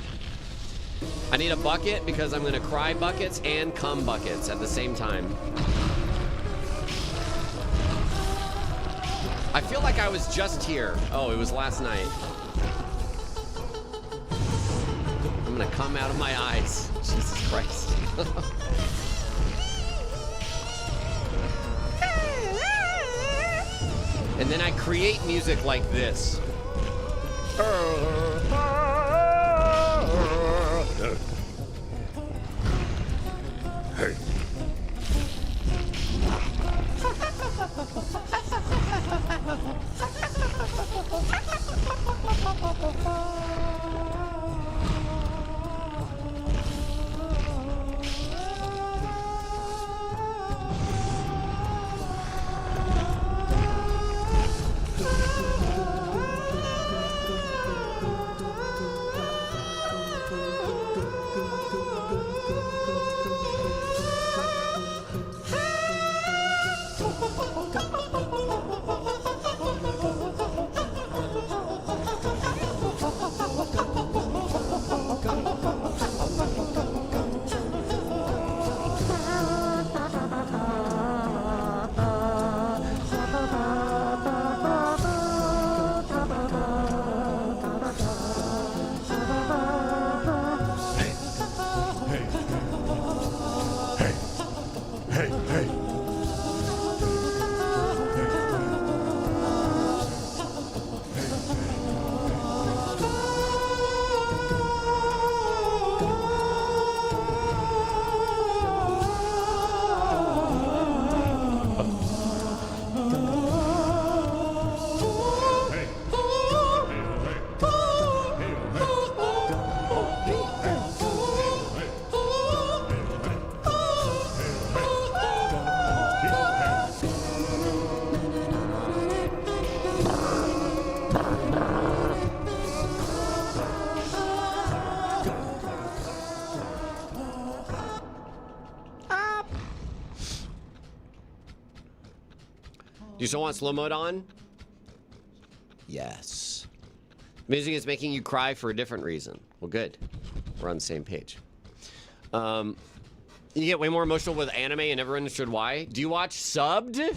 I need a bucket because I'm gonna cry buckets and cum buckets at the same time. I feel like I was just here. Oh, it was last night. I'm gonna come out of my eyes. Jesus Christ. And then I create music like this. Hey. you still want slow mode on? Yes. Music is making you cry for a different reason. Well, good. We're on the same page. You get way more emotional with anime and never understood why. Do you watch subbed?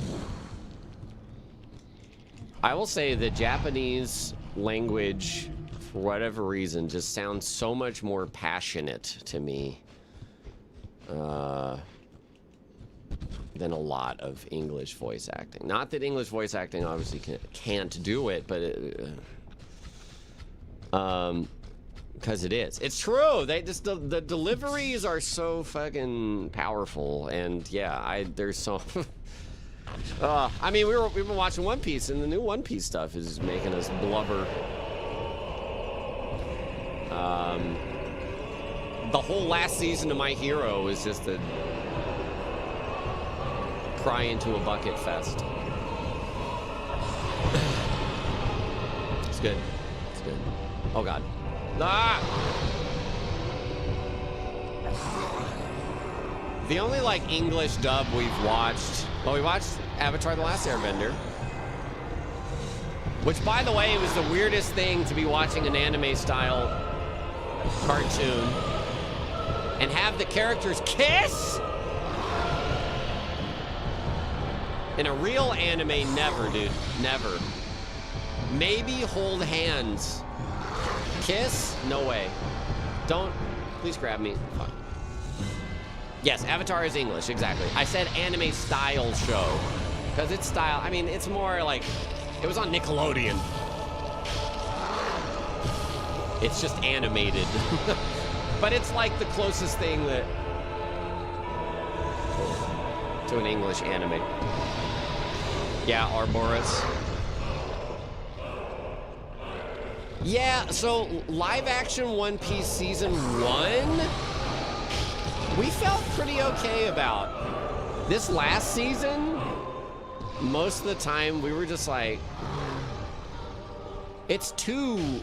I will say the Japanese language, for whatever reason, just sounds so much more passionate to me than a lot of English voice acting. Not that English voice acting obviously can't do it, but because it is. It's true. They just the deliveries are so fucking powerful, and yeah, there's so. I mean, we've been watching One Piece, and the new One Piece stuff is making us blubber. The whole last season of My Hero is just a cry into a bucket fest. It's good. It's good. Oh God. Ah! The only like English dub we've watched. Well, we watched Avatar: The Last Airbender. Which, by the way, was the weirdest thing to be watching an anime style cartoon and have the characters kiss. In a real anime, never, dude. Never. Maybe hold hands. Kiss? No way. Don't. Please grab me. Fuck. Yes, Avatar is English, exactly. I said anime style show. Because it's style. I mean, it's more like. It was on Nickelodeon. It's just animated. But it's like the closest thing that. To an English anime. Yeah, Ouroboros. Yeah, so live action One Piece season 1, we felt pretty okay about. This last season, most of the time we were just like, it's too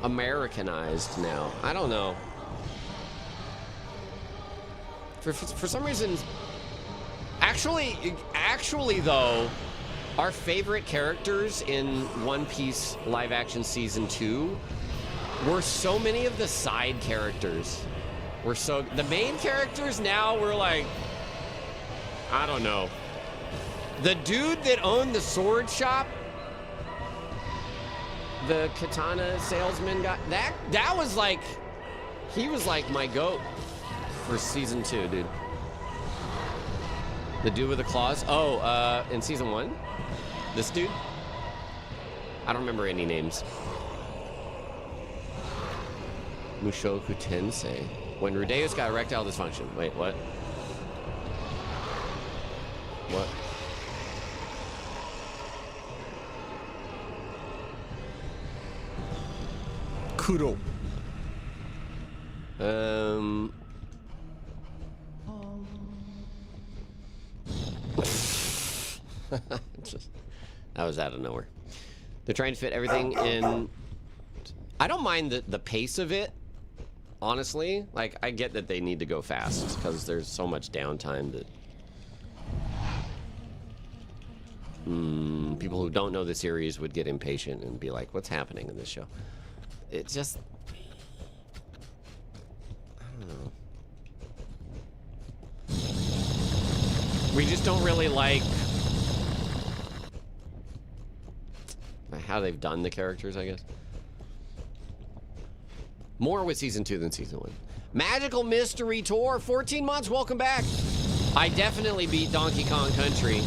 Americanized now. I don't know. For some reason, actually though, our favorite characters in One Piece live action season 2 were so many of the side characters. The main characters now were like, I don't know. The dude that owned the sword shop, the katana salesman guy, that was like, he was like my goat for season 2, dude. The dude with the claws. Oh, in season 1? This dude? I don't remember any names. Mushoku Tensei. When Rudeus got erectile dysfunction. Wait, what? What? Kuro. That was out of nowhere. They're trying to fit everything in. I don't mind the pace of it, honestly. Like, I get that they need to go fast because there's so much downtime that people who don't know the series would get impatient and be like, what's happening in this show? It's just, I don't know. We just don't really like how they've done the characters, I guess. More with season 2 than season 1. Magical Mystery Tour, 14 months, welcome back. I definitely beat Donkey Kong Country.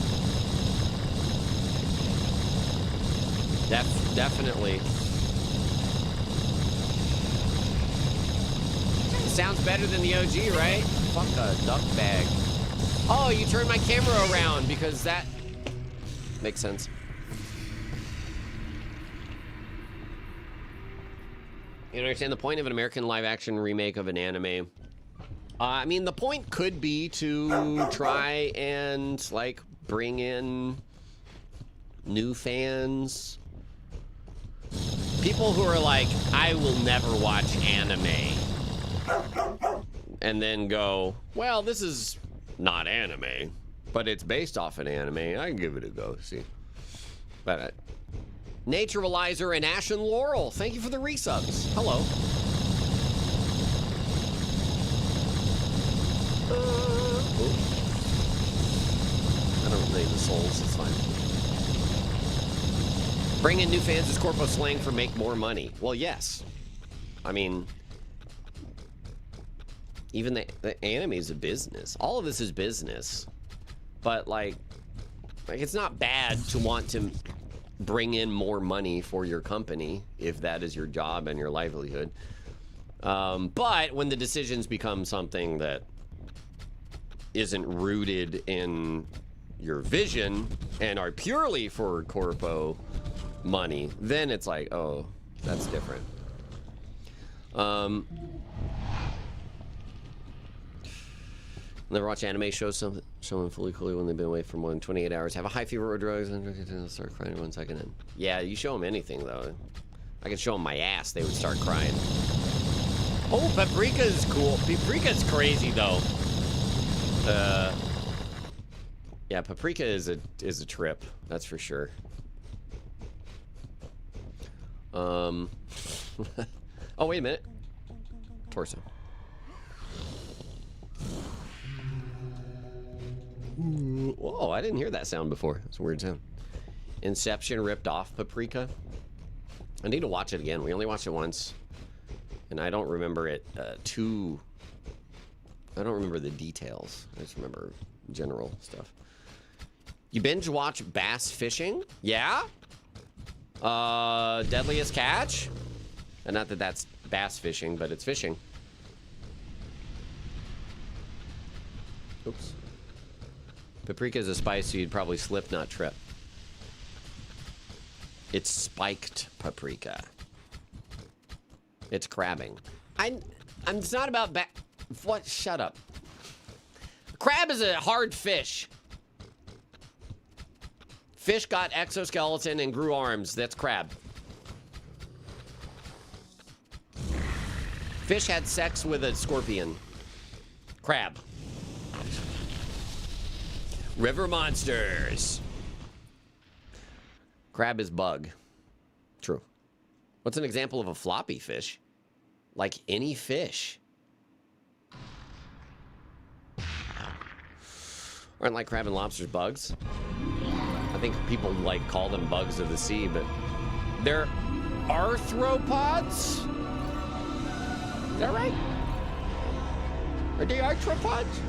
Definitely. Sounds better than the OG, right? Fuck a duck bag. Oh, you turned my camera around because that makes sense. You understand the point of an American live-action remake of an anime? I mean, the point could be to try and, like, bring in new fans. People who are like, I will never watch anime. And then go, well, this is not anime. But it's based off an anime. I can give it a go, see. But Naturalizer and Ashen Laurel, thank you for the resubs. Hello. I don't need the souls, it's fine. Bring in new fans is corpo slang for make more money. Well, yes. I mean, even the anime is a business. All of this is business. But like it's not bad to want to bring in more money for your company if that is your job and your livelihood. But when the decisions become something that isn't rooted in your vision and are purely for corpo money, then it's like, oh, that's different. Never watch anime shows showing fully cool when they've been away for more than 28 hours. Have a high fever or drugs and start crying 1 second in. Yeah, you show them anything though. I could show them my ass, they would start crying. Oh, Paprika is cool. Paprika's crazy though. Yeah, Paprika is a trip, that's for sure. Oh, wait a minute. Torso. Whoa, I didn't hear that sound before. It's a weird sound. Inception ripped off Paprika. I need to watch it again. We only watched it once. And I don't remember it I don't remember the details. I just remember general stuff. You binge watch bass fishing? Yeah? Deadliest catch? And not that that's bass fishing, but it's fishing. Oops. Paprika is a spice, so you'd probably slip, not trip. It's spiked paprika. It's crabbing. It's not about what? Shut up. Crab is a hard fish. Fish got exoskeleton and grew arms. That's crab. Fish had sex with a scorpion. Crab. River monsters. Crab is bug. True. What's an example of a floppy fish? Like any fish. Aren't like crab and lobsters bugs? I think people like call them bugs of the sea, but they're arthropods? Is that right? Are they arthropods?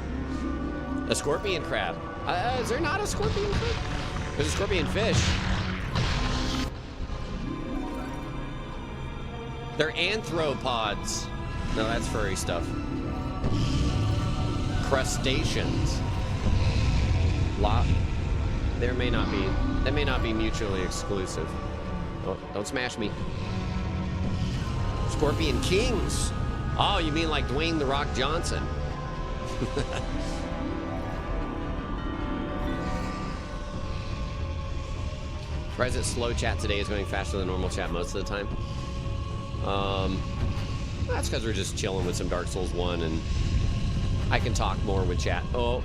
A scorpion crab. Is there not a scorpion crab? There's a scorpion fish. They're anthropods. No, that's furry stuff. Crustaceans. There may not be. That may not be mutually exclusive. Oh, don't smash me. Scorpion kings. Oh, you mean like Dwayne "The Rock" Johnson? Surprised that slow chat today is going faster than normal chat most of the time. That's because we're just chilling with some Dark Souls 1 and I can talk more with chat. Oh.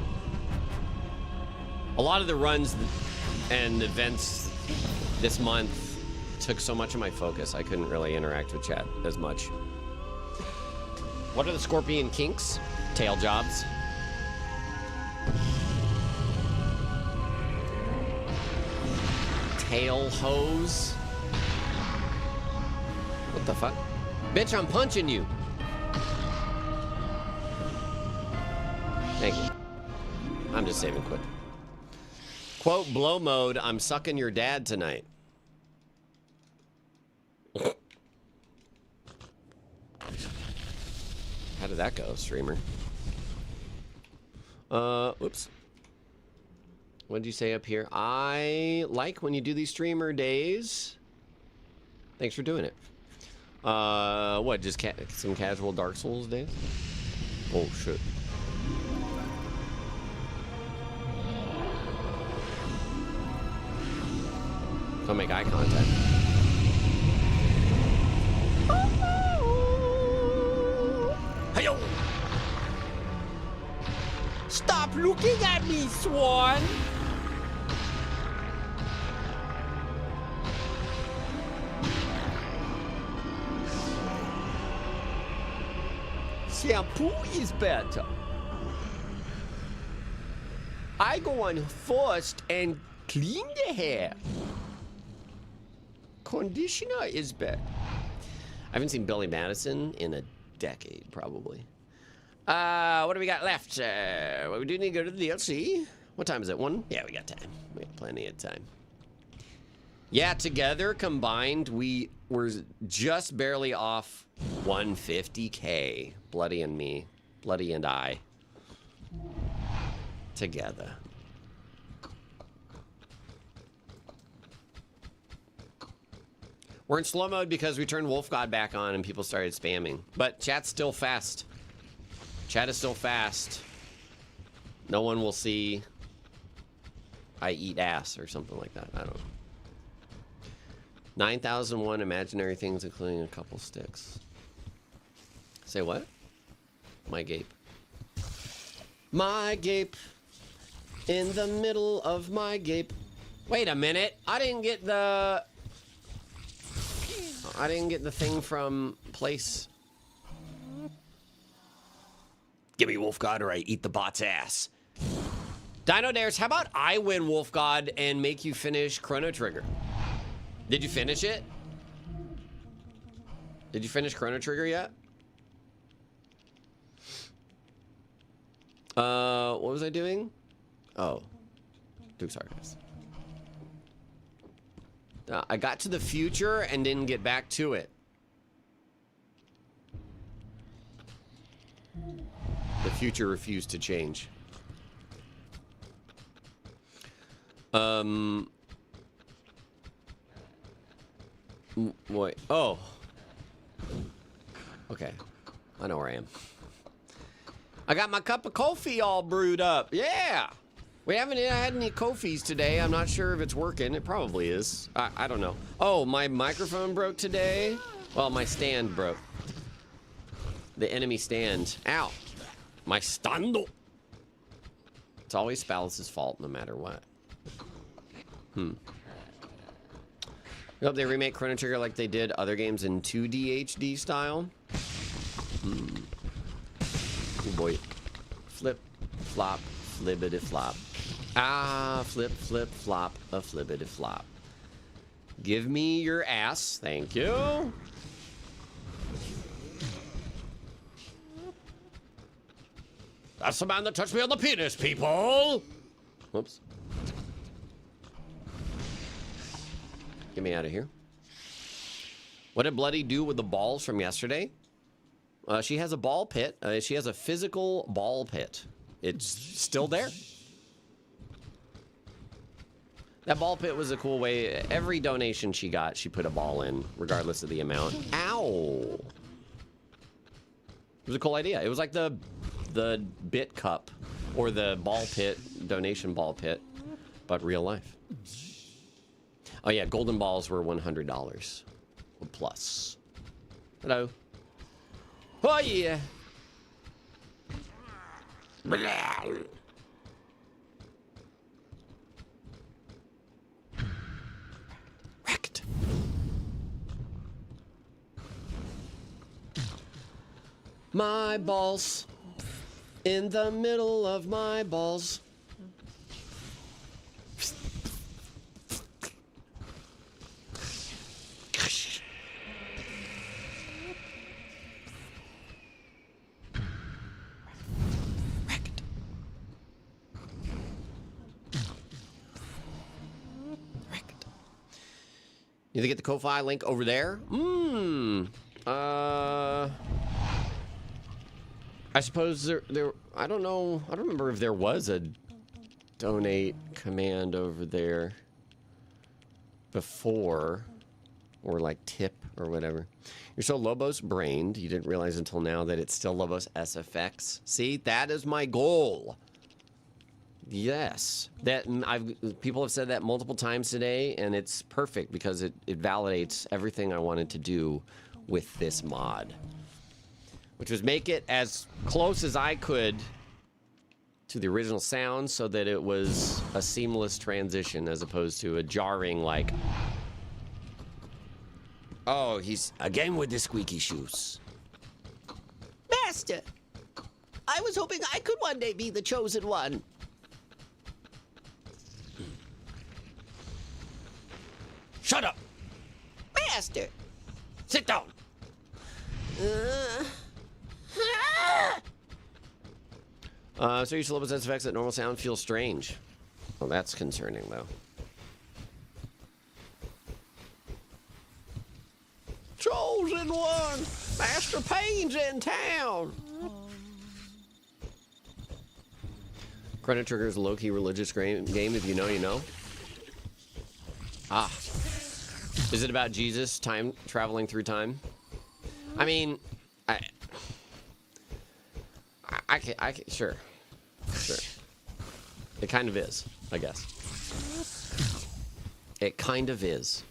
A lot of the runs and events this month took so much of my focus, I couldn't really interact with chat as much. What are the scorpion kinks? Tail jobs. Tail hose. What the fuck? Bitch, I'm punching you. Thank you. I'm just saving quick. Quote, blow mode, I'm sucking your dad tonight. How did that go, streamer? Oops. What did you say up here? I like when you do these streamer days. Thanks for doing it. What, just some casual Dark Souls days? Oh, shit. Don't make eye contact. Hey-yo! Stop looking at me, Swan. Shampoo is better. I go on first and clean the hair. Conditioner is better. I haven't seen Billy Madison in a decade, probably. What do we got left? Well, we do need to go to the DLC. What time is it? 1? Yeah, we got time. We got plenty of time. Yeah, together, combined, we were just barely off 150K. Bloody and me. Bloody and I. Together. We're in slow mode because we turned Wolf God back on and people started spamming. But chat's still fast. Chat is still fast. No one will see I eat ass or something like that. I don't know. 9,001 imaginary things, including a couple sticks. Say what? My gape. My gape. In the middle of my gape. Wait a minute. I didn't get the thing from place. Give me Wolf God or I eat the bot's ass. Dino Dares, how about I win Wolf God and make you finish Chrono Trigger? Did you finish it? Did you finish Chrono Trigger yet? What was I doing? Oh. Duke's Artist. I got to the future and didn't get back to it. The future refused to change. Wait. Oh. Okay. I know where I am. I got my cup of coffee all brewed up. Yeah. We haven't had any coffees today. I'm not sure if it's working. It probably is. I don't know. Oh, my microphone broke today. Well, my stand broke. The enemy stand. Ow. My stando. It's always Spallus's fault no matter what. I hope they remake Chrono Trigger like they did other games in 2D HD style. Oh boy. Flip, flop, flibbity flop. Ah, flip, flip, flop, a flibbity flop. Give me your ass. Thank you. That's the man that touched me on the penis, people. Whoops. Get me out of here. What did Bloody do with the balls from yesterday? She has a ball pit. She has a physical ball pit. It's still there. That ball pit was a cool way. Every donation she got, she put a ball in, regardless of the amount. Ow! It was a cool idea. It was like the bit cup, or the ball pit, donation ball pit, but real life. Oh yeah, golden balls were $100 plus. Hello. Oh yeah. Wrecked. My balls. In the middle of my balls. You get the Ko-Fi link over there? I suppose there I don't know. I don't remember if there was a donate command over there before, or like tip or whatever. You're so Lobos brained, you didn't realize until now that it's still Lobos SFX. See, that is my goal. Yes, that people have said that multiple times today, and it's perfect because it validates everything I wanted to do with this mod, which was make it as close as I could to the original sound so that it was a seamless transition as opposed to a jarring, like, oh, he's again with the squeaky shoes. Master, I was hoping I could one day be the chosen one. Shut up! Master! Sit down! So you should love sense effects that normal sound feels strange. Well, that's concerning, though. Chosen one! Master Payne's in town! Chrono Trigger is a low-key religious game. If you know, you know. Ah. Is it about Jesus time traveling through time? I mean, I can, sure. It kind of is, I guess. It kind of is.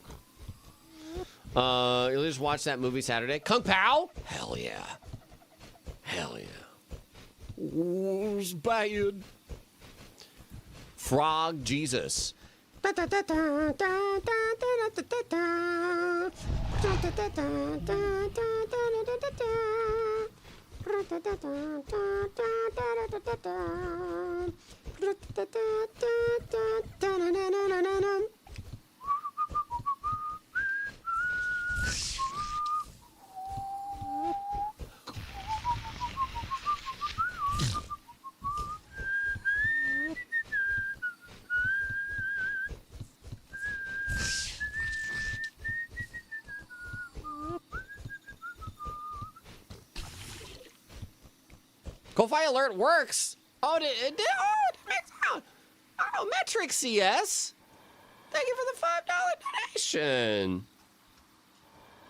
You'll just watch that movie Saturday. Kung Pao? Hell yeah. Hell yeah. Who's bad? Frog Jesus. Ko-Fi alert works. Oh, it did. Oh, it makes sound. Oh, Metric CS. Thank you for the $5 donation.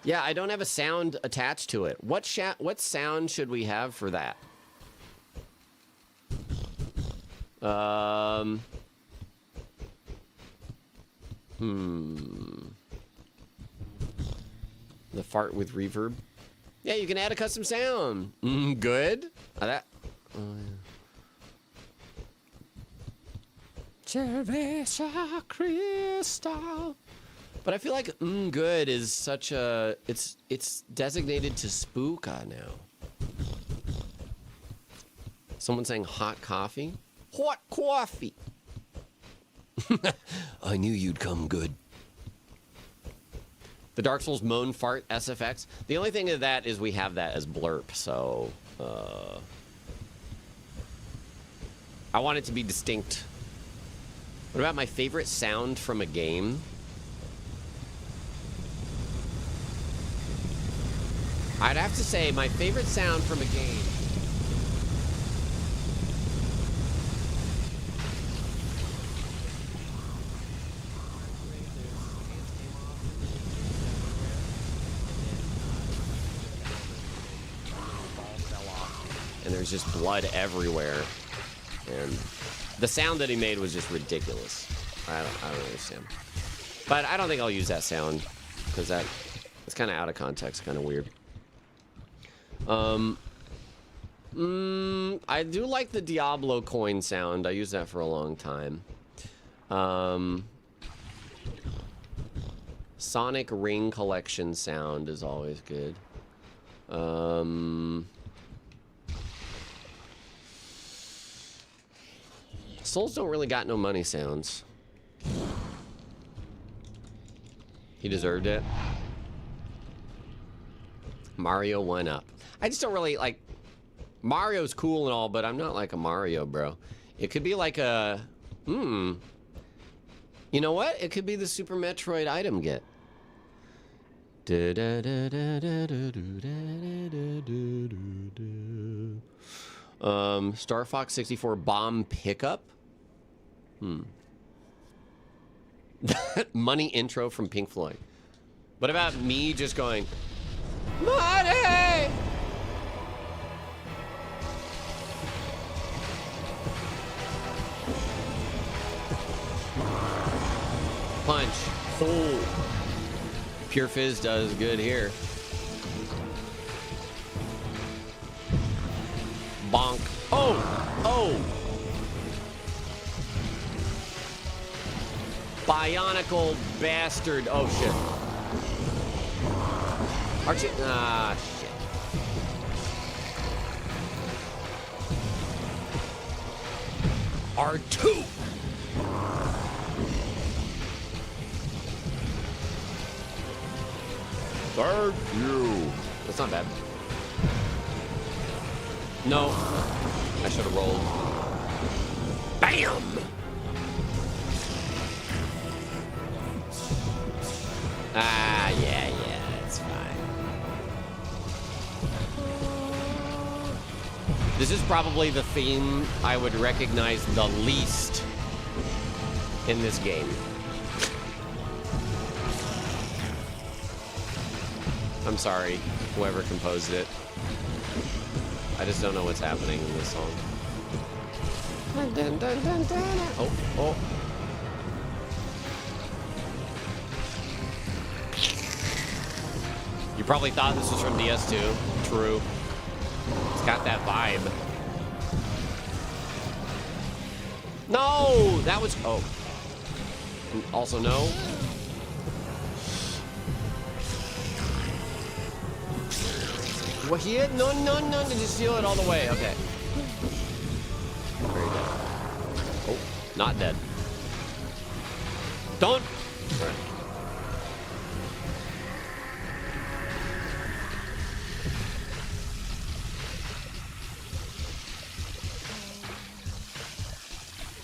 Yeah, I don't have a sound attached to it. What sound should we have for that? The fart with reverb. Yeah, you can add a custom sound. Good. Cerveza Crystal. But I feel like good is such a it's designated to spooka now. Someone saying hot coffee? Hot coffee. I knew you'd come good. The Dark Souls moan fart SFX. The only thing of that is we have that as blurp, so I want it to be distinct. What about my favorite sound from a game? I'd have to say my favorite sound from a game. And there's just blood everywhere. And the sound that he made was just ridiculous. I don't understand. But I don't think I'll use that sound because it's kind of out of context, kind of weird. I do like the Diablo coin sound. I use that for a long time. Sonic Ring Collection sound is always good. Souls don't really got no money sounds. He deserved it. Mario 1-up. I just don't really like... Mario's cool and all, but I'm not like a Mario, bro. It could be like a... You know what? It could be the Super Metroid item get. Star Fox 64 bomb pickup. Money intro from Pink Floyd. What about me just going, money? Punch. Oh. Pure Fizz does good here. Bonk. Oh! Oh! Bionicle bastard. Oh, shit. Aren't you? Ah, shit. R2! Thank you. That's not bad. No. I should have rolled. Bam! Ah, yeah, that's fine. This is probably the theme I would recognize the least in this game. I'm sorry, whoever composed it. I just don't know what's happening in this song. Oh, oh. You probably thought this was from DS2. True. It's got that vibe. No! That was... Oh. Also no. What here? No, just steal it all the way. Okay. Very dead. Oh, not dead. Don't! All right.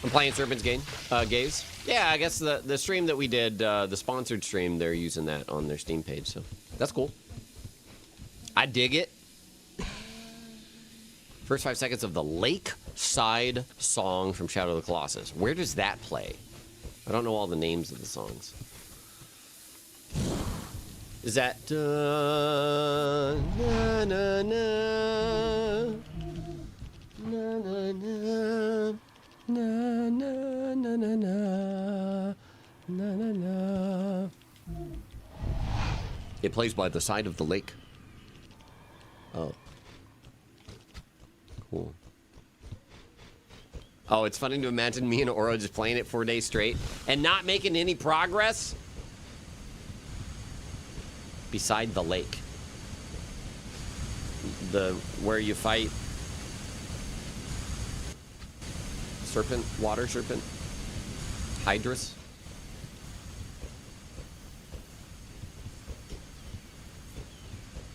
I'm playing Serpent's Gaze. Yeah, I guess the stream that we did, the sponsored stream, they're using that on their Steam page, so that's cool. I dig it. First 5 seconds of the Lakeside song from Shadow of the Colossus. Where does that play? I don't know all the names of the songs. Is that... na, na, na, na, na, na. Na na na na na na na na. It plays by the side of the lake. Oh. Cool. Oh, it's funny to imagine me and Oro just playing it 4 days straight and not making any progress. Beside the lake. Where you fight serpent, water serpent, Hydrus.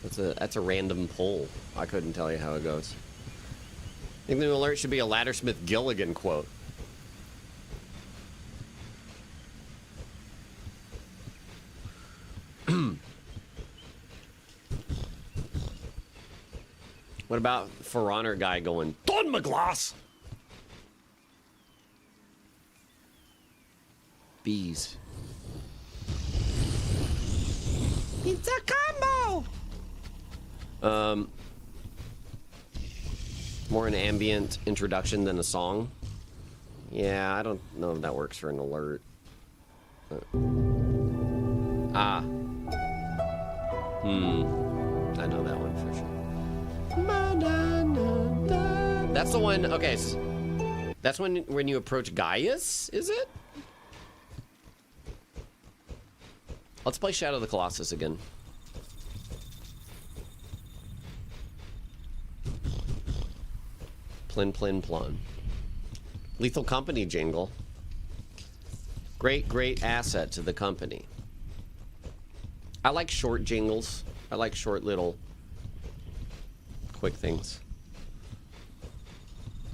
That's a random pull. I couldn't tell you how it goes. I think the new alert should be a Laddersmith Gilligan quote. What about For Honor guy going, Don McGlass? Bees. It's a combo! More an ambient introduction than a song. Yeah, I don't know if that works for an alert. I know that one for sure. That's the one, okay. That's when you approach Gaius, is it? Let's play Shadow of the Colossus again. Plin, plin, plon. Lethal Company jingle. Great asset to the company. I like short jingles. I like short little quick things.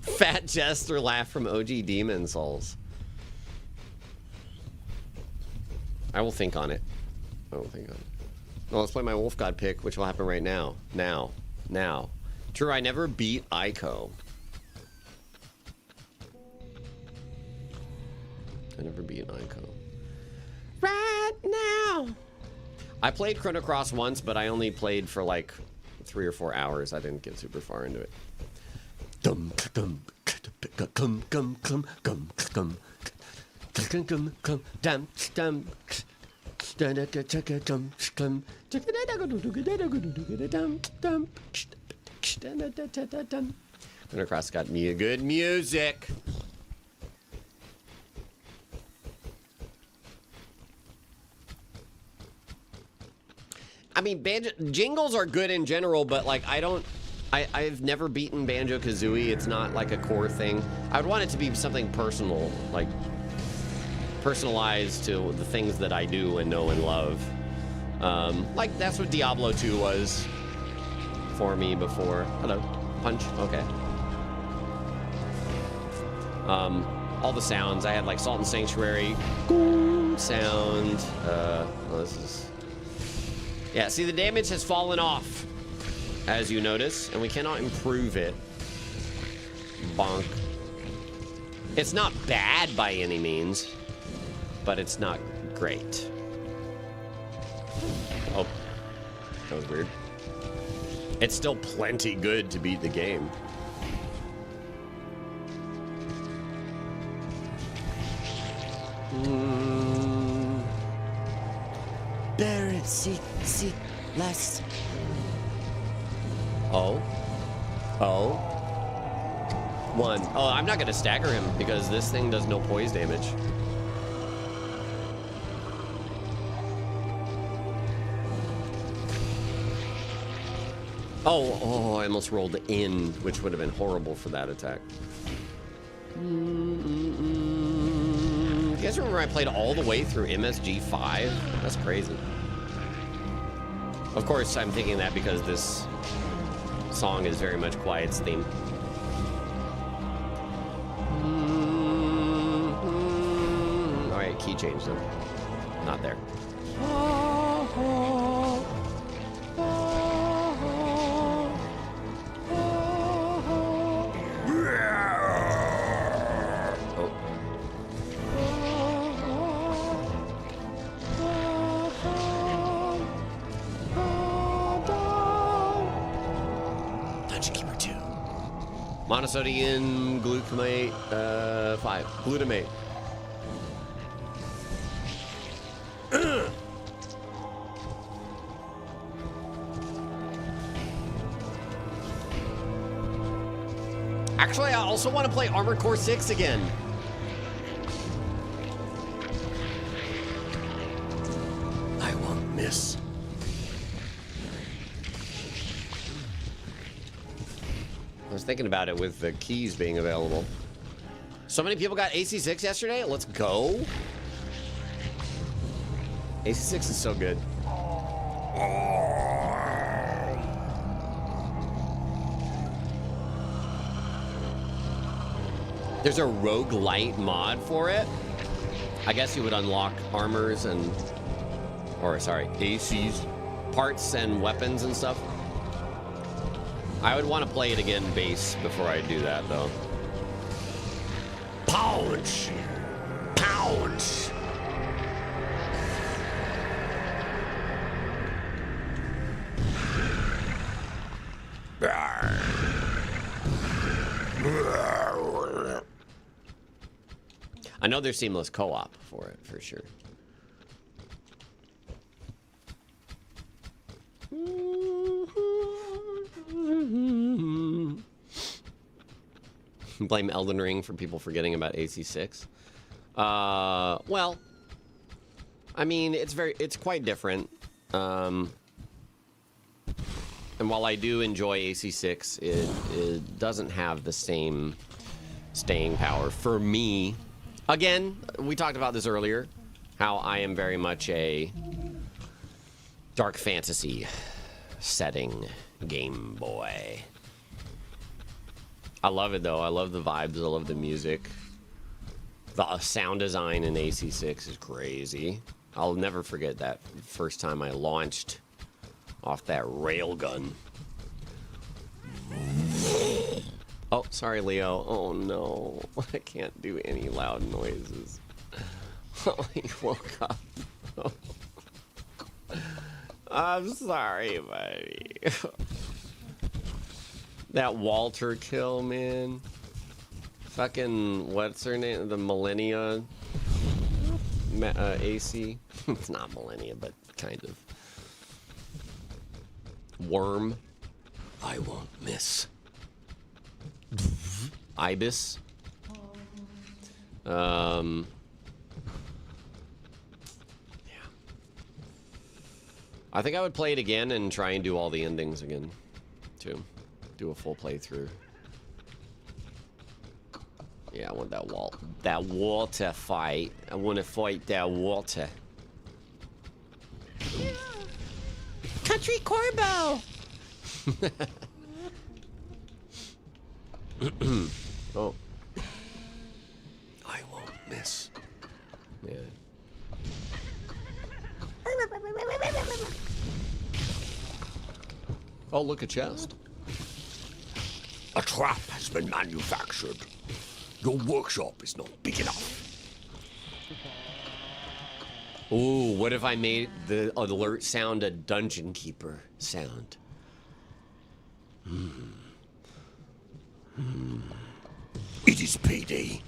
Fat Jester laugh from OG Demon Souls. I will think on it. Well, let's play my Wolf God pick, which will happen right now. Now. True, I never beat Ico. I never beat Ico. Right now! I played Chrono Cross once, but I only played for like 3 or 4 hours. I didn't get super far into it. Chrono Cross got me a good music. I mean, banjo jingles are good in general, but like I've never beaten Banjo-Kazooie. It's not like a core thing. I would want it to be something personal, like personalized to the things that I do and know and love. Like that's what Diablo 2 was for me before. Hello, punch. Okay. All the sounds I had, like Salt and Sanctuary sound. Well, this is. Yeah, see, the damage has fallen off, as you notice, and we cannot improve it. Bonk. It's not bad by any means, but it's not great. Oh, that was weird. It's still plenty good to beat the game. Barrett, see, last. Oh. One. Oh, I'm not gonna stagger him because this thing does no poise damage. Oh, I almost rolled in, which would have been horrible for that attack. You guys remember I played all the way through MSG 5? That's crazy. Of course, I'm thinking that because this song is very much Quiet's theme. All right, key change though. Not there. Monosodium glutamate 5. Glutamate. Actually, I also want to play Armored Core 6 again. I won't miss. I was thinking about it with the keys being available. So many people got AC6 yesterday. Let's go. AC6 is so good. There's a roguelite mod for it. I guess you would unlock armors and, or sorry, ACs, parts and weapons and stuff. I would want to play it again base before I do that, though. Pounce! Pounce! I know there's seamless co-op for it, for sure. Blame Elden Ring for people forgetting about AC6. Well, I mean, it's quite different. And while I do enjoy AC6, it doesn't have the same staying power for me. Again, we talked about this earlier, how I am very much a dark fantasy setting Game Boy. I love it though. I love the vibes. I love the music. The sound design in AC6 is crazy. I'll never forget that first time I launched off that railgun. Oh, sorry, Leo. Oh no, I can't do any loud noises. Oh, he woke up. I'm sorry, buddy. That Walter kill, man. Fucking, what's her name? The Millennia AC? It's not Millennia, but kind of. Worm. I won't miss. Ibis. Yeah. I think I would play it again and try and do all the endings again, too. Do a full playthrough. Yeah, I want that water fight. I want to fight that water. Country Corbo! Oh. I won't miss. Yeah. Oh, look, a chest. A trap has been manufactured. Your workshop is not big enough. Ooh, what if I made the alert sound a dungeon keeper sound? It is payday.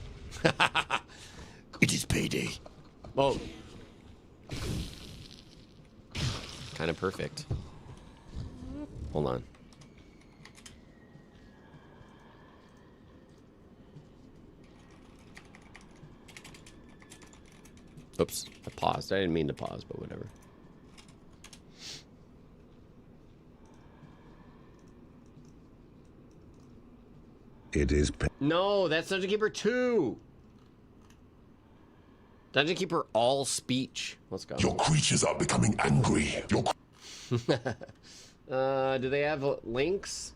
It is payday. Oh. Kind of perfect. Hold on. Oops, I paused. I didn't mean to pause, but whatever. It is No, that's Dungeon Keeper 2. Dungeon Keeper all speech. Let's go. Your creatures are becoming angry. Do they have links?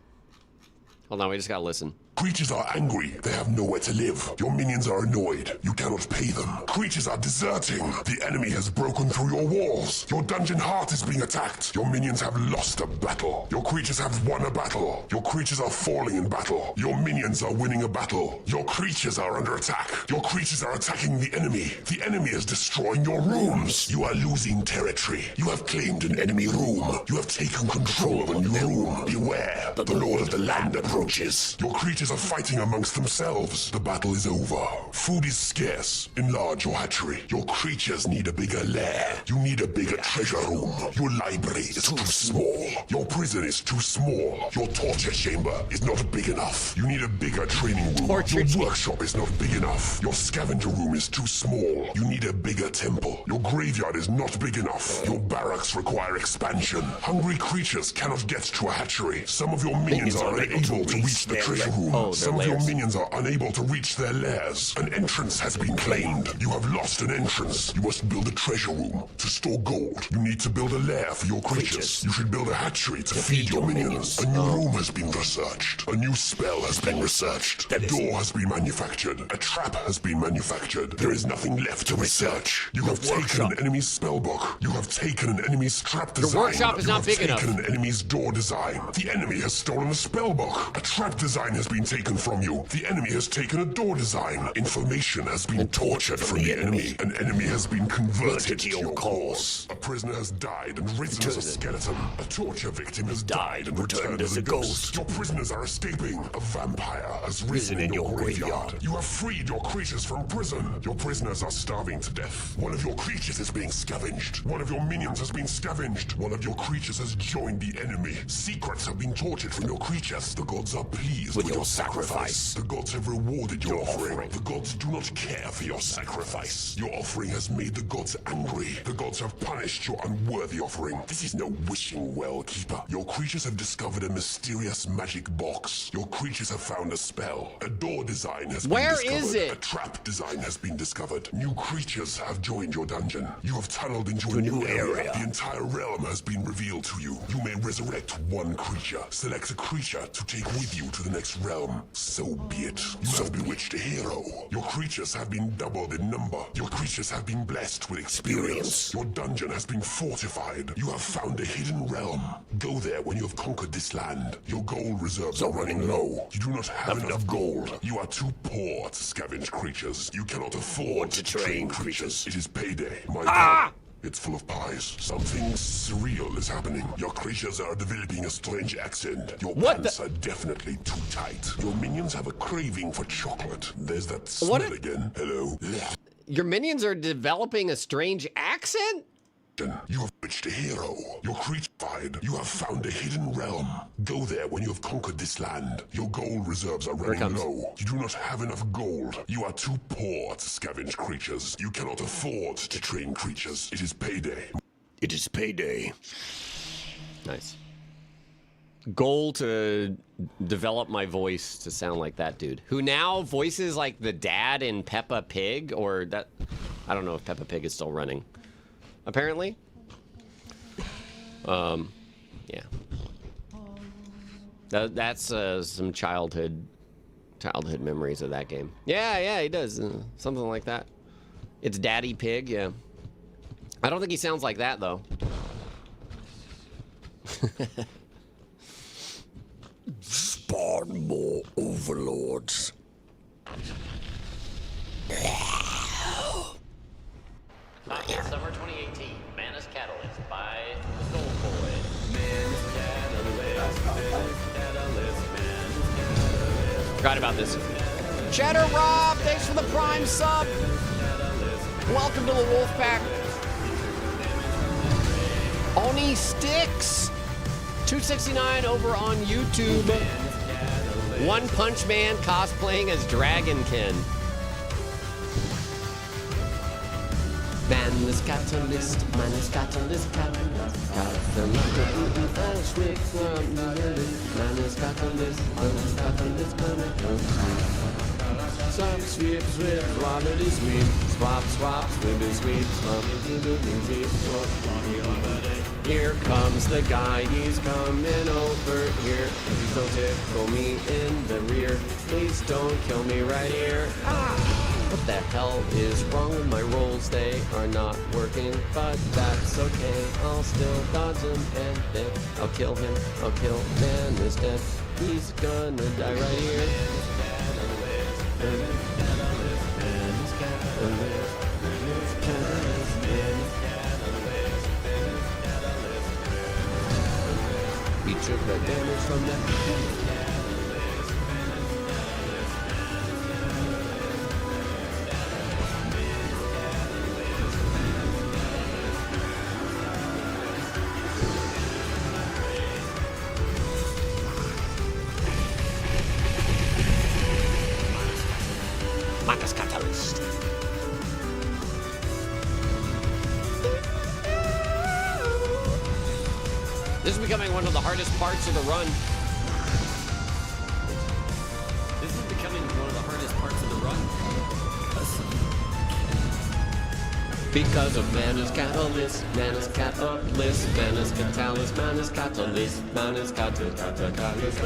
Hold on, we just gotta listen. Creatures are angry. They have nowhere to live. Your minions are annoyed. You cannot pay them. Creatures are deserting. The enemy has broken through your walls. Your dungeon heart is being attacked. Your minions have lost a battle. Your creatures have won a battle. Your creatures are falling in battle. Your minions are winning a battle. Your creatures are under attack. Your creatures are attacking the enemy. The enemy is destroying your rooms. You are losing territory. You have claimed an enemy room. You have taken control of a new room. Beware, the Lord of the Land approaches. Your creatures are fighting amongst themselves. The battle is over. Food is scarce. Enlarge your hatchery. Your creatures need a bigger lair. You need a bigger treasure room. Your library is too small. Your prison is too small. Your torture chamber is not big enough. You need a bigger training room. Your workshop is not big enough. Your scavenger room is too small. You need a bigger temple. Your graveyard is not big enough. Your barracks require expansion. Hungry creatures cannot get to a hatchery. Some of your minions are unable to reach the treasure room. Some of your minions are unable to reach their lairs. An entrance has been claimed. You have lost an entrance. You must build a treasure room to store gold. You need to build a lair for your creatures. You should build a hatchery to feed your minions. A new room has been researched. A new spell has been researched. A door has been manufactured. A trap has been manufactured. There is nothing left to research. You have taken an enemy's spellbook. You have taken an enemy's trap design. Your workshop is not big enough. You have taken an enemy's door design. The enemy has stolen the spellbook. A trap design has been taken from you. The enemy has taken a door design. Information has been tortured from the enemy. An enemy has been converted to your cause. A prisoner has died and risen as a skeleton. A torture victim has died and returned as a ghost. Your prisoners are escaping. A vampire has risen in your graveyard. You have freed your creatures from prison. Your prisoners are starving to death. One of your creatures is being scavenged. One of your minions has been scavenged. One of your creatures has joined the enemy. Secrets have been tortured from your creatures. The gods are pleased with your sacrifice. The gods have rewarded your offering. The gods do not care for your sacrifice. Your offering has made the gods angry. The gods have punished your unworthy offering. This is no wishing well, keeper. Your creatures have discovered a mysterious magic box. Your creatures have found a spell. A door design has been discovered. Where is it? A trap design has been discovered. New creatures have joined your dungeon. You have tunneled into a new area. The entire realm has been revealed to you. You may resurrect one creature. Select a creature to take with you to the next realm. So be it. You have bewitched a hero. Your creatures have been doubled in number. Your creatures have been blessed with experience. Your dungeon has been fortified. You have found a hidden realm. Go there when you have conquered this land. Your gold reserves are running low. You do not have enough gold. You are too poor to scavenge creatures. You cannot afford to train creatures. It is payday, my god. It's full of pies. Something surreal is happening. Your creatures are developing a strange accent. Your pants are definitely too tight. Your minions have a craving for chocolate. There's that smell again. Hello. Your minions are developing a strange accent? You have reached a hero. Your creature fied. You have found a hidden realm. Go there when you have conquered this land. Your gold reserves are running low. You do not have enough gold. You are too poor to scavenge creatures. You cannot afford to train creatures. It is payday. It is payday. Nice. Goal to develop my voice to sound like that dude, who now voices like the dad in Peppa Pig, or that, I don't know if Peppa Pig is still running. Apparently. Yeah. That's some childhood memories of that game. Yeah, he does. Something like that. It's Daddy Pig, yeah. I don't think he sounds like that, though. Spawn more overlords. Summer 2018, Manus Catalyst by the Gold Boy. Manus Catalyst, Manus Catalyst. Forgot about this. Cheddar Rob, thanks for the Prime sub. Welcome to the Wolfpack. Oni Sticks, 269 over on YouTube. One Punch Man cosplaying as Dragonkin. Man is catalyst, man is catalyst, catalyst. Man is catalyst, Swap, sweep, sweep, swabity, sweep, swap, swap, swimmity, sweep, swabity, sweep. Here comes the guy, he's coming over here. Please don't tickle me in the rear. Please don't kill me right here. What the hell is wrong with my rolls? They are not working, but that's okay. I'll still dodge him and then I'll kill him. I'll kill man is dead. He's gonna die right here. We took the damage from that. Manus Catalyst. This is becoming one of the hardest parts of the run. This is becoming one of the hardest parts of the run. Because of Manus Catalyst, Manus Catalyst, Manus Catalyst, Manus Catalyst, Manus Catalyst, Manus Catalyst.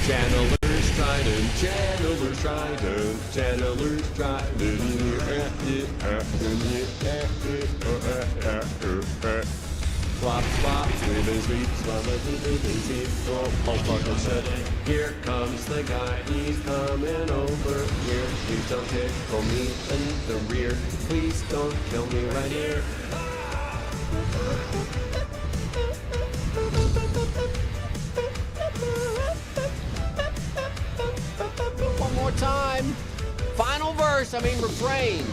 Channeler's Trident, Channeler's Trident, Channeler's Trident. Swap, swap, sweep, sweep, swap, sweep, oh, fucking shit. Here comes the guy, he's coming over here. Please don't tickle me in the rear. Please don't kill me right here. One more time. Final verse, I mean refrain.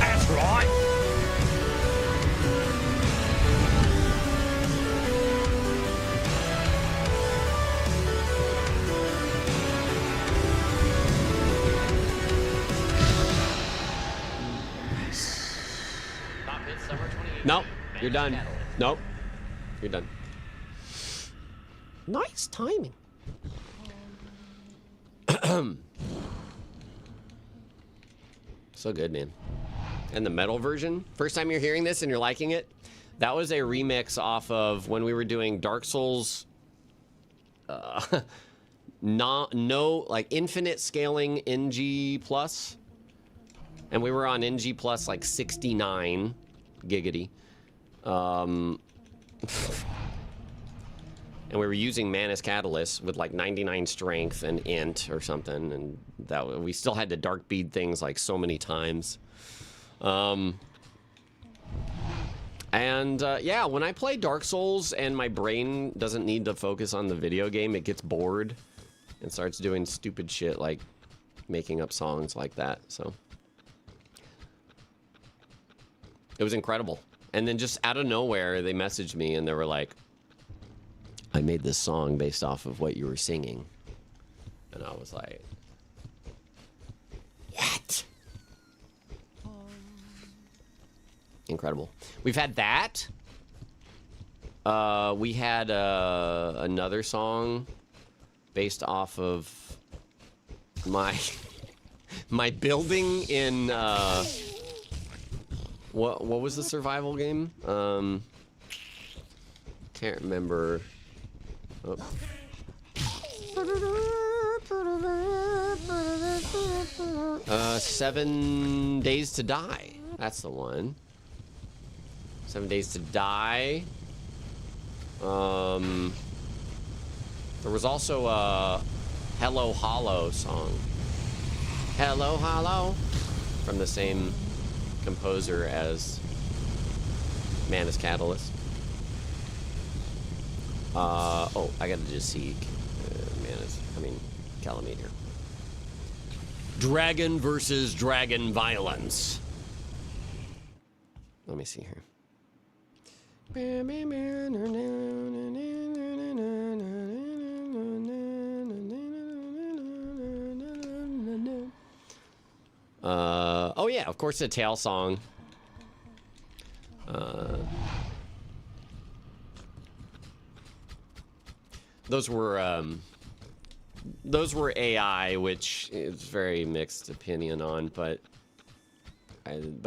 That's right. Nope, you're done. Nope, you're done. Nice timing. So good, man. And the metal version, first time you're hearing this and you're liking it, That was a remix off of when we were doing Dark Souls. No, like infinite scaling NG plus, and we were on NG plus like 69 giggity. And we were using Manus Catalyst with like 99 strength and int or something, and that we still had to dark bead things like so many times. Yeah, when I play Dark Souls and my brain doesn't need to focus on the video game, it gets bored and starts doing stupid shit like making up songs like that. So it was incredible. And then just out of nowhere, they messaged me and they were like, I made this song based off of what you were singing. And I was like, what? Incredible. We've had that. We had another song based off of my my building in what was the survival game? Can't remember. Oh. 7 Days to Die. That's the one. 7 Days to Die. There was also a Hello Hollow song. Hello Hollow. From the same composer as Manus Catalyst. Oh, I gotta just see Calamite here. Dragon versus Dragon Violence. Let me see here. Oh yeah, of course, the Tail song. Those were AI, which is very mixed opinion on, but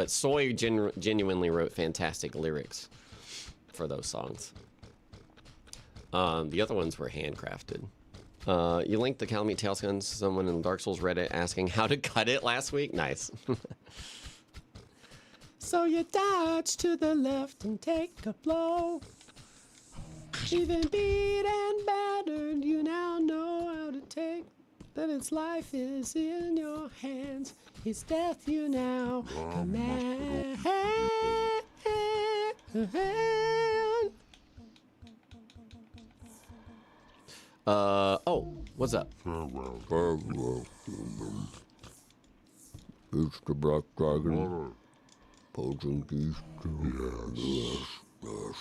Soy genuinely wrote fantastic lyrics for those songs. The other ones were handcrafted. You linked the Calamite Tail Guns to someone in Dark Souls Reddit asking how to cut it last week. Nice. So you dodge to the left and take a blow. Even beat and battered, you now know how to take that its life is in your hands. His death you now command. Oh, what's up? It's the Black Dragon. Poaching these two. Yes. I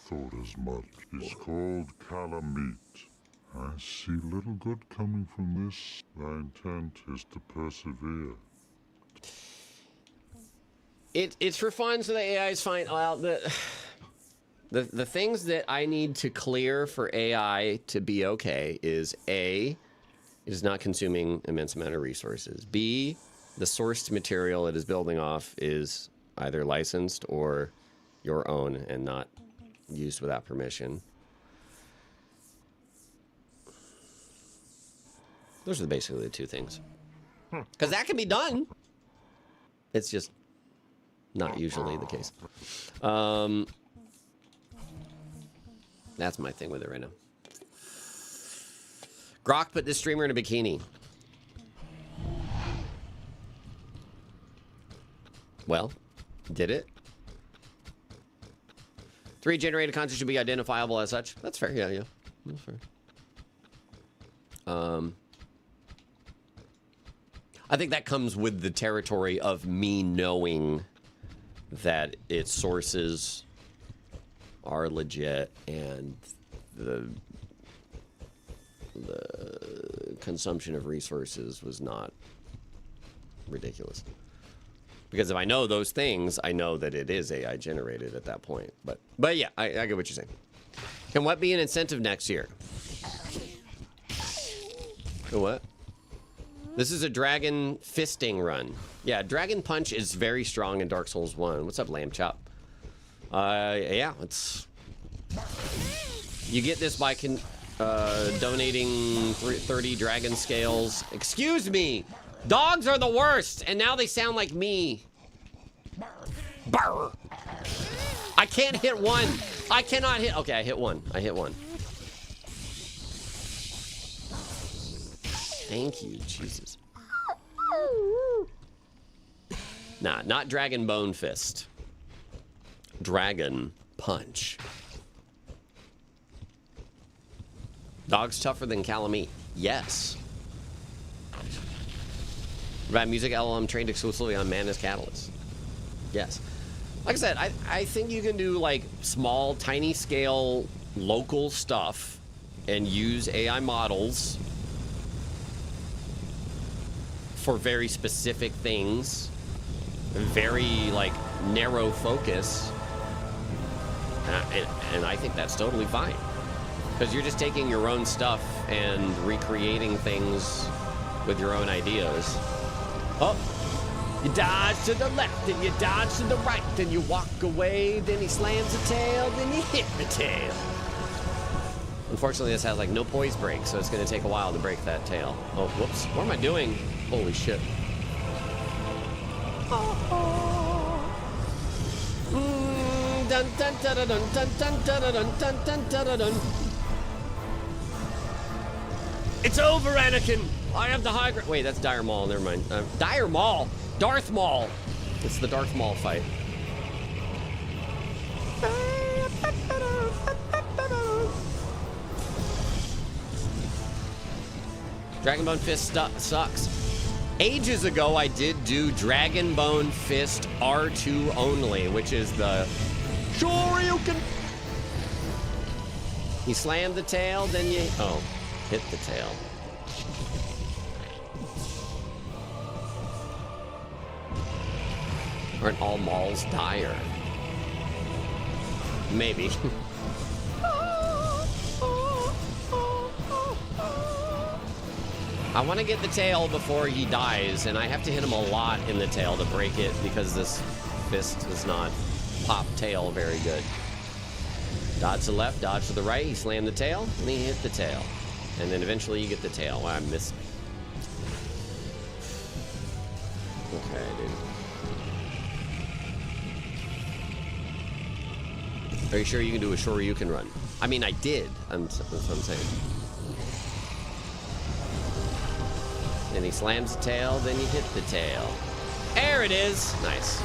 thought as much. He's called Calamite. I see little good coming from this. Thy intent is to persevere. It's for fun, so the AI is fine. Well, the things that I need to clear for AI to be okay is A, it is not consuming immense amount of resources. B, the sourced material it is building off is either licensed or your own and not used without permission. Those are basically the two things. Because that can be done. It's just not usually the case. That's my thing with it right now. Grok put this streamer in a bikini. Well, did it? 3 generated content should be identifiable as such. That's fair. Yeah. That's fair. I think that comes with the territory of me knowing that its sources are legit and the consumption of resources was not ridiculous. Because if I know those things, I know that it is AI generated at that point. But yeah, I get what you're saying. Can what be an incentive next year? What? This is a dragon fisting run. Yeah, Dragon Punch is very strong in Dark Souls 1. What's up, Lamb Chop? Yeah, it's... You get this by donating 30 dragon scales. Excuse me! Dogs are the worst, and now they sound like me. Brr. I can't hit one. I cannot hit... Okay, I hit one. I hit one. Thank you, Jesus. Nah, not Dragon Bone Fist. Dragon Punch. Dog's tougher than Calamite. Yes. Right, music LLM trained exclusively on Mana's Catalyst. Yes. Like I said, I think you can do like small, tiny scale, local stuff and use AI models for very specific things, very like narrow focus, and I think that's totally fine because you're just taking your own stuff and recreating things with your own ideas. Oh, you dodge to the left and you dodge to the right, then you walk away, then he slams the tail, then you hit the tail. Unfortunately, this has like no poise break, so it's going to take a while to break that tail. Oh, whoops. What am I doing? Holy shit. It's over, Anakin. I have the high ground. Wait, that's Dire Maul. Never mind. Dire Maul. Darth Maul. It's the Darth Maul fight. Dragon Bone Fist sucks. Ages ago, I did do Dragon Bone Fist R2 only, which is the Shoryuken. You slam the tail, then you... Oh, hit the tail. Aren't all Mauls dire? Maybe. I want to get the tail before he dies, and I have to hit him a lot in the tail to break it because this fist does not pop tail very good. Dodge to the left, dodge to the right, he slammed the tail, and he hit the tail. And then eventually you get the tail. Wow, I missed. Okay, dude. Are you sure you can do a Shoryuken run? I mean, I did. That's what I'm saying. Then he slams the tail, then you hit the tail. There it is. Nice.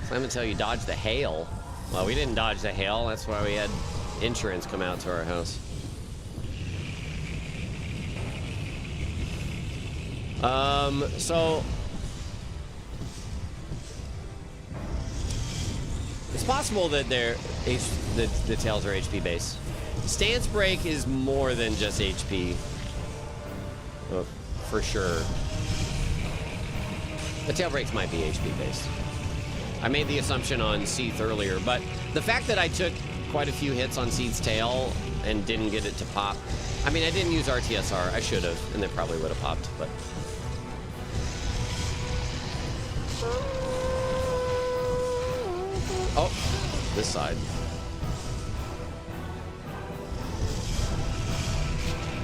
Slam the tail, you dodge the hail. Well, we didn't dodge the hail. That's why we had insurance come out to our house. So... It's possible that the tails are HP based. Stance break is more than just HP. Oh, for sure. The tail breaks might be HP based. I made the assumption on Seath earlier, but the fact that I took quite a few hits on Seath's tail and didn't get it to pop. I mean, I didn't use RTSR. I should have, and it probably would have popped, but... Oh, this side.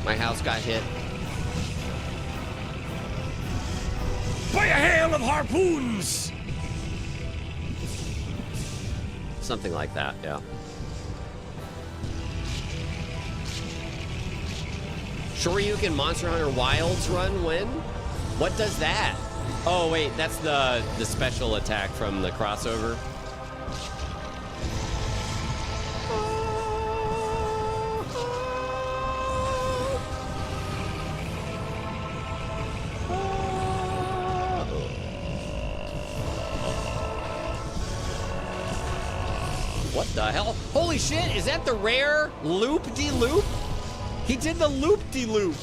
My house got hit. By a hail of harpoons! Something like that, yeah. Shoryuken Monster Hunter Wilds run when? What does that? Oh wait, that's the special attack from the crossover. What the hell? Holy shit, is that the rare loop-de-loop? He did the loop-de-loop.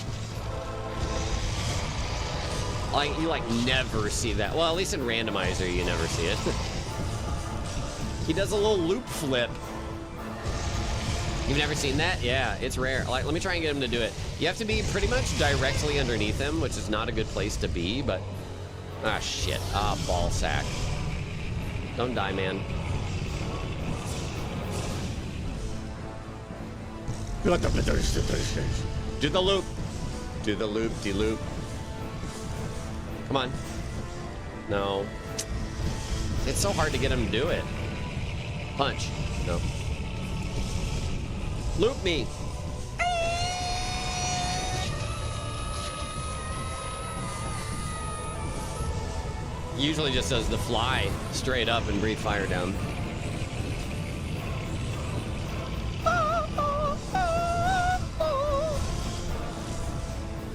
Like, you like never see that. Well, at least in randomizer, you never see it. He does a little loop flip. You've never seen that? Yeah, it's rare. Like, let me try and get him to do it. You have to be pretty much directly underneath him, which is not a good place to be, but... Ah, shit. Ah, ball sack. Don't die, man. You like the Do the loop. Do the loop-de-loop. Come on. No. It's so hard to get him to do it. Punch. No. Loop me. Usually just does the fly straight up and breathe fire down.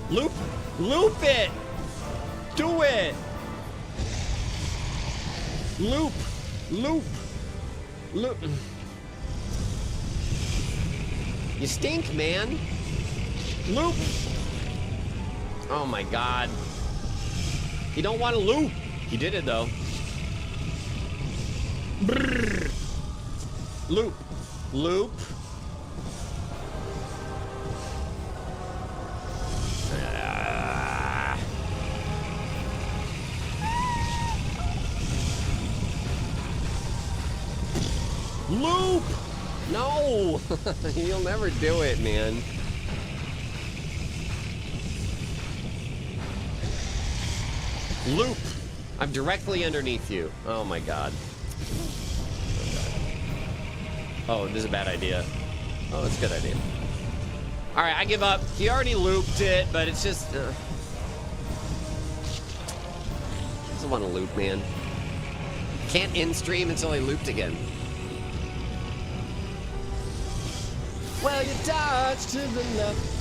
Loop. Loop it. Do it. Loop. Loop. Loop. You stink, man. Loop. Oh my god. You don't want to loop. You did it though. Brrr. Loop. Loop. Loop! No! You'll never do it, man. Loop! I'm directly underneath you. Oh my god. Oh, this is a bad idea. Oh, it's a good idea. Alright, I give up. He already looped it, but it's just... doesn't want to loop, man. Can't end stream until I looped again. Well, you dodge to the left.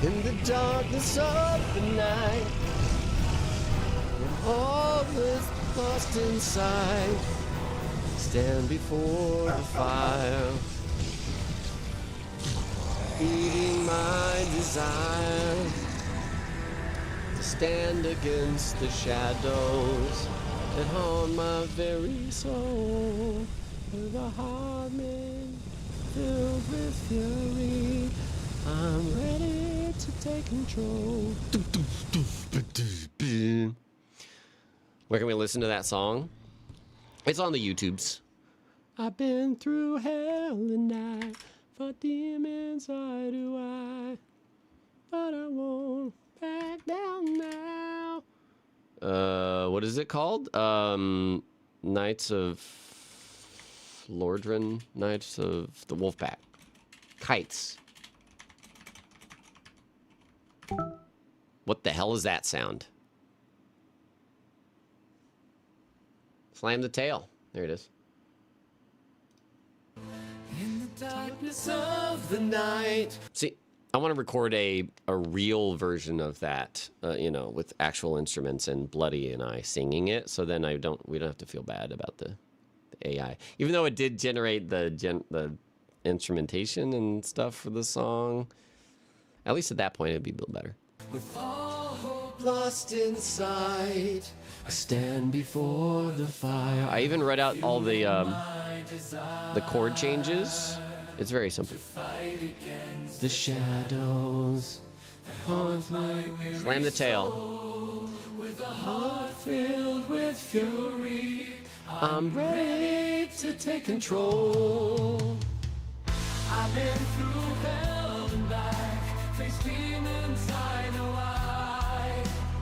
In the darkness of the night, when all is lost inside, stand before the fire, feeding my desire. Stand against the shadows that haunt my very soul. With a heart made filled with fury, I'm ready to take control. Where can we listen to that song? It's on the YouTubes. I've been through hell and I fought demons eye to eye, but I won't back down now. What is it called? Knights of Lordran, Knights of the Wolfpack. Kites. What the hell is that sound? Slam the tail. There it is. In the darkness of the night. See, I want to record a real version of that, you know, with actual instruments and Bloody and I singing it. So then we don't have to feel bad about the AI, even though it did generate the instrumentation and stuff for the song. At least at that point, it'd be a little better. With all hope lost inside, I stand before the fire. I even read out all the chord changes. It's very simple. The shadows haunt my slam the tail. With a heart filled with fury, I'm ready to take control. I've been through hell and back, faced demons I know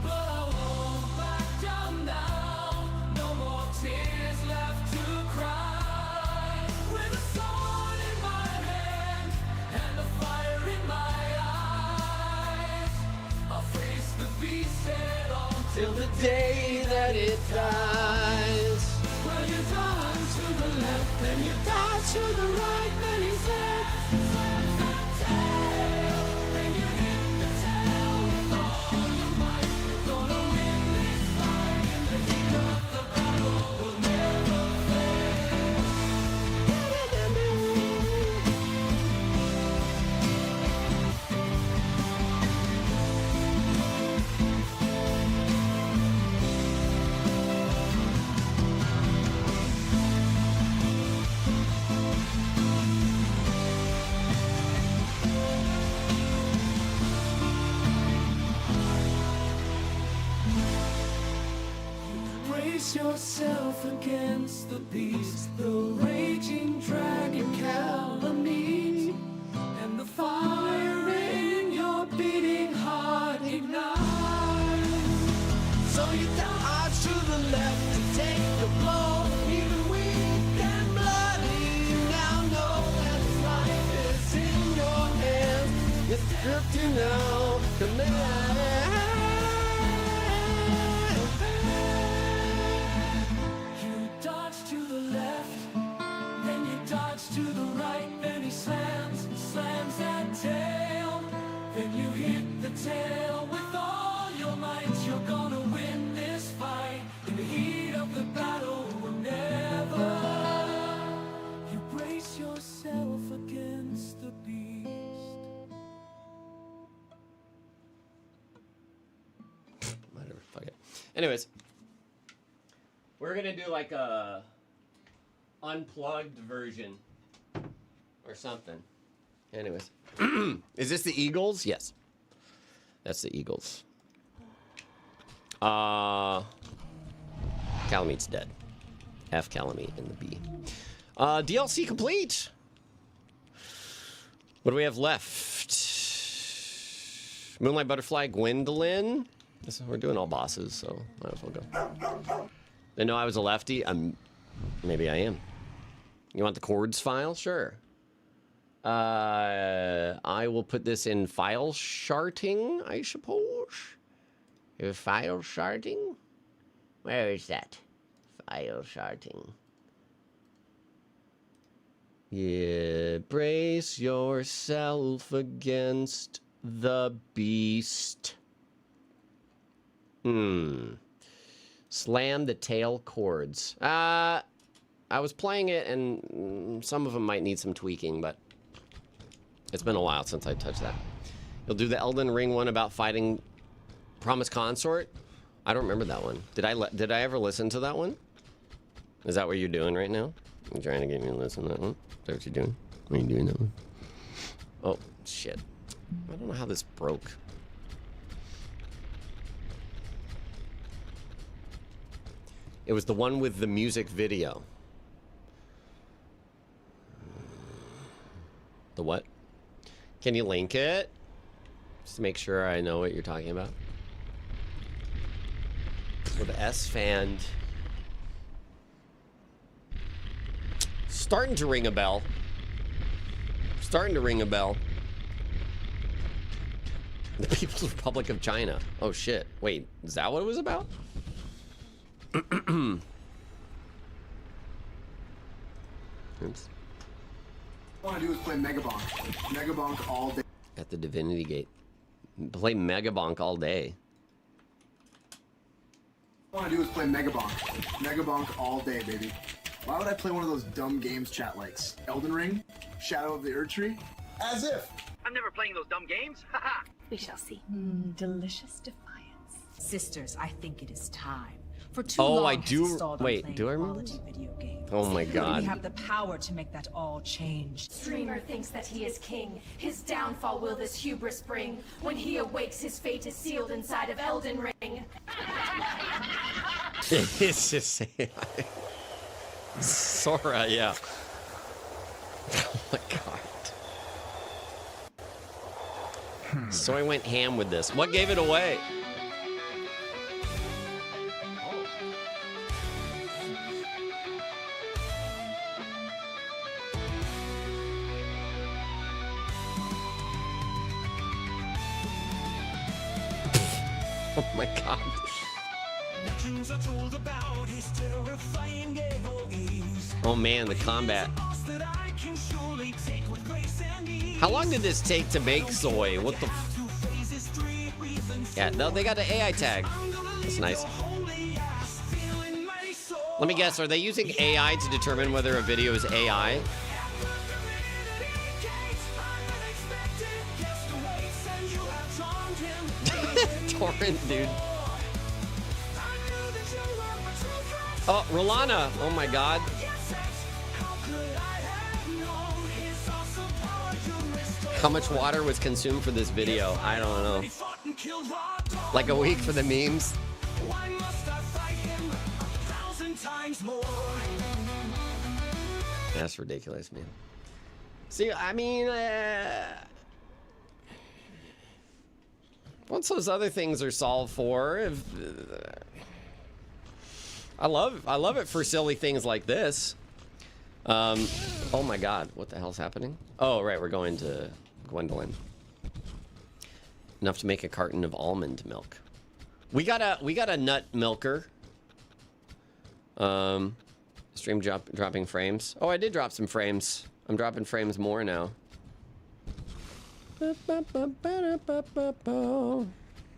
but I won't back down now. No more tears left to cry. With a sword in my hand and a fire in my eyes, I'll face the beast head on till the day that it dies. Well, you die to the left and you die to the right, then he said, slam the tail, then you hit the tail with all your might. We're gonna win this fight in the heat of the battle, we'll never fail. brace yourself against the beast, the raging dragon Calamite, and the fire in your beating heart ignite. So you dodge to the left to take the blow, even weak and bloody. Now know that life is in your hands. It's drifting now, command. You dodge to the left, then you dodge to the right, then he slams that tail. Then you hit the tail with all your might. You're gonna win this fight in the heat of the battle. Whenever you brace yourself against the beast. Whatever, fuck it. Anyways, we're gonna do like a unplugged version or something. Anyways, is this the Eagles? Yes, that's the Eagles. Calamite's dead. F Calamite in the B. DLC complete. What do we have left? Moonlight Butterfly, Gwendolyn. We're doing all bosses, so might as well go. They know I was a lefty. Maybe I am. You want the chords file? Sure. I will put this in file charting, I suppose. File charting? Where is that? File charting. Yeah, brace yourself against the beast. Slam the tail chords. I was playing it, and some of them might need some tweaking, but it's been a while since I touched that. You'll do the Elden Ring one about fighting Promised Consort? I don't remember that one. Did I ever listen to that one? Is that what you're doing right now? You're trying to get me to listen to that one? Is that what you're doing? Are you doing that one? Oh, shit. I don't know how this broke. It was the one with the music video. The what? Can you link it? Just to make sure I know what you're talking about. With S fan. Starting to ring a bell. Starting to ring a bell. The People's Republic of China. Oh shit. Wait, is that what it was about? Oops. All I want to do is play Megabonk. Megabonk all day. At the Divinity Gate. Play Megabonk all day. All I want to do is play Megabonk. Megabonk all day, baby. Why would I play one of those dumb games chat likes? Elden Ring? Shadow of the Erdtree? As if! I'm never playing those dumb games. Haha. We shall see. Delicious defiance. Sisters, I think it is time. For too Oh, long I has do. stalled on Wait, playing do I remember? quality video games. Oh my god. We have the power to make that all change. Streamer thinks that he is king. His downfall will this hubris bring. When he awakes, his fate is sealed inside of Elden Ring. It's just Sora, yeah. Oh my god. So I went ham with this. What gave it away? Oh my god. Oh man, the combat. How long did this take to make Zoe? What the Yeah, no, they got the AI tag. That's nice. Let me guess, are they using AI to determine whether a video is AI? Torrent, dude. Oh, Rolana. Oh my god. How much water was consumed for this video? I don't know. That's ridiculous, man. See, I mean, once those other things are solved for, I love it for silly things like this. Oh my God, what the hell's happening? Oh, right, we're going to Gwendolyn. Enough to make a carton of almond milk. We got a nut milker. Stream dropping frames. Oh, I did drop some frames. I'm dropping frames more now.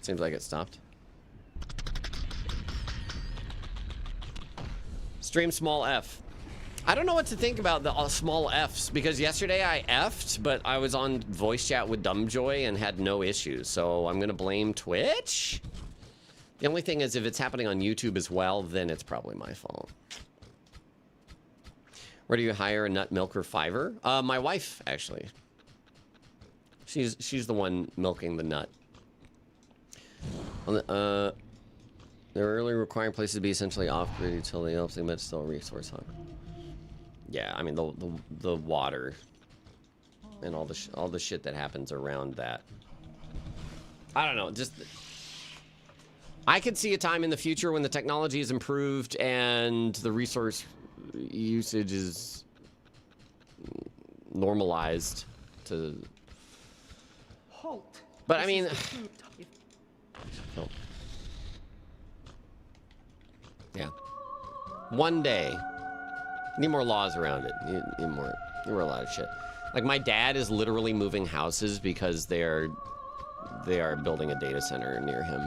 Seems like it stopped. Stream small F. I don't know what to think about the small Fs, because yesterday I F'd, but I was on voice chat with Dumbjoy and had no issues, so I'm gonna blame Twitch? The only thing is, if it's happening on YouTube as well, then it's probably my fault. Where do you hire a nut milker Fiverr? My wife, actually. She's the one milking the nut. They're early requiring places to be essentially off-grid utility helps them, but still resource hungry. Yeah, I mean the water and all the shit that happens around that. I don't know, just I could see a time in the future when the technology is improved and the resource usage is normalized to. Halt. But I mean, oh. Yeah, one day. Need more laws around it. Need more a lot of shit. Like, my dad is literally moving houses because they are building a data center near him.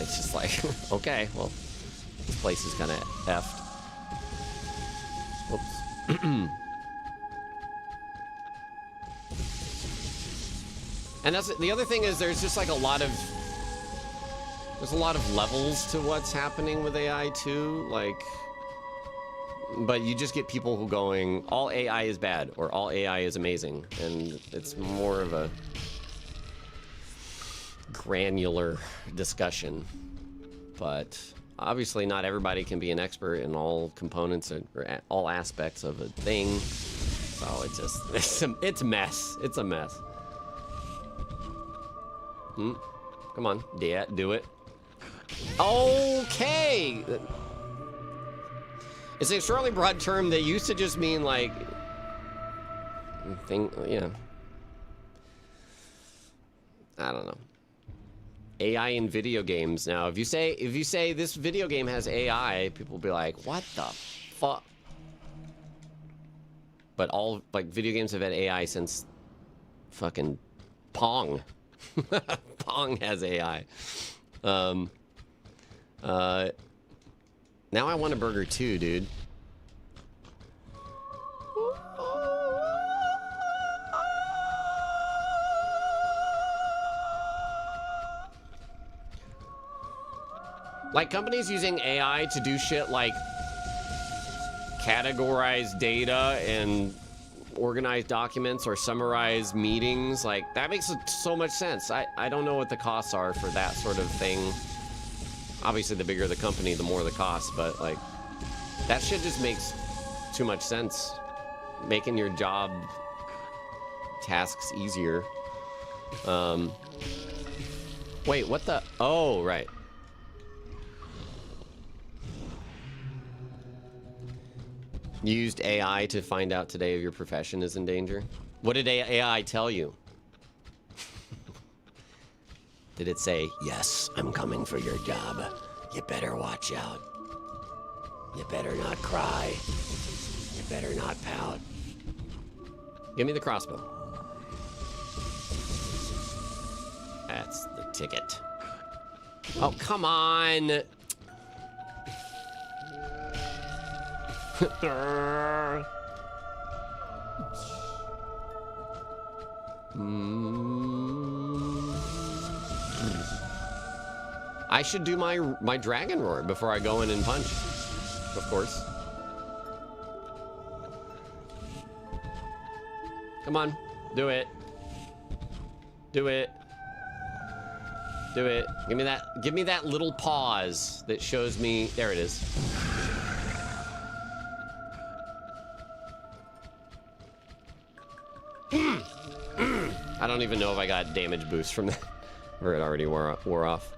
It's just like, okay, well, this place is kind of effed. Whoops. And that's the other thing is there's just like a lot of levels to what's happening with AI too, like, but you just get people who going, all AI is bad or all AI is amazing, and it's more of a granular discussion. But obviously not everybody can be an expert in all components or all aspects of a thing, so it's just it's a mess. It's a mess. Come on, do it. Okay. It's an extraordinarily broad term that used to just mean like I don't know. AI in video games. Now, if you say this video game has AI, people will be like, "What the fuck?" But all like video games have had AI since fucking Pong. Pong has AI. Now I want a burger too, dude. Like companies using AI to do shit like categorize data and organize documents or summarize meetings, like that makes so much sense. I don't know what the costs are for that sort of thing. Obviously the bigger the company, the more the cost, but like that shit just makes too much sense. Making your job tasks easier. Wait, what the? Oh, right. You used AI to find out today if your profession is in danger? What did AI tell you? Did it say, "Yes, I'm coming for your job. You better watch out. You better not cry. You better not pout. Give me the crossbow." That's the ticket. Oh, come on. I should do my dragon roar before I go in and punch, of course. Come on, do it. Do it. Do it. Give me that little pause that shows me. There it is. I don't even know if I got damage boost from that, or it already wore off.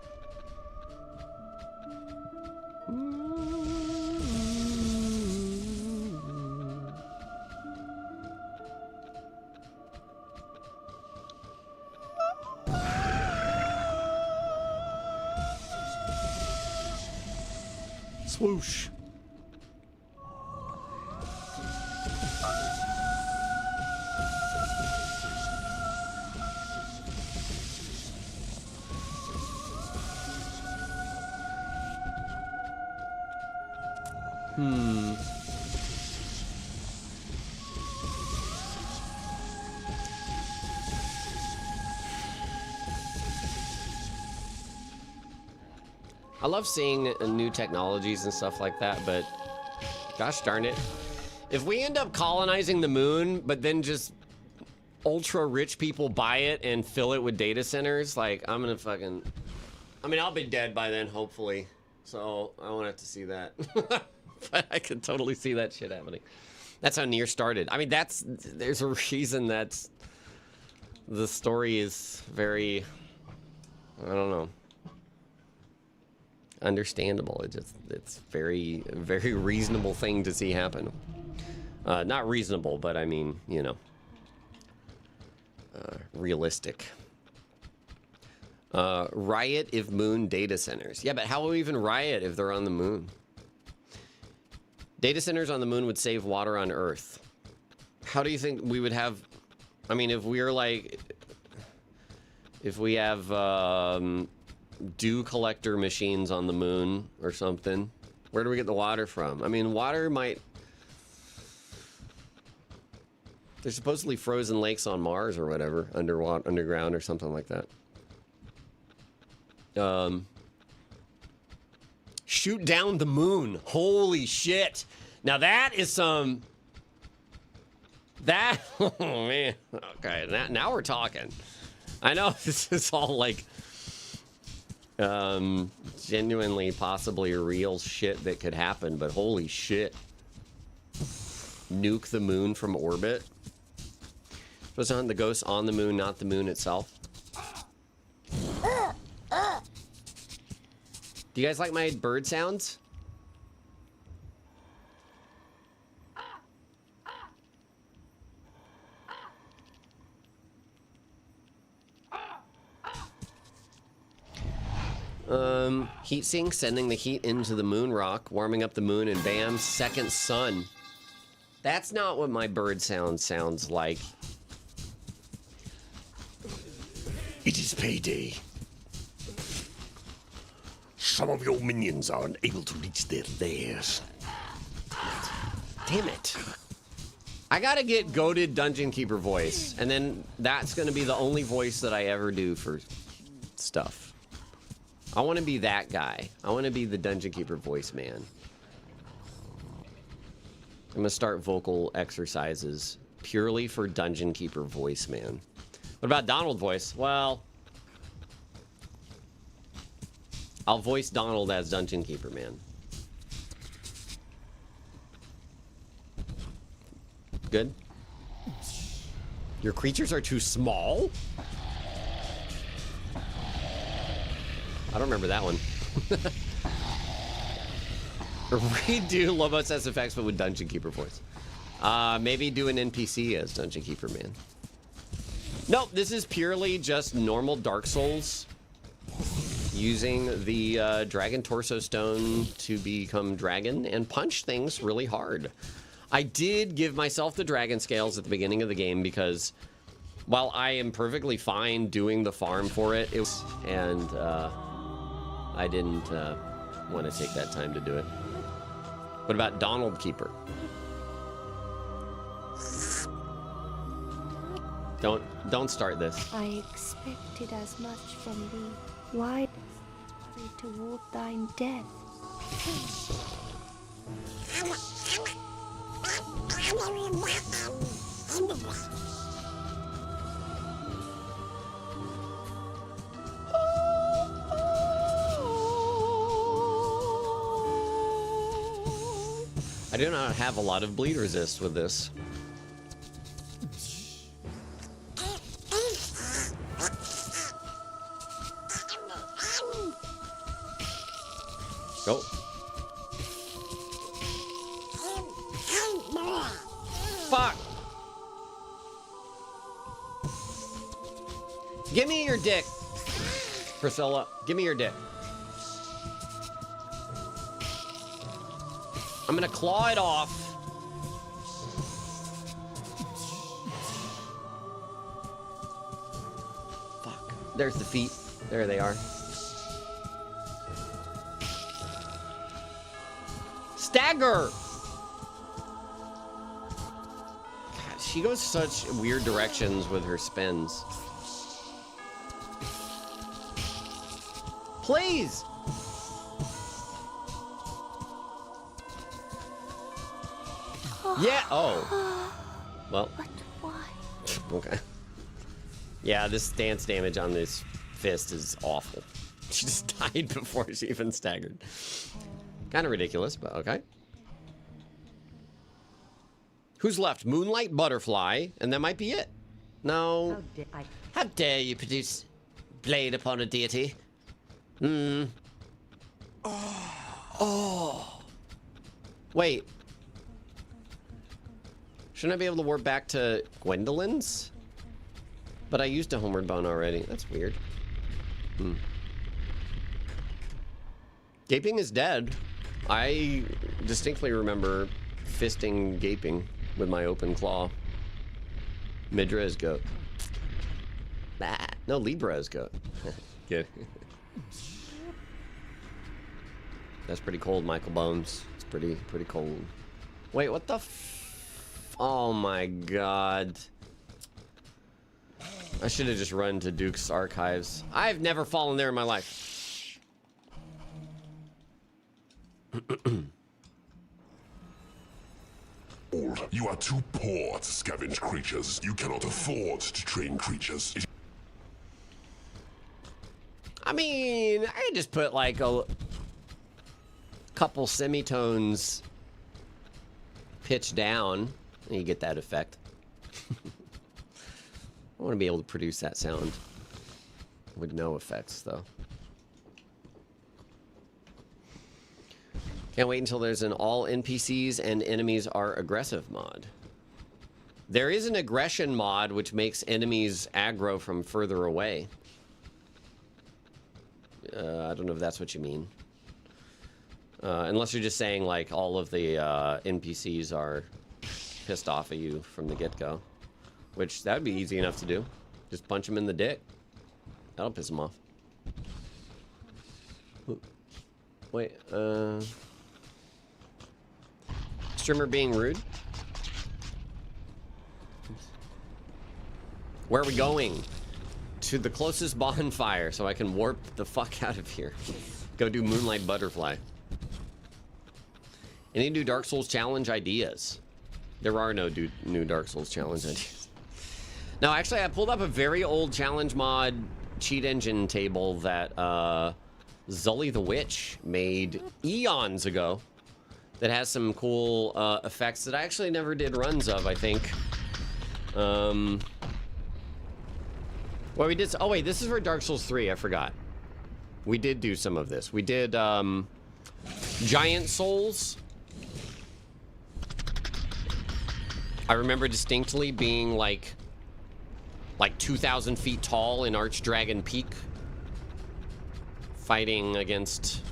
Swoosh. I love seeing new technologies and stuff like that, but gosh darn it. If we end up colonizing the moon, but then just ultra rich people buy it and fill it with data centers, like, I'm gonna fucking... I mean, I'll be dead by then, hopefully. So, I won't have to see that. But I could totally see that shit happening. That's how Nier started. I mean, there's a reason that's... The story is very... I don't know. Understandable. It's very, very reasonable thing to see happen. Not reasonable, but I mean, you know, realistic. Riot if moon data centers. Yeah, but how will we even riot if they're on the moon? Data centers on the moon would save water on Earth. How do you think we would have... I mean, if we're like... If we have... dew collector machines on the moon or something, where do we get the water from? I mean, water might... There's supposedly frozen lakes on Mars or whatever, underground or something like that. Shoot down the moon. Holy shit. Now that is some... That... Oh, man. Okay, now we're talking. I know this is all like... genuinely possibly real shit that could happen, but holy shit. Nuke the moon from orbit. Supposed to hunt the ghosts on the moon, not the moon itself. Do you guys like my bird sounds? Heat sink, sending the heat into the moon rock, warming up the moon, and bam, second sun. That's not what my bird sounds like. It is payday. Some of your minions are unable to reach their lairs. Damn it. I gotta get goated Dungeon Keeper voice, and then that's gonna be the only voice that I ever do for stuff. I want to be that guy. I want to be the Dungeon Keeper voice man. I'm gonna start vocal exercises purely for Dungeon Keeper voice man. What about Donald voice? Well, I'll voice Donald as Dungeon Keeper man. Good. Your creatures are too small? I don't remember that one. Redo Lobos SFX, but with Dungeon Keeper voice. Maybe do an NPC as Dungeon Keeper man. Nope, this is purely just normal Dark Souls. Using the Dragon Torso Stone to become dragon and punch things really hard. I did give myself the dragon scales at the beginning of the game because while I am perfectly fine doing the farm for it, and I didn't want to take that time to do it. What about Donald Keeper? Don't start this. I expected as much from thee. Why dost worry toward thine death? I do not have a lot of bleed resist with this. Go. Fuck. Give me your dick, Priscilla. Give me your dick. I'm gonna claw it off. Fuck. There's the feet. There they are. Stagger! God, she goes such weird directions with her spins. Please! Yeah, oh. Well. But why? Okay. Yeah, this stance damage on this fist is awful. She just died before she even staggered. Kind of ridiculous, but okay. Who's left? Moonlight Butterfly, and that might be it. No. How dare you produce blade upon a deity? Hmm. Oh. Wait. Shouldn't I be able to warp back to Gwendolyn's? But I used a homeward bone already. That's weird. Hmm. Gaping is dead. I distinctly remember fisting Gaping with my open claw. Midra is goat. Bah. No, Libra is goat. Good. That's pretty cold, Michael Bones. It's pretty cold. Wait, what the oh my god. I should have just run to Duke's archives. I've never fallen there in my life. You are too poor to scavenge creatures. You cannot afford to train creatures. I mean, I could just put like a couple semitones pitched down and you get that effect. I want to be able to produce that sound with no effects though. Can't wait until there's an all NPCs and enemies are aggressive mod. There is an aggression mod which makes enemies aggro from further away. I don't know if that's what you mean. Unless you're just saying like all of the NPCs are pissed off at you from the get-go. Which that would be easy enough to do. Just punch them in the dick. That'll piss them off. Wait, streamer being rude? Where are we going? To the closest bonfire so I can warp the fuck out of here. Go do Moonlight Butterfly. Any new Dark Souls challenge ideas? There are no new Dark Souls challenge ideas. No, actually, I pulled up a very old challenge mod cheat engine table that Zully the Witch made eons ago that has some cool effects that I actually never did runs of, I think. Well, we did... Oh, wait, this is for Dark Souls 3. I forgot. We did do some of this. We did Giant Souls. I remember distinctly being like 2,000 feet tall in Archdragon Peak, fighting against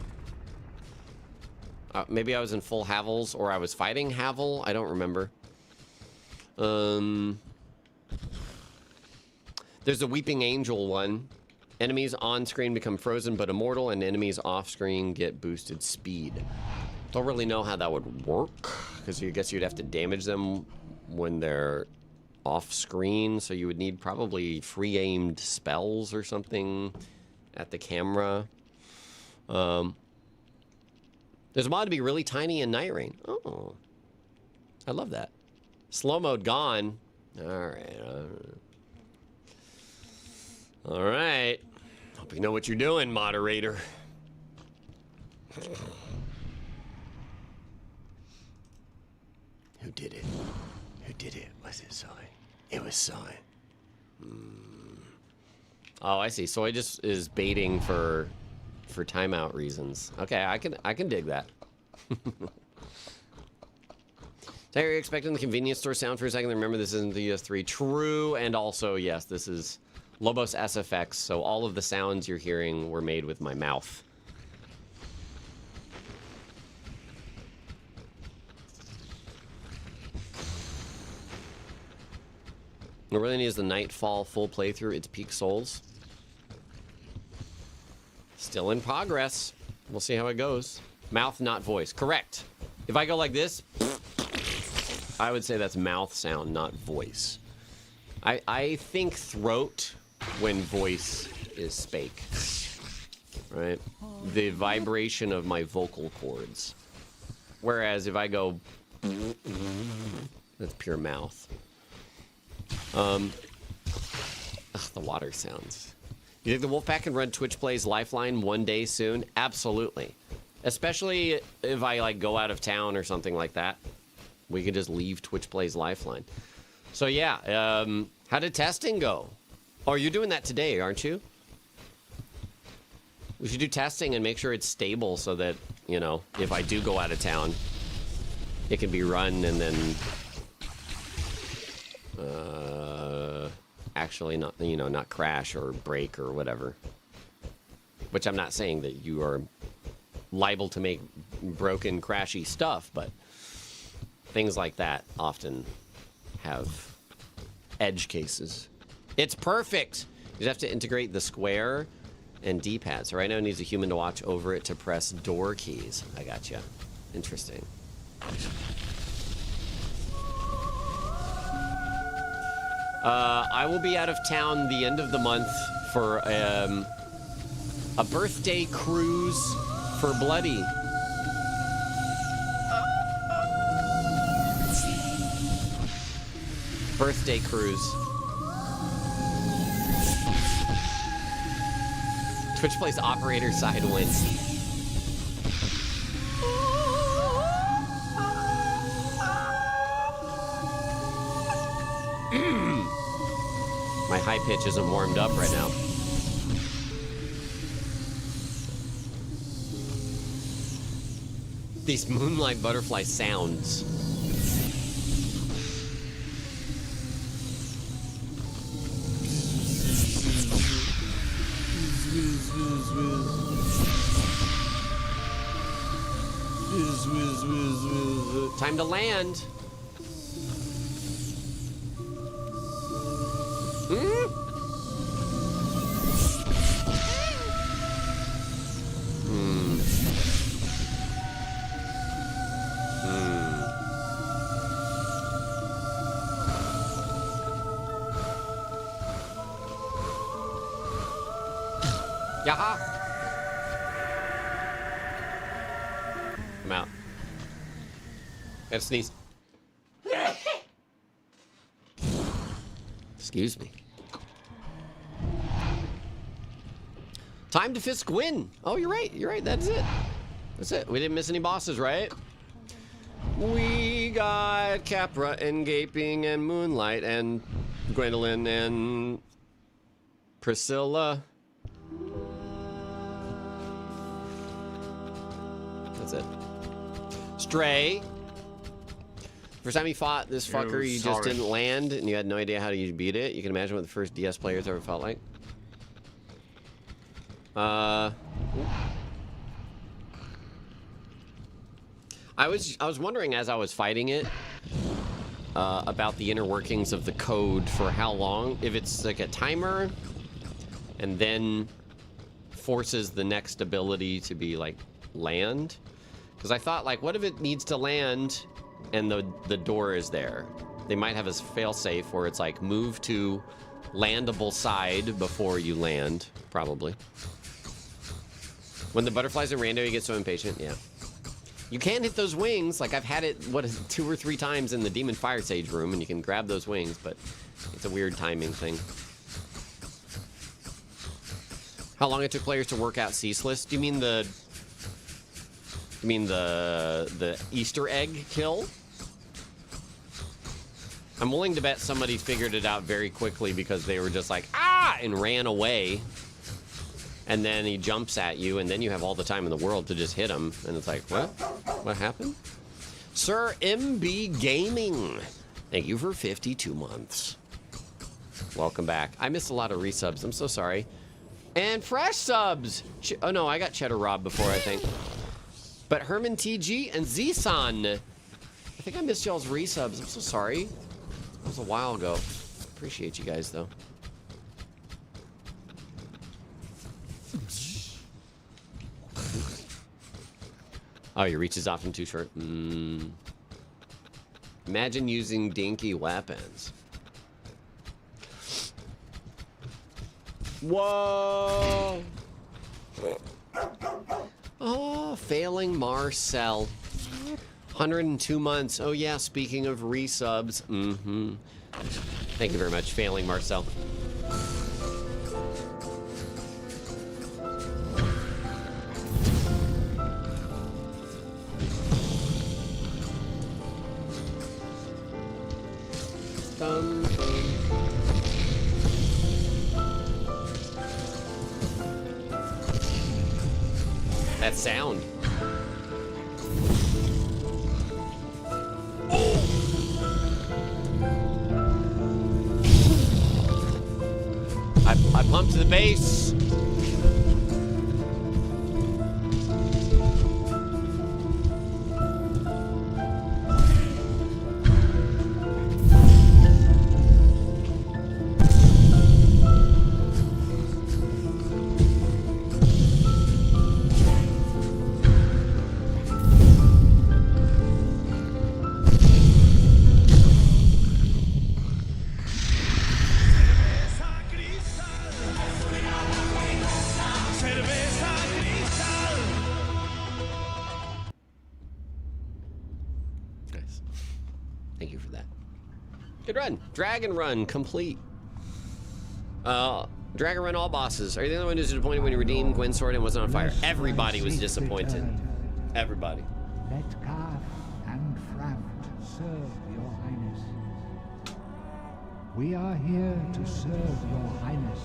maybe I was in full Havels or I was fighting Havel. I don't remember. There's a Weeping Angel one. Enemies on screen become frozen but immortal, and enemies off screen get boosted speed. Don't really know how that would work, because I guess you'd have to damage them when they're off screen, so you would need probably free aimed spells or something at the camera. There's a mod to be really tiny in Night Rain. Oh, I love that. Slow mode gone. All right. Hope you know what you're doing, moderator. sign. Oh, I see. Soy just is baiting for timeout reasons. Okay, I can dig that. So you're expecting the convenience store sound for a second. Remember, this isn't the US3. True, and also, yes, this is Lobos SFX, so all of the sounds you're hearing were made with my mouth. What really needs the Nightfall full playthrough. It's Peak Souls. Still in progress. We'll see how it goes. Mouth, not voice. Correct. If I go like this, I would say that's mouth sound, not voice. I think throat when voice is spake. Right? The vibration of my vocal cords. Whereas if I go, that's pure mouth. The water sounds. You think the Wolfpack can run Twitch Plays Lifeline one day soon? Absolutely. Especially if I like go out of town or something like that. We can just leave Twitch Plays Lifeline. So yeah, how did testing go? Oh, you're doing that today, aren't you? We should do testing and make sure it's stable so that, you know, if I do go out of town, it can be run and then actually not, you know, not crash or break or whatever. Which I'm not saying that you are liable to make broken, crashy stuff, but things like that often have edge cases. It's perfect! You just have to integrate the square and D-pad. So right now it needs a human to watch over it to press door keys. I gotcha. Interesting. I will be out of town the end of the month for a birthday cruise for Bloody. Birthday cruise. Twitch Plays operator side wins. My high pitch isn't warmed up right now. These moonlight butterfly sounds. Time to land. Yaha! I'm out. Gotta sneeze. Excuse me. Time to Fisk win. Oh, you're right. You're right. That's it. That's it. We didn't miss any bosses, right? We got Capra and Gaping and Moonlight and Gwendolyn and Priscilla. That's it. Stray. First time you fought this fucker, you just didn't land and you had no idea how to beat it. You can imagine what the first DS players ever felt like. I was wondering as I was fighting it about the inner workings of the code for how long, if it's like a timer and then forces the next ability to be like land. Because I thought, like, what if it needs to land and the door is there? They might have a failsafe where it's like move to landable side before you land, probably. When the butterflies are rando, you get so impatient. Yeah. You can hit those wings. Like, I've had it, 2 or 3 times in the Demon Fire Sage room, and you can grab those wings, but it's a weird timing thing. How long it took players to work out Ceaseless? Do you mean the Easter egg kill? I'm willing to bet somebody figured it out very quickly because they were just like, ah, and ran away. And then he jumps at you, and then you have all the time in the world to just hit him. And it's like, what? What happened? Sir MB Gaming, thank you for 52 months. Welcome back. I missed a lot of resubs. I'm so sorry. And fresh subs. Oh, no, I got Cheddar Rob before, I think. But Herman TG and Z-san. I think I missed y'all's resubs. I'm so sorry. That was a while ago. Appreciate you guys, though. Oh, your reach is often too short. Imagine using dinky weapons. Whoa! Oh, failing Marcel. 102 months. Oh, yeah, speaking of resubs. Thank you very much, failing Marcel. Dum, dum. That sound. I pumped the bass. Thank you for that. Good run. Dragon run complete. Dragon run all bosses. Are you the only one who's disappointed when you redeemed Gwen's sword and wasn't on fire? Everybody was disappointed. Everybody. Let Calf and Fraft serve your highness. We are here to serve your highness.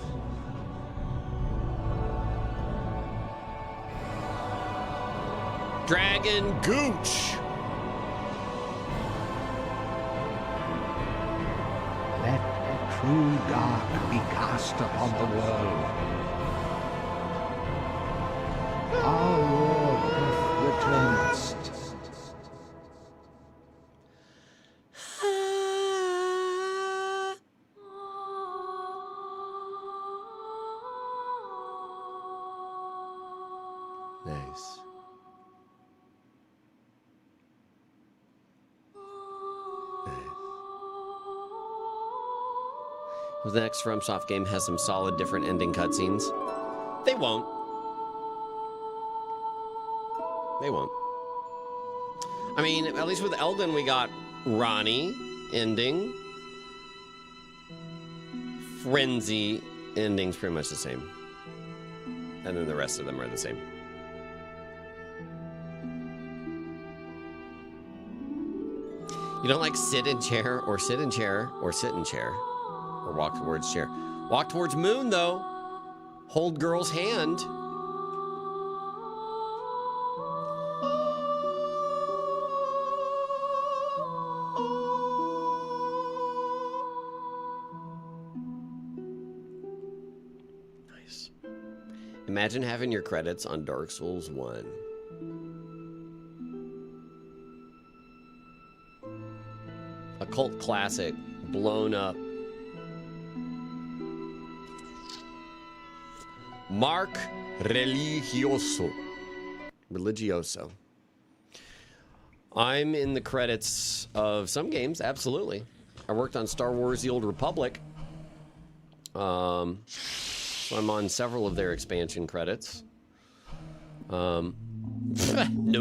Dragon Gooch. Let a true dark be cast upon the world. Our Lord hath returned. Nice. The next FromSoft game has some solid different ending cutscenes. They won't. They won't. I mean, at least with Elden, we got Ronnie ending. Frenzy ending's pretty much the same. And then the rest of them are the same. You don't like sit in chair, or sit in chair, or sit in chair. Or walk towards chair. Walk towards moon, though. Hold girl's hand. Nice. Imagine having your credits on Dark Souls 1. A cult classic, blown up. Mark Religioso. I'm in the credits of some games, absolutely. I worked on Star Wars The Old Republic. So I'm on several of their expansion credits. No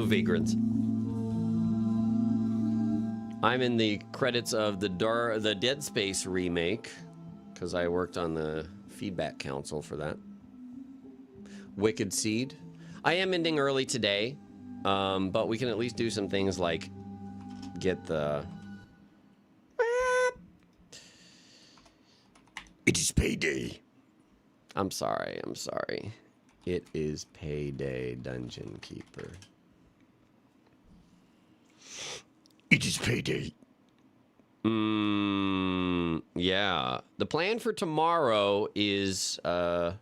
vagrants. I'm in the credits of the Dead Space remake, because I worked on the feedback council for that. Wicked Seed. I am ending early today, but we can at least do some things like get the payday. I'm sorry. It is payday, Dungeon Keeper. It is payday. Yeah. The plan for tomorrow is, what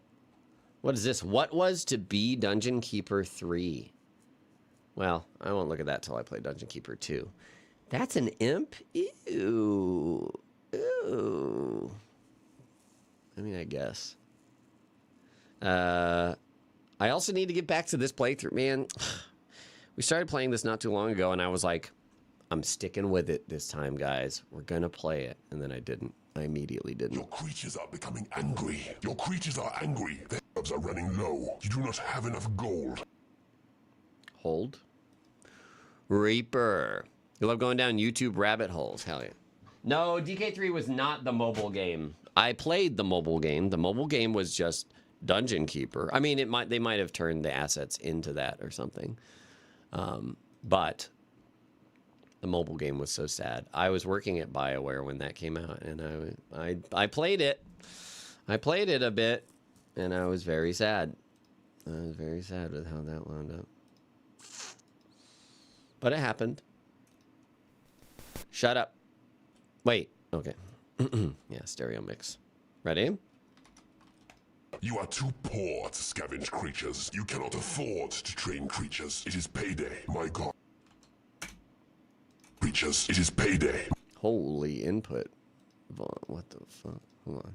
is this? What was to be Dungeon Keeper 3? Well, I won't look at that till I play Dungeon Keeper 2. That's an imp? Ew. Ew. I mean, I guess. I also need to get back to this playthrough. Man, we started playing this not too long ago, and I was like, I'm sticking with it this time, guys. We're gonna play it. And then I didn't. I immediately didn't. Your creatures are becoming angry. Your creatures are angry. Their herbs are running low. You do not have enough gold. Hold. Reaper. You love going down YouTube rabbit holes. Hell yeah. No, DK3 was not the mobile game. I played the mobile game. The mobile game was just Dungeon Keeper. I mean, they might have turned the assets into that or something. But the mobile game was so sad. I was working at BioWare when that came out, and I played it. I played it a bit, and I was very sad. I was very sad with how that wound up. But it happened. Shut up. Wait. Okay. Yeah, stereo mix. Ready? You are too poor to scavenge creatures. You cannot afford to train creatures. It is payday, my god. Creatures, it is payday. Holy input. What the fuck? Hold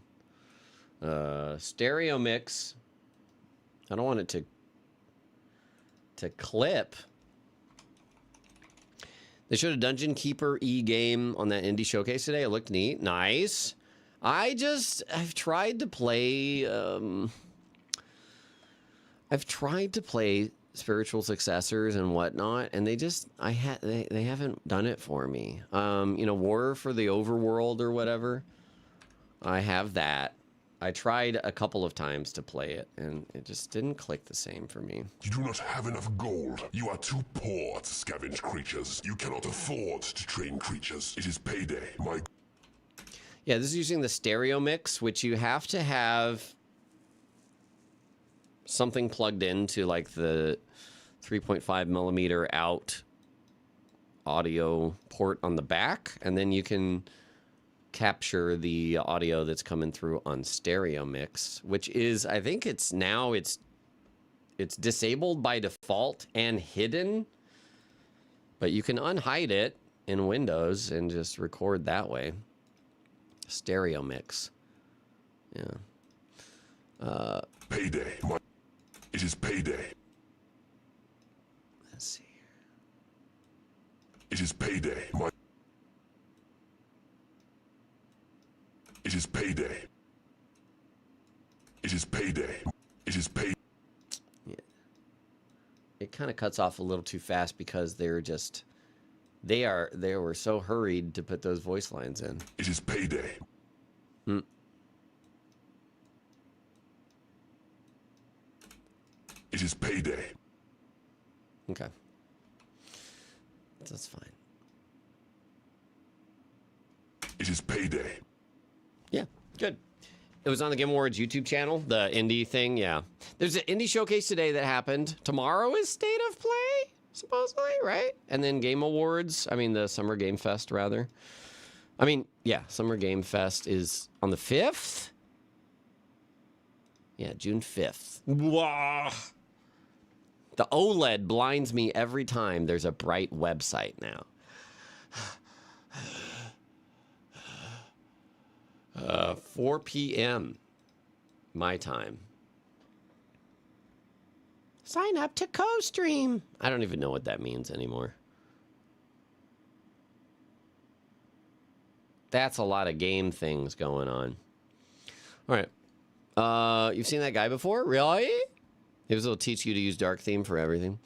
on. Stereo mix. I don't want it to clip. They showed a Dungeon Keeper game on that indie showcase today. It looked neat. Nice. I've tried to play spiritual successors and whatnot, and they haven't done it for me. You know, War for the Overworld or whatever. I have that. I tried a couple of times to play it, and it just didn't click the same for me. You do not have enough gold. You are too poor to scavenge creatures. You cannot afford to train creatures. It is payday, my... Yeah, this is using the stereo mix, which you have to have something plugged into, like the 3.5 millimeter out audio port on the back, and then you can capture the audio that's coming through on stereo mix, which is, I think it's disabled by default and hidden, but you can unhide it in Windows and just record that way. Stereo mix. Yeah. Payday. It is payday. Let's see. It is payday. It is payday. It is payday. It is pay. Yeah. It kind of cuts off a little too fast because they were so hurried to put those voice lines in. It is payday. It is payday. Okay. That's fine. It is payday. Yeah, good. It was on the Game Awards YouTube channel, the indie thing, yeah. There's an indie showcase today that happened. Tomorrow is State of Play, supposedly, right? And then Game Awards, the Summer Game Fest, rather. Yeah, Summer Game Fest is on the 5th? Yeah, June 5th. Wow. The OLED blinds me every time there's a bright website now. 4 p.m. my time. Sign up to co-stream. I don't even know what that means anymore. That's a lot of game things going on. All right. You've seen that guy before? Really? He will teach you to use Dark Theme for everything.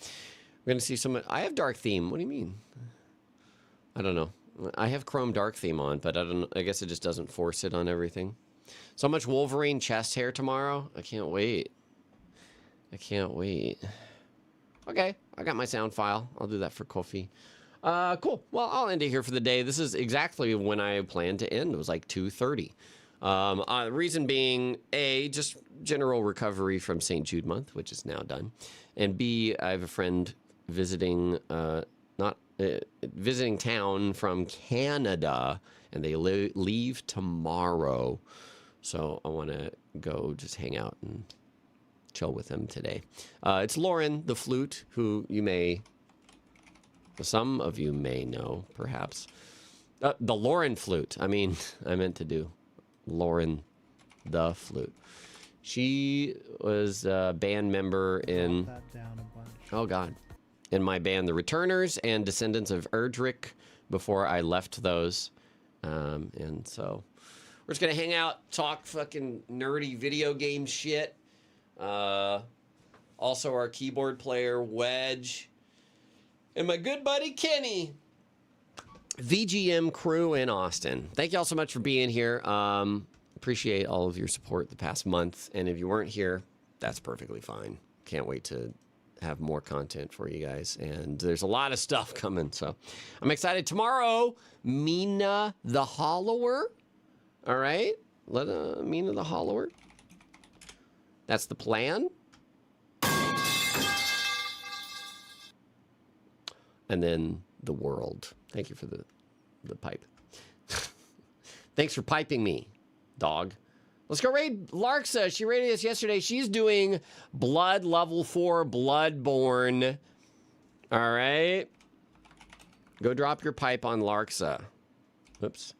We're going to see someone... I have Dark Theme. What do you mean? I don't know. I have Chrome Dark Theme on, but I guess it just doesn't force it on everything. So much Wolverine chest hair tomorrow. I can't wait. I can't wait. Okay, I got my sound file. I'll do that for Kofi. Cool. Well, I'll end it here for the day. This is exactly when I planned to end. It was like 2:30. Reason being, A, just general recovery from St. Jude month, which is now done. And B, I have a friend visiting, visiting town from Canada, and they leave tomorrow. So I want to go just hang out and chill with them today. It's Lauren, the flute, who some of you may know, perhaps. The Lauren flute. I mean, I meant to do Lauren, the flute. She was a band member in... Oh, God. In my band, The Returners and Descendants of Erdrick, before I left those. And so we're just going to hang out, talk fucking nerdy video game shit. Also, our keyboard player, Wedge. And my good buddy, Kenny. VGM crew in Austin. Thank you all so much for being here. Appreciate all of your support the past month. And if you weren't here, that's perfectly fine. Can't wait to have more content for you guys. And there's a lot of stuff coming. So I'm excited. Tomorrow, Mina the Hollower. All right. Mina the Hollower. That's the plan. And then the world. Thank you for the pipe. Thanks for piping me, dog. Let's go raid Larksa. She raided us yesterday. She's doing Blood Level 4 Bloodborne. All right. Go drop your pipe on Larksa. Oops.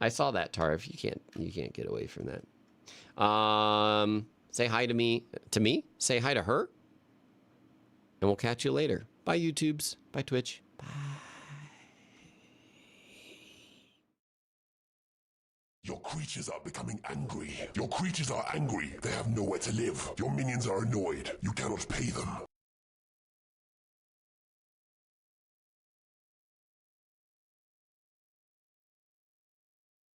I saw that, Tarv. You can't get away from that. Say hi to me. To me? Say hi to her. And we'll catch you later. Bye, YouTubes. Bye, Twitch. Bye. Your creatures are becoming angry. Your creatures are angry. They have nowhere to live. Your minions are annoyed. You cannot pay them.